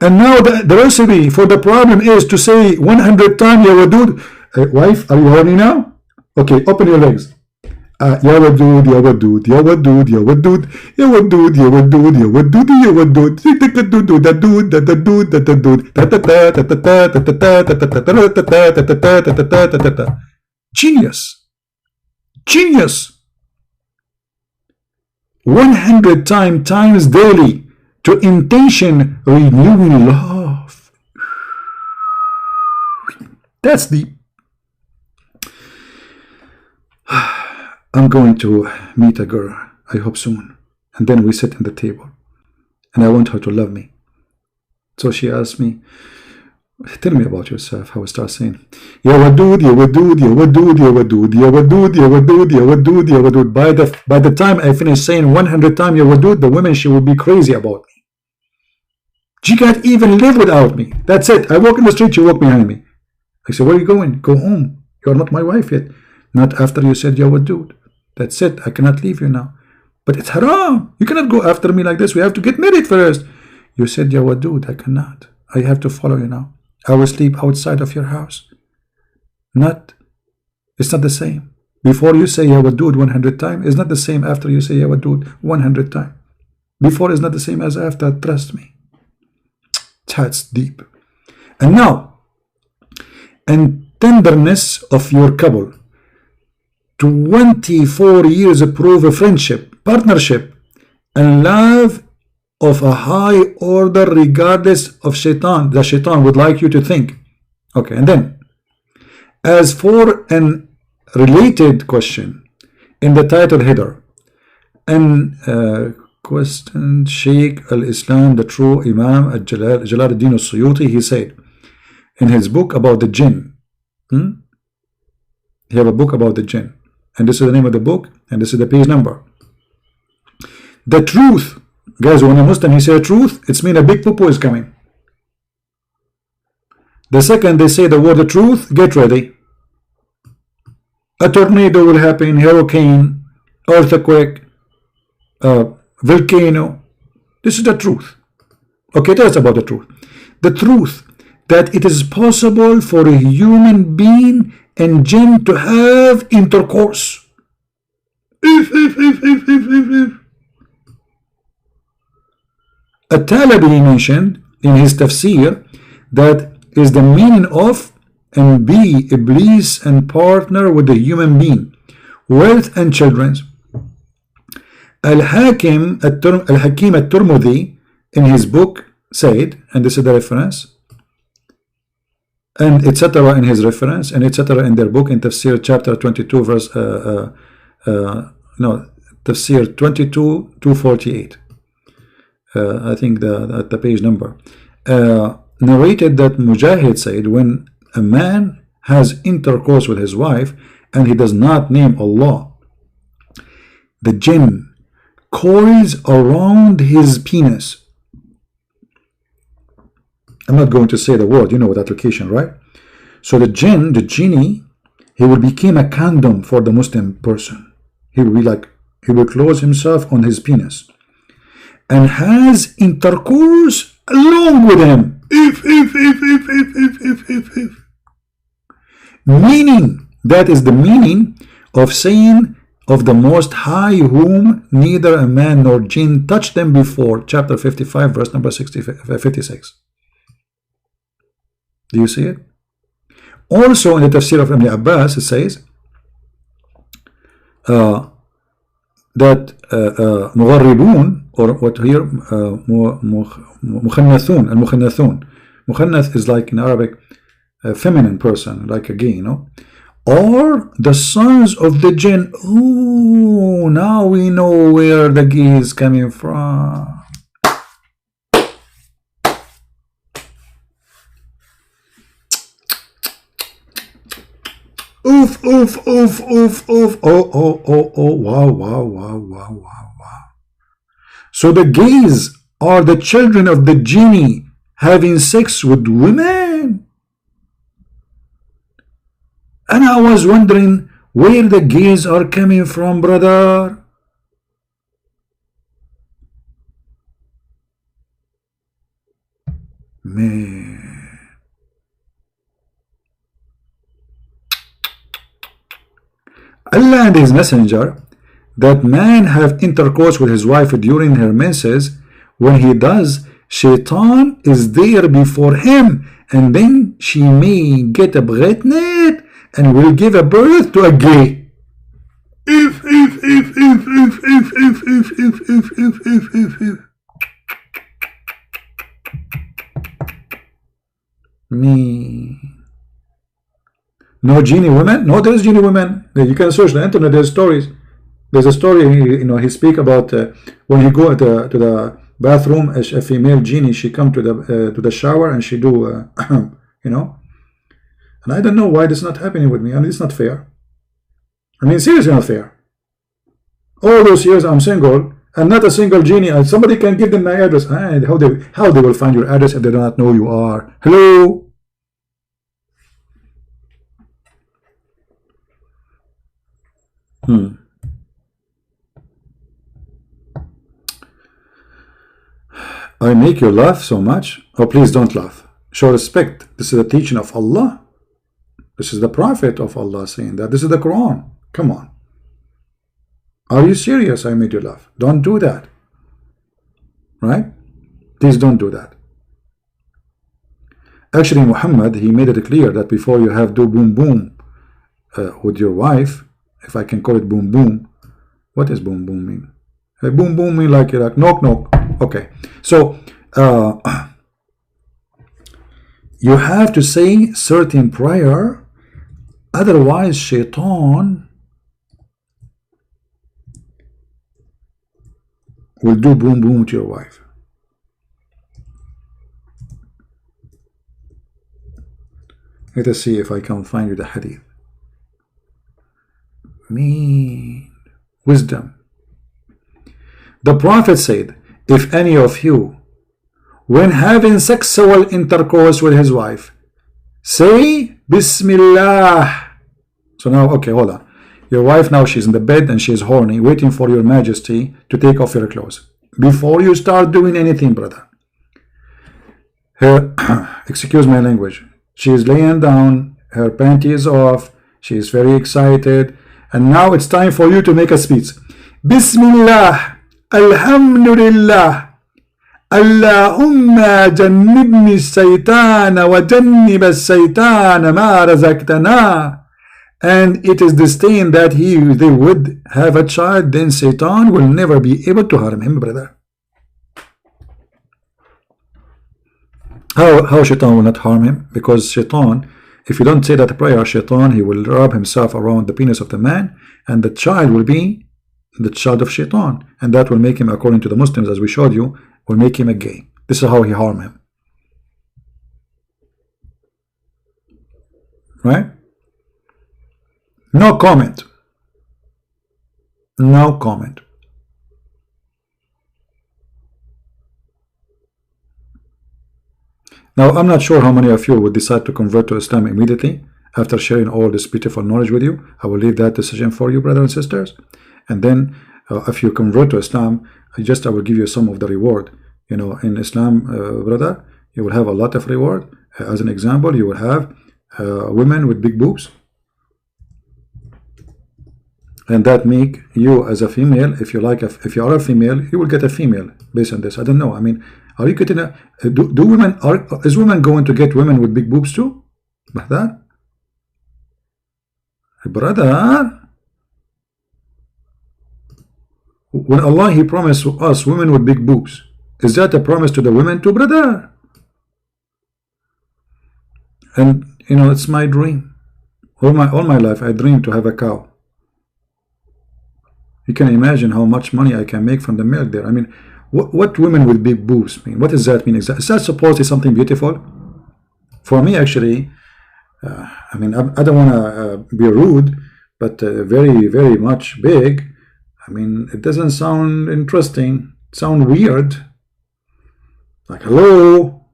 And now the recipe for the problem is to say 100 times, Ya Wadud. Wife, are you horny now? Okay, open your legs. Ya Wadud, Ya Wadud, Ya Wadud, Ya Wadud, Ya Wadud, Ya Wadud, Ya Wadud, Ya Wadud, Genius. Genius. 100 times daily to intention renewing love. That's the I'm going to meet a girl, I hope soon, and then we sit at the table and I want her to love me. So she asked me, Tell me about yourself. How I start saying, Ya Wadud, Ya Wadud, Ya Wadud, Ya Wadud, Ya Wadud, Ya Wadud, Ya Wadud, Ya Wadud. By the time I finish saying 100 times Ya Wadud, the woman, she will be crazy about me. She can't even live without me. That's it. I walk in the street, you walk behind me. I say, where are you going? Go home. You are not my wife yet. Not after you said Ya Wadud. That's it. I cannot leave you now. But it's haram. You cannot go after me like this. We have to get married first. You said Ya Wadud. I cannot. I have to follow you now. I will sleep outside of your house. It's not the same. Before you say Ya Wadud 100 times, it's not the same after you say Ya Wadud 100 times. Before is not the same as after. Trust me. That's deep. And now, and tenderness of your couple. 24 years prove a friendship, partnership, and love of a high order regardless of shaitan. The shaitan would like you to think. Okay, and then, as for an related question in the title header, and question Sheikh al-Islam, the true Imam Jalaluddin al-Suyuti, he said in his book about the jinn. He have a book about the jinn. And this is the name of the book, and this is the page number. The truth. Guys, when a Muslim he say truth, it's mean a big poo-poo is coming. The second they say the word the truth, get ready. A tornado will happen, hurricane, earthquake, volcano. This is the truth. Okay, tell us about the truth. The truth that it is possible for a human being and jinn to have intercourse. At-Talabi mentioned in his tafsir that is the meaning of and be Iblis and partner with the human being, wealth and children. Al-Hakim at-Tirmidhi in his book said, and this is the reference, and etc. in his reference, and etc. in their book in Tafsir chapter 22 verse Tafsir 22 248. I think the page number narrated that Mujahid said, when a man has intercourse with his wife and he does not name Allah, the jinn coils around his penis. I'm not going to say the word, you know, with application, right? So the jinn, the genie, he will become a condom for the Muslim person. He will be like, he will close himself on his penis and has intercourse along with him. If. Meaning, that is the meaning of saying of the Most High, whom neither a man nor jinn touched them before, chapter 55, verse number 56. Do you see it? Also in the tafsir of Ibn Abbas, it says that مغربون, or what here, مخنثون, المخنثون. Mukhannath is like in Arabic a feminine person, like a gay, you know, or the sons of the jinn. Oh, now we know where the gay is coming from. Oof, oof, oof, oof, oof. Oh, wow. So the gays are the children of the genie having sex with women. And I was wondering where the gays are coming from, brother. Man. Allah and his messenger, that man have intercourse with his wife during her menses. When he does, shaitan is there before him, and then she may get pregnant and will give a birth to a gay. If. Me. No genie women? No, there's genie women. You can search the internet. There's stories. There's a story. You know, he speak about when he go to the bathroom. A female genie. She come to the shower and she do you know. And I don't know why this is not happening with me. I mean, it's not fair. I mean, seriously not fair. All those years I'm single and not a single genie. Somebody can give them my address. How they will find your address if they do not know you are? Hello? I make you laugh so much. Oh, please don't laugh. Show respect. This is the teaching of Allah. This is the Prophet of Allah saying that. This is the Quran. Come on. Are you serious? I made you laugh. Don't do that. Right? Please don't do that. Actually, Muhammad, he made it clear that before you have do boom boom with your wife, if I can call it boom boom. What does boom boom mean? Boom boom mean like knock knock. Okay. So you have to say certain prayer, otherwise shaitan will do boom boom to your wife. Let us see if I can find you the hadith. Mean wisdom. The Prophet said, if any of you, when having sexual intercourse with his wife, say Bismillah. So now, okay, hold on. Your wife now, she's in the bed and she's horny, waiting for your majesty to take off your clothes. Before you start doing anything, brother, her, excuse my language, she is laying down, her panty is off, she is very excited, and now it's time for you to make a speech. Bismillah, Alhamdulillah, Allahumma jannibni shaytana wa jannib shaytana ma razaqtana. And it is disdained that they would have a child, then Satan will never be able to harm him, brother. How Shaitan will not harm him? Because Shaitan, if you don't say that prayer, Shaitan, he will wrap himself around the penis of the man, and the child will be the child of Shaitan, and that will make him, according to the Muslims, as we showed you, will make him a gay. This is how he harm him. Right? No comment. No comment. Now, I'm not sure how many of you would decide to convert to Islam immediately after sharing all this beautiful knowledge with you. I will leave that decision for you, brothers and sisters. And then, if you convert to Islam, I will give you some of the reward. You know, in Islam, brother, you will have a lot of reward. As an example, you will have women with big boobs. And that make you as a female, if you are a female, you will get a female based on this. I don't know. I mean, are you getting a is women going to get women with big boobs too? Brother, when Allah he promised us women with big boobs, is that a promise to the women too, brother? And you know, it's my dream. All my life I dream to have a cow. You can imagine how much money I can make from the milk there. I mean, what women with big boobs mean? What does that mean exactly? Is that supposed to be something beautiful? For me, actually, I mean, I don't want to be rude, but very, very much big. I mean, it doesn't sound interesting. It sounds weird. Like, hello,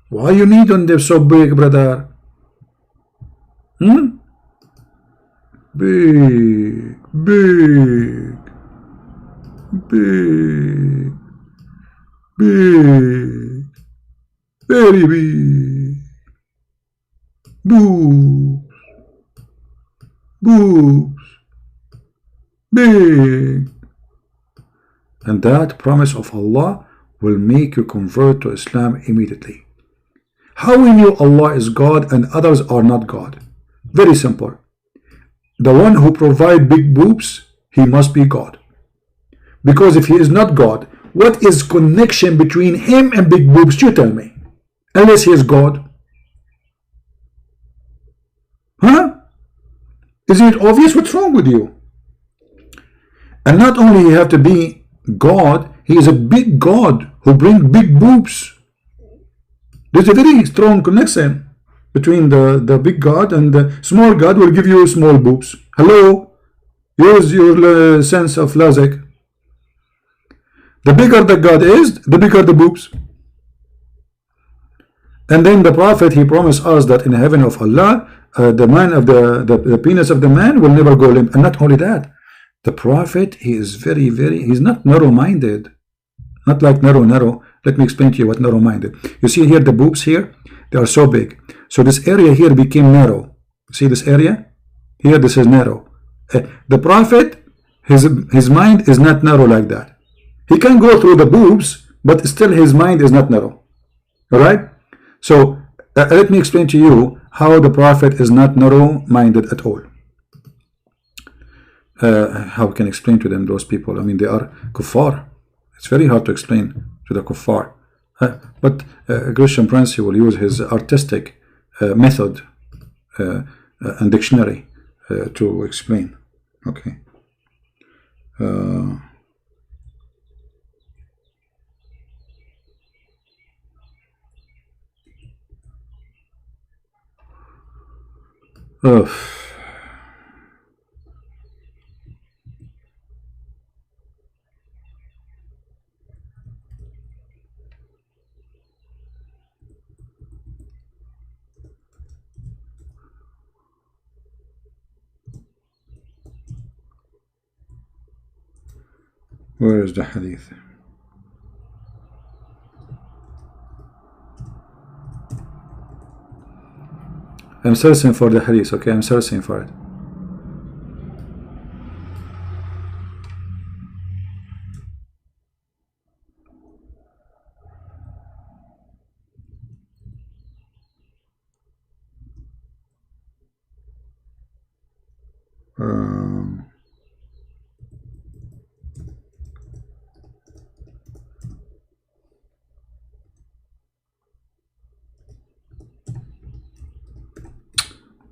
why you need on them so big, brother? Big, big, big, big, very big, boobs, boobs, big. And that promise of Allah will make you convert to Islam immediately. How we knew Allah is God and others are not God? Very simple. The one who provides big boobs, he must be God. Because if he is not God, what is connection between him and big boobs? You tell me. Unless he is God. Huh? Isn't it obvious? What's wrong with you? And not only you have to be God, he is a big God who brings big boobs. There's a very strong connection. between the big God and the small God will give you small boobs. Hello? Use your sense of logic. The bigger the God is, the bigger the boobs. And then the Prophet, he promised us that in heaven of Allah, the man of the penis of the man will never go limp. And not only that, the Prophet, he is he's not narrow-minded. Not like narrow. Let me explain to you what narrow-minded. You see here the boobs here, they are so big. So this area here became narrow. See this area? Here this is narrow. The Prophet, his mind is not narrow like that. He can go through the boobs, but still his mind is not narrow. Alright? So let me explain to you how the Prophet is not narrow-minded at all. How can I explain to them, those people? I mean, they are kuffar. It's very hard to explain to the kuffar. But a Christian Prince, he will use his artistic method and dictionary to explain. Okay. Where is the hadith? I'm searching for the hadith, okay? I'm searching for it.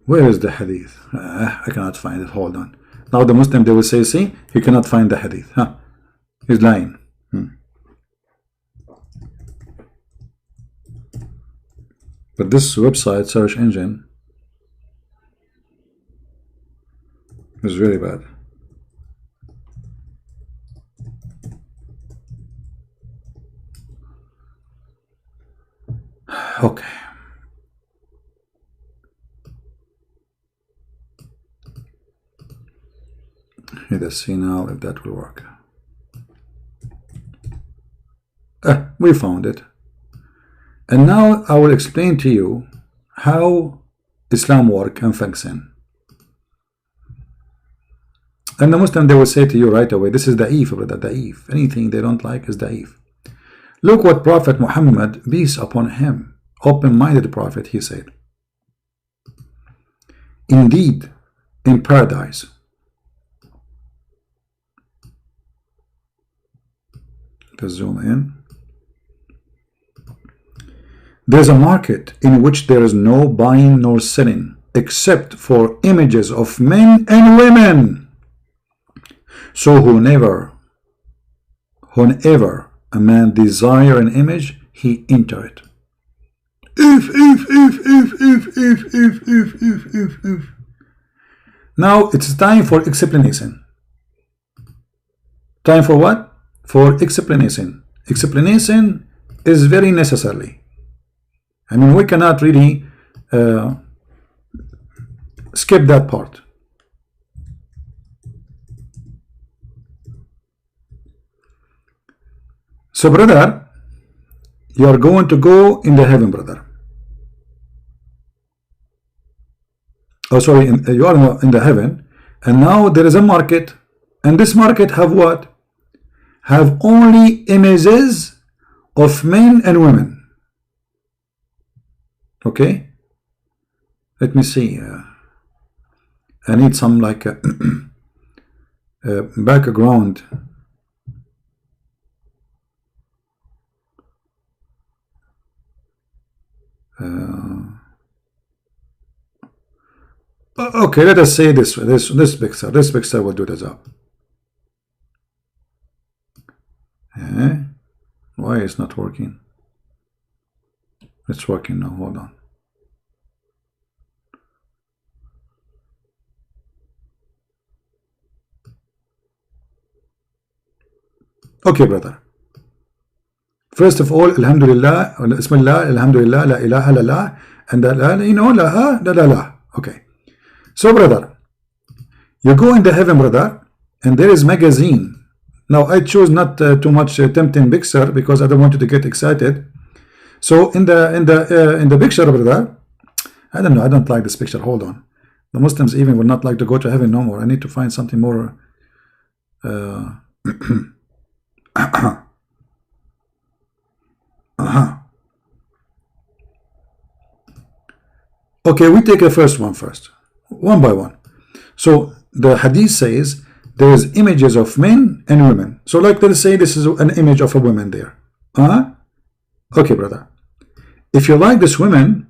Where is the hadith? I cannot find it. Hold on. Now the Muslim, they will say, see, he cannot find the hadith. Huh? He's lying. But this website search engine is very bad. Okay. Let's see now if that will work. We found it. And now I will explain to you how Islam works and function. And the Muslim, they will say to you right away, this is da'if, brother, da'if. Anything they don't like is da'if. Look what Prophet Muhammad, peace upon him, open-minded prophet, he said. Indeed, in paradise, let's zoom in. There's a market in which there is no buying nor selling except for images of men and women. So whenever a man desire an image, he enter it. If. Now it's time for explanation. Time for what? For explanation. Explanation is very necessary. I mean, we cannot really skip that part. So, brother, you are going to go in the heaven, brother. Oh, sorry, you are in the heaven, and now there is a market, and this market have what? Have only images of men and women. Okay, let me see. I need some like background. Okay, let us say this picture. This picture will do the job. Why is not working? It's working now. Hold on. Okay, brother. First of all, Alhamdulillah, Bismillah, Alhamdulillah, La ilaha illallah, and la, you know, la, la, la, la. Okay. So, brother, you go in the heaven, brother, and there is magazine. Now, I choose not too much tempting picture because I don't want you to get excited. So, in the picture, brother, I don't know. I don't like this picture. Hold on. The Muslims even will not like to go to heaven no more. I need to find something more. Okay, we take the first one first, one by one. So the hadith says there is images of men and women. So like let's say this is an image of a woman there. Okay, brother. If you like this woman,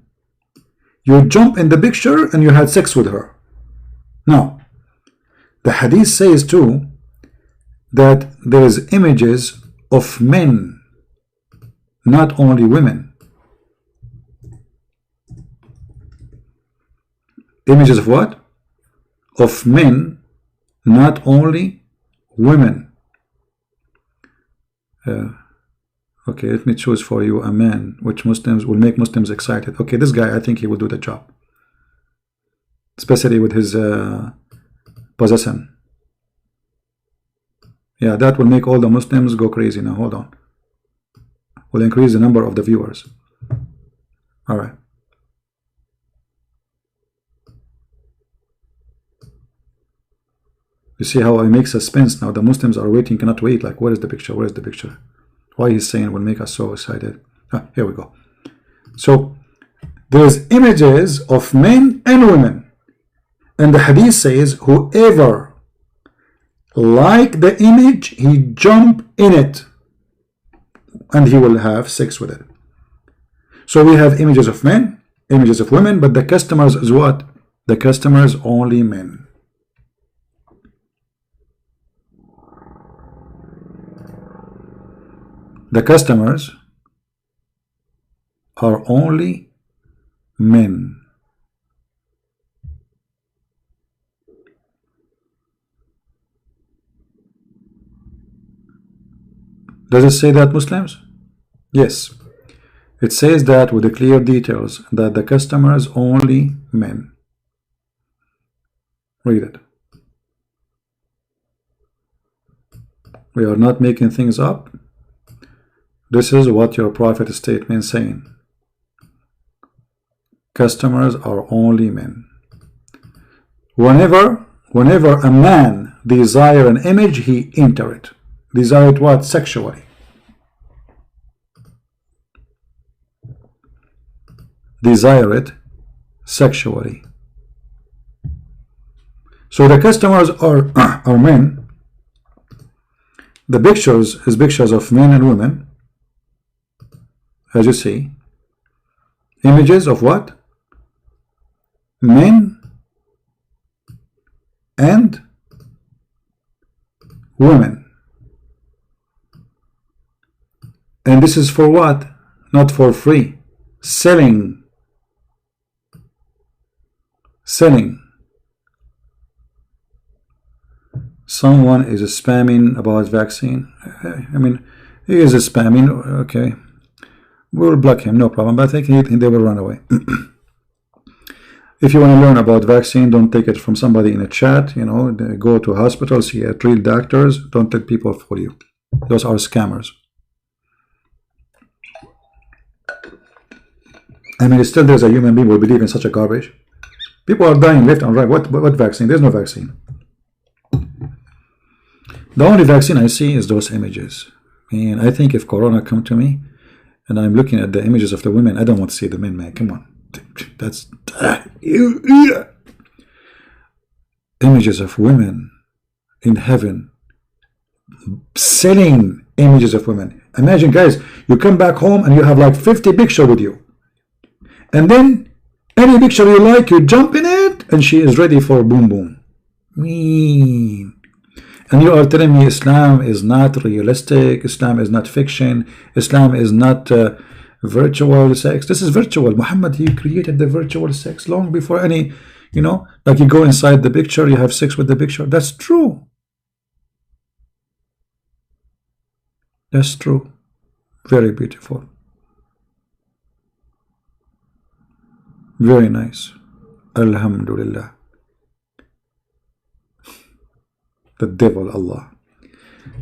you jump in the picture and you had sex with her. Now, the hadith says too that there is images of men, not only women. Images of what? Of men, not only women. Okay, let me choose for you a man which Muslims will make Muslims excited. Okay, this guy, I think he will do the job, especially with his possession. Yeah, that will make all the Muslims go crazy. Now hold on, will increase the number of the viewers. All right. You see how I make suspense now? The Muslims are waiting, cannot wait. Like, where is the picture? Where is the picture? Why he's saying will make us so excited. Here we go. So there's images of men and women, and the hadith says whoever like the image, he jump in it and he will have sex with it. So we have images of men, images of women, but the customers is what? The customers only men. The customers are only men. Does it say that, Muslims? Yes. It says that with the clear details that the customers only men. Read it. We are not making things up. This is what your prophet statement saying. Customers are only men. Whenever a man desire an image, he enter it. Desire it what? Sexually. Desire it sexually. So the customers are men. The pictures is pictures of men and women. As you see, images of what? Men and women. And this is for what? Not for free. Selling. Selling. Someone is spamming about vaccine. I mean, he is spamming. Okay. We will block him, no problem, but I think they will run away. If you want to learn about vaccine, don't take it from somebody in a chat. You know, go to hospitals, see real doctors. Don't let people fool you. Those are scammers. I mean, still there's a human being who will believe in such a garbage. People are dying left and right. What vaccine? There's no vaccine. The only vaccine I see is those images. And I think if Corona come to me, and I'm looking at the images of the women, I don't want to see the men, man. Come on. That's images of women in heaven, selling images of women. Imagine, guys, you come back home and you have like 50 pictures with you, and then any picture you like, you jump in it, and she is ready for boom boom. And you are telling me Islam is not realistic, Islam is not fiction, Islam is not virtual sex. This is virtual. Muhammad, he created the virtual sex long before any, you know, like you go inside the picture, you have sex with the picture. That's true. That's true. Very beautiful. Very nice. Alhamdulillah. The devil, Allah.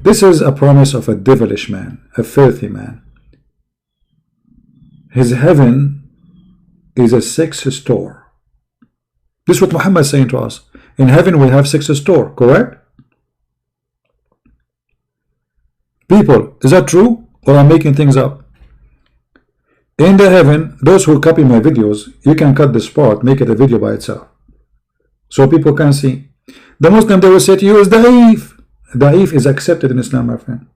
This is a promise of a devilish man, a filthy man. His heaven is a sex store. This is what Muhammad is saying to us. In heaven we have sex store, correct? People, is that true? Or I'm making things up? In the heaven, those who copy my videos, you can cut this part, make it a video by itself, so people can see. The Muslim, they will say to you, is da'if. Da'if is accepted in Islam, my friend.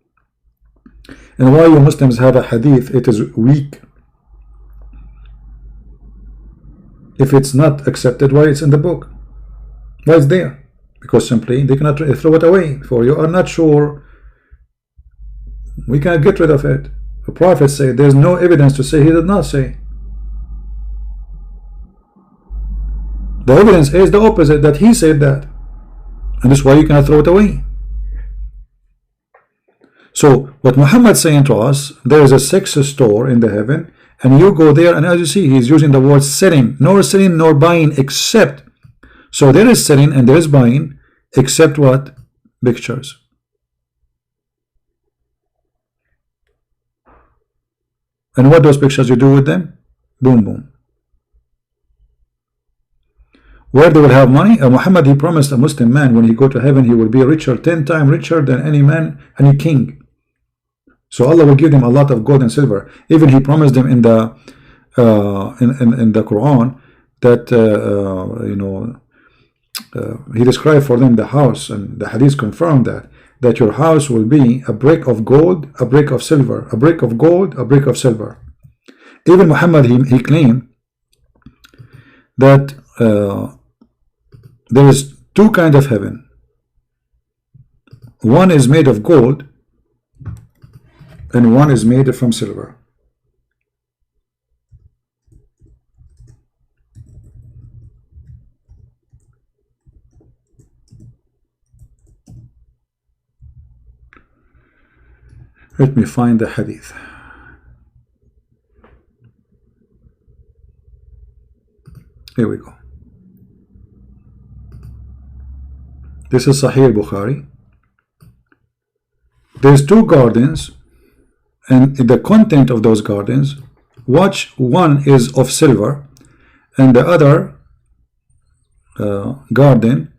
And why you Muslims have a hadith, it is weak. If it's not accepted, why it's in the book? Why it's there? Because simply they cannot throw it away. For you are not sure, we can't get rid of it. The Prophet said there's no evidence to say he did not say. The evidence is the opposite, that he said that. And this is why you cannot throw it away. So what Muhammad is saying to us, there is a sex store in the heaven, and you go there, and as you see, he's using the word selling, nor selling nor buying, except. So there is selling and there is buying, except what? Pictures. And what those pictures you do with them? Boom, boom. Where they will have money? Muhammad, he promised a Muslim man when he go to heaven, he will be richer, 10 times richer than any man, any king. So Allah will give them a lot of gold and silver. Even he promised them in the Qur'an that he described for them the house, and the hadith confirmed that your house will be a brick of gold, a brick of silver, a brick of gold, a brick of silver. Even Muhammad, he claimed that there is two kinds of heaven. One is made of gold and one is made from silver. Let me find the hadith. Here we go. This is Sahih Bukhari. There's two gardens, and the content of those gardens, watch, one is of silver and the other garden,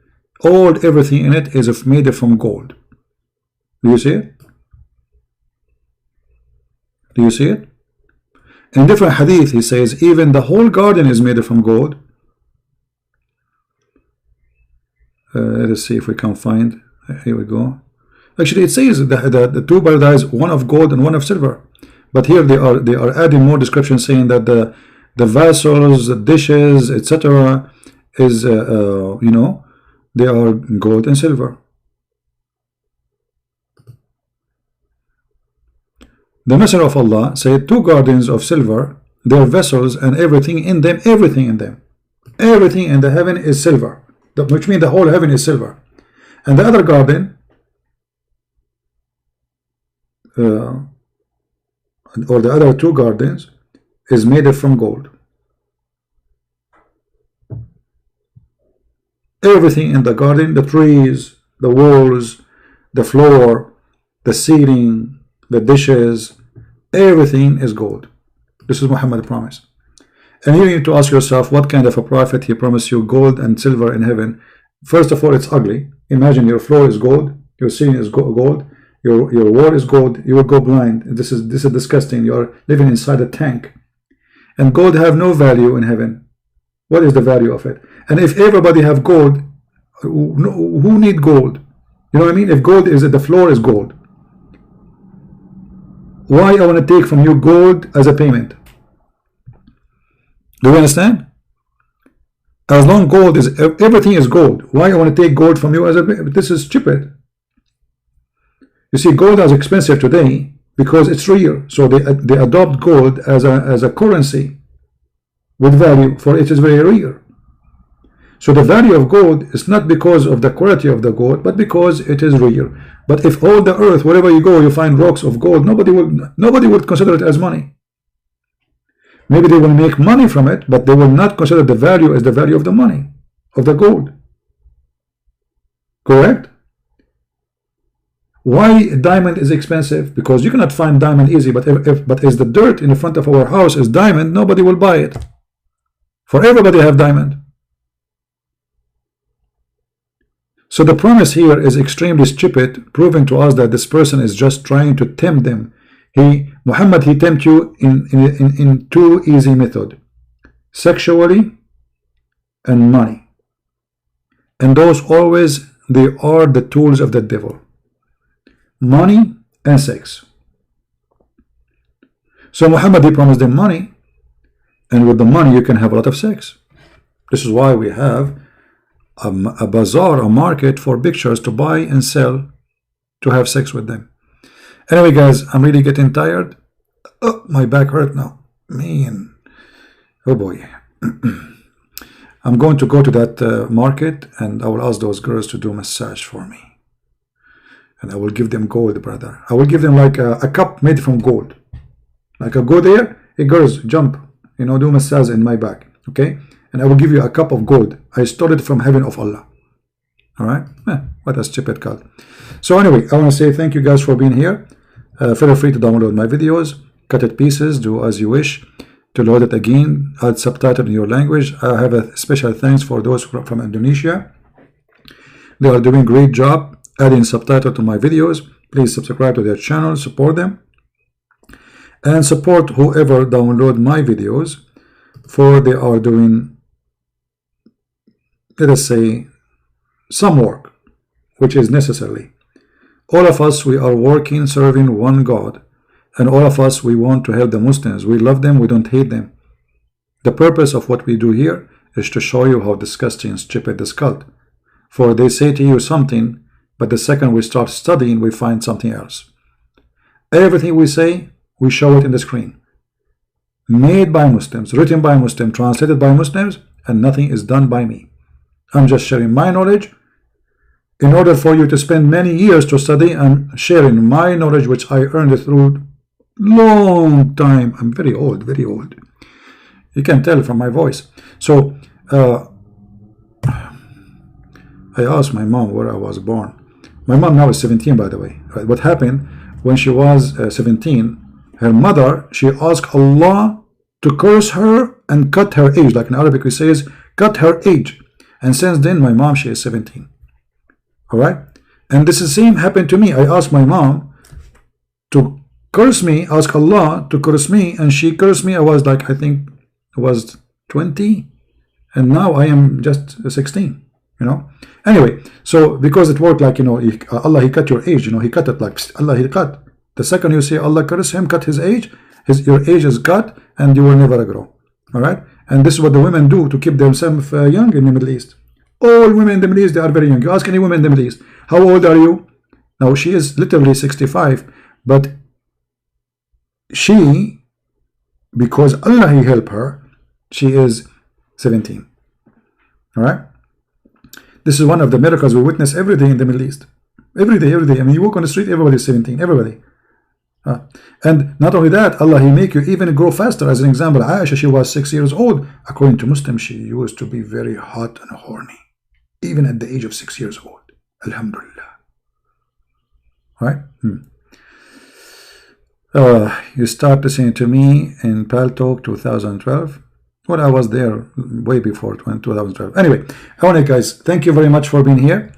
everything in it is made from gold. Do you see it? Do you see it? In different hadith he says even the whole garden is made from gold. Let's see if we can find. Here we go. Actually it says the two paradise, one of gold and one of silver, but here they are adding more description, saying that the vessels, the dishes, etc. is they are gold and silver. The Messenger of Allah said two gardens of silver, their vessels and everything in them, everything in the heaven is silver, which means the whole heaven is silver. And the other garden, or the other two gardens, is made from gold. Everything in the garden, the trees, the walls, the floor, the ceiling, the dishes, everything is gold. This is Muhammad's promise. And you need to ask yourself, what kind of a prophet he promised you gold and silver in heaven? First of all, it's ugly. Imagine your floor is gold, your ceiling is gold, your wall is gold. You will go blind. This is disgusting. You are living inside a tank. And gold have no value in heaven. What is the value of it? And if everybody have gold, who need gold? You know what I mean? If gold is, the floor is gold, why I want to take from you gold as a payment? Do you understand? As long gold is, everything is gold, why I want to take gold from you as a payment? This is stupid. You see, gold is expensive today because it's rare, so they adopt gold as a currency with value, for it is very rare. So the value of gold is not because of the quality of the gold, but because it is real. But if all the earth, wherever you go, you find rocks of gold, nobody would consider it as money. Maybe they will make money from it, but they will not consider the value as the value of the money, of the gold. Correct? Why diamond is expensive? Because you cannot find diamond easy, but if the dirt in the front of our house is diamond, nobody will buy it. For everybody have diamond. So the promise here is extremely stupid, proving to us that this person is just trying to tempt them. Muhammad, he tempt you in two easy method: sexually and money. And those always, they are the tools of the devil. Money and sex. So Muhammad, he promised them money, and with the money you can have a lot of sex. This is why we have a bazaar, a market for pictures to buy and sell, to have sex with them. Anyway guys, I'm really getting tired. Oh, my back hurt now, man. Oh boy. I'm going to go to that market, and I will ask those girls to do a massage for me, and I will give them gold, brother. I will give them like a cup made from gold. Like I go there, hey girls, jump, you know, do massage in my back, okay? And I will give you a cup of gold. I stole it from heaven of Allah. All right? What a stupid cult. So anyway, I want to say thank you guys for being here. Feel free to download my videos, cut it pieces, do as you wish. To load it again, add subtitle in your language. I have a special thanks for those from Indonesia. They are doing a great job adding subtitle to my videos. Please subscribe to their channel, support them, and support whoever download my videos, for they are doing, let us say, some work which is necessary. All of us, we are working, serving one God, and all of us, we want to help the Muslims. We love them, we don't hate them. The purpose of what we do here is to show you how disgusting and stupid this cult. For they say to you something, but the second we start studying, we find something else. Everything we say, we show it in the screen. Made by Muslims, written by Muslims, translated by Muslims, and nothing is done by me. I'm just sharing my knowledge. In order for you to spend many years to study, I'm sharing my knowledge, which I earned through long time. I'm very old, very old. You can tell from my voice. So I asked my mom where I was born. My mom now is 17, by the way. What happened when she was 17? Her mother, she asked Allah to curse her and cut her age. Like in Arabic, we say, cut her age. And since then, my mom, she is 17. All right? And this is the same happened to me. I asked my mom to curse me, ask Allah to curse me, and she cursed me. I was like, I think I was 20, and now I am just 16, you know. Anyway, so because it worked like, you know, Allah, he cut your age, you know, he cut it like, Allah, he cut. The second you say Allah curse him, cut his age, your age is cut, and you will never grow. All right? And this is what the women do to keep themselves young in the Middle East. All women in the Middle East, they are very young. You ask any woman in the Middle East, how old are you? Now, she is literally 65, but she, because Allah, he helped her, she is 17. All right? This is one of the miracles we witness every day in the Middle East. Every day, every day. I mean, you walk on the street, everybody is 17, everybody. And not only that, Allah, he make you even grow faster. As an example, Aisha, she was 6 years old. According to Muslims, she used to be very hot and horny, even at the age of 6 years old. Alhamdulillah. Right? You start listening to me in PalTalk 2012. Well, I was there way before 2012. Anyway, I want to, guys, thank you very much for being here.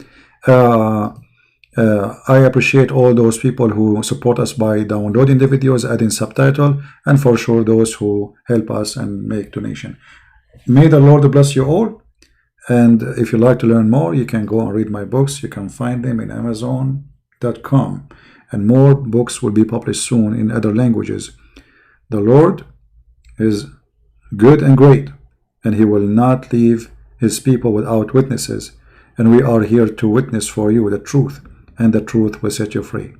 I appreciate all those people who support us by downloading the videos, adding subtitle, and for sure those who help us and make donation. May the Lord bless you all. And if you like to learn more, you can go and read my books. You can find them in Amazon.com. And more books will be published soon in other languages. The Lord is good and great, and he will not leave his people without witnesses. And we are here to witness for you the truth, and the truth will set you free.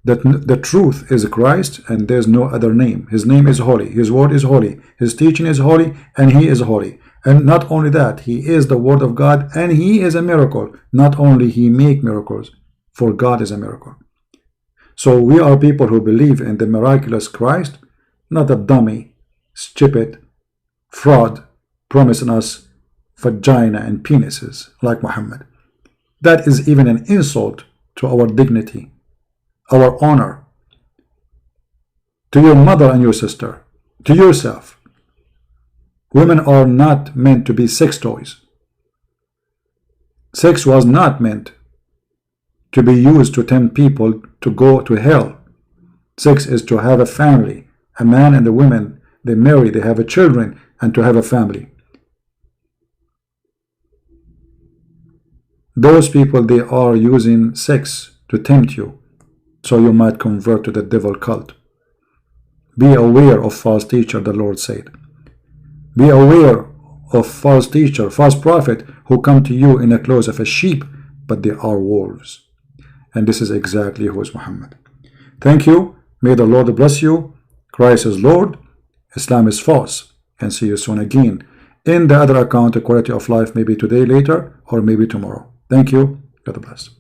The truth is Christ, and there's no other name. His name is holy. His word is holy. His teaching is holy, and he is holy. And not only that, he is the word of God, and he is a miracle. Not only he make miracles, for God is a miracle. So we are people who believe in the miraculous Christ, not a dummy, stupid, fraud, promising us vagina and penises like Muhammad. That is even an insult to our dignity, our honor, to your mother and your sister, to yourself. Women are not meant to be sex toys. Sex was not meant to be used to tempt people to go to hell. Sex is to have a family. A man and a woman, they marry, they have a children, and to have a family. Those people, they are using sex to tempt you, so you might convert to the devil cult. Be aware of false teacher, the Lord said. Be aware of false teacher, false prophet, who come to you in the clothes of a sheep, but they are wolves. And this is exactly who is Muhammad. Thank you. May the Lord bless you. Christ is Lord. Islam is false. And see you soon again. In the other account, the quality of life, maybe today, later, or maybe tomorrow. Thank you. God bless.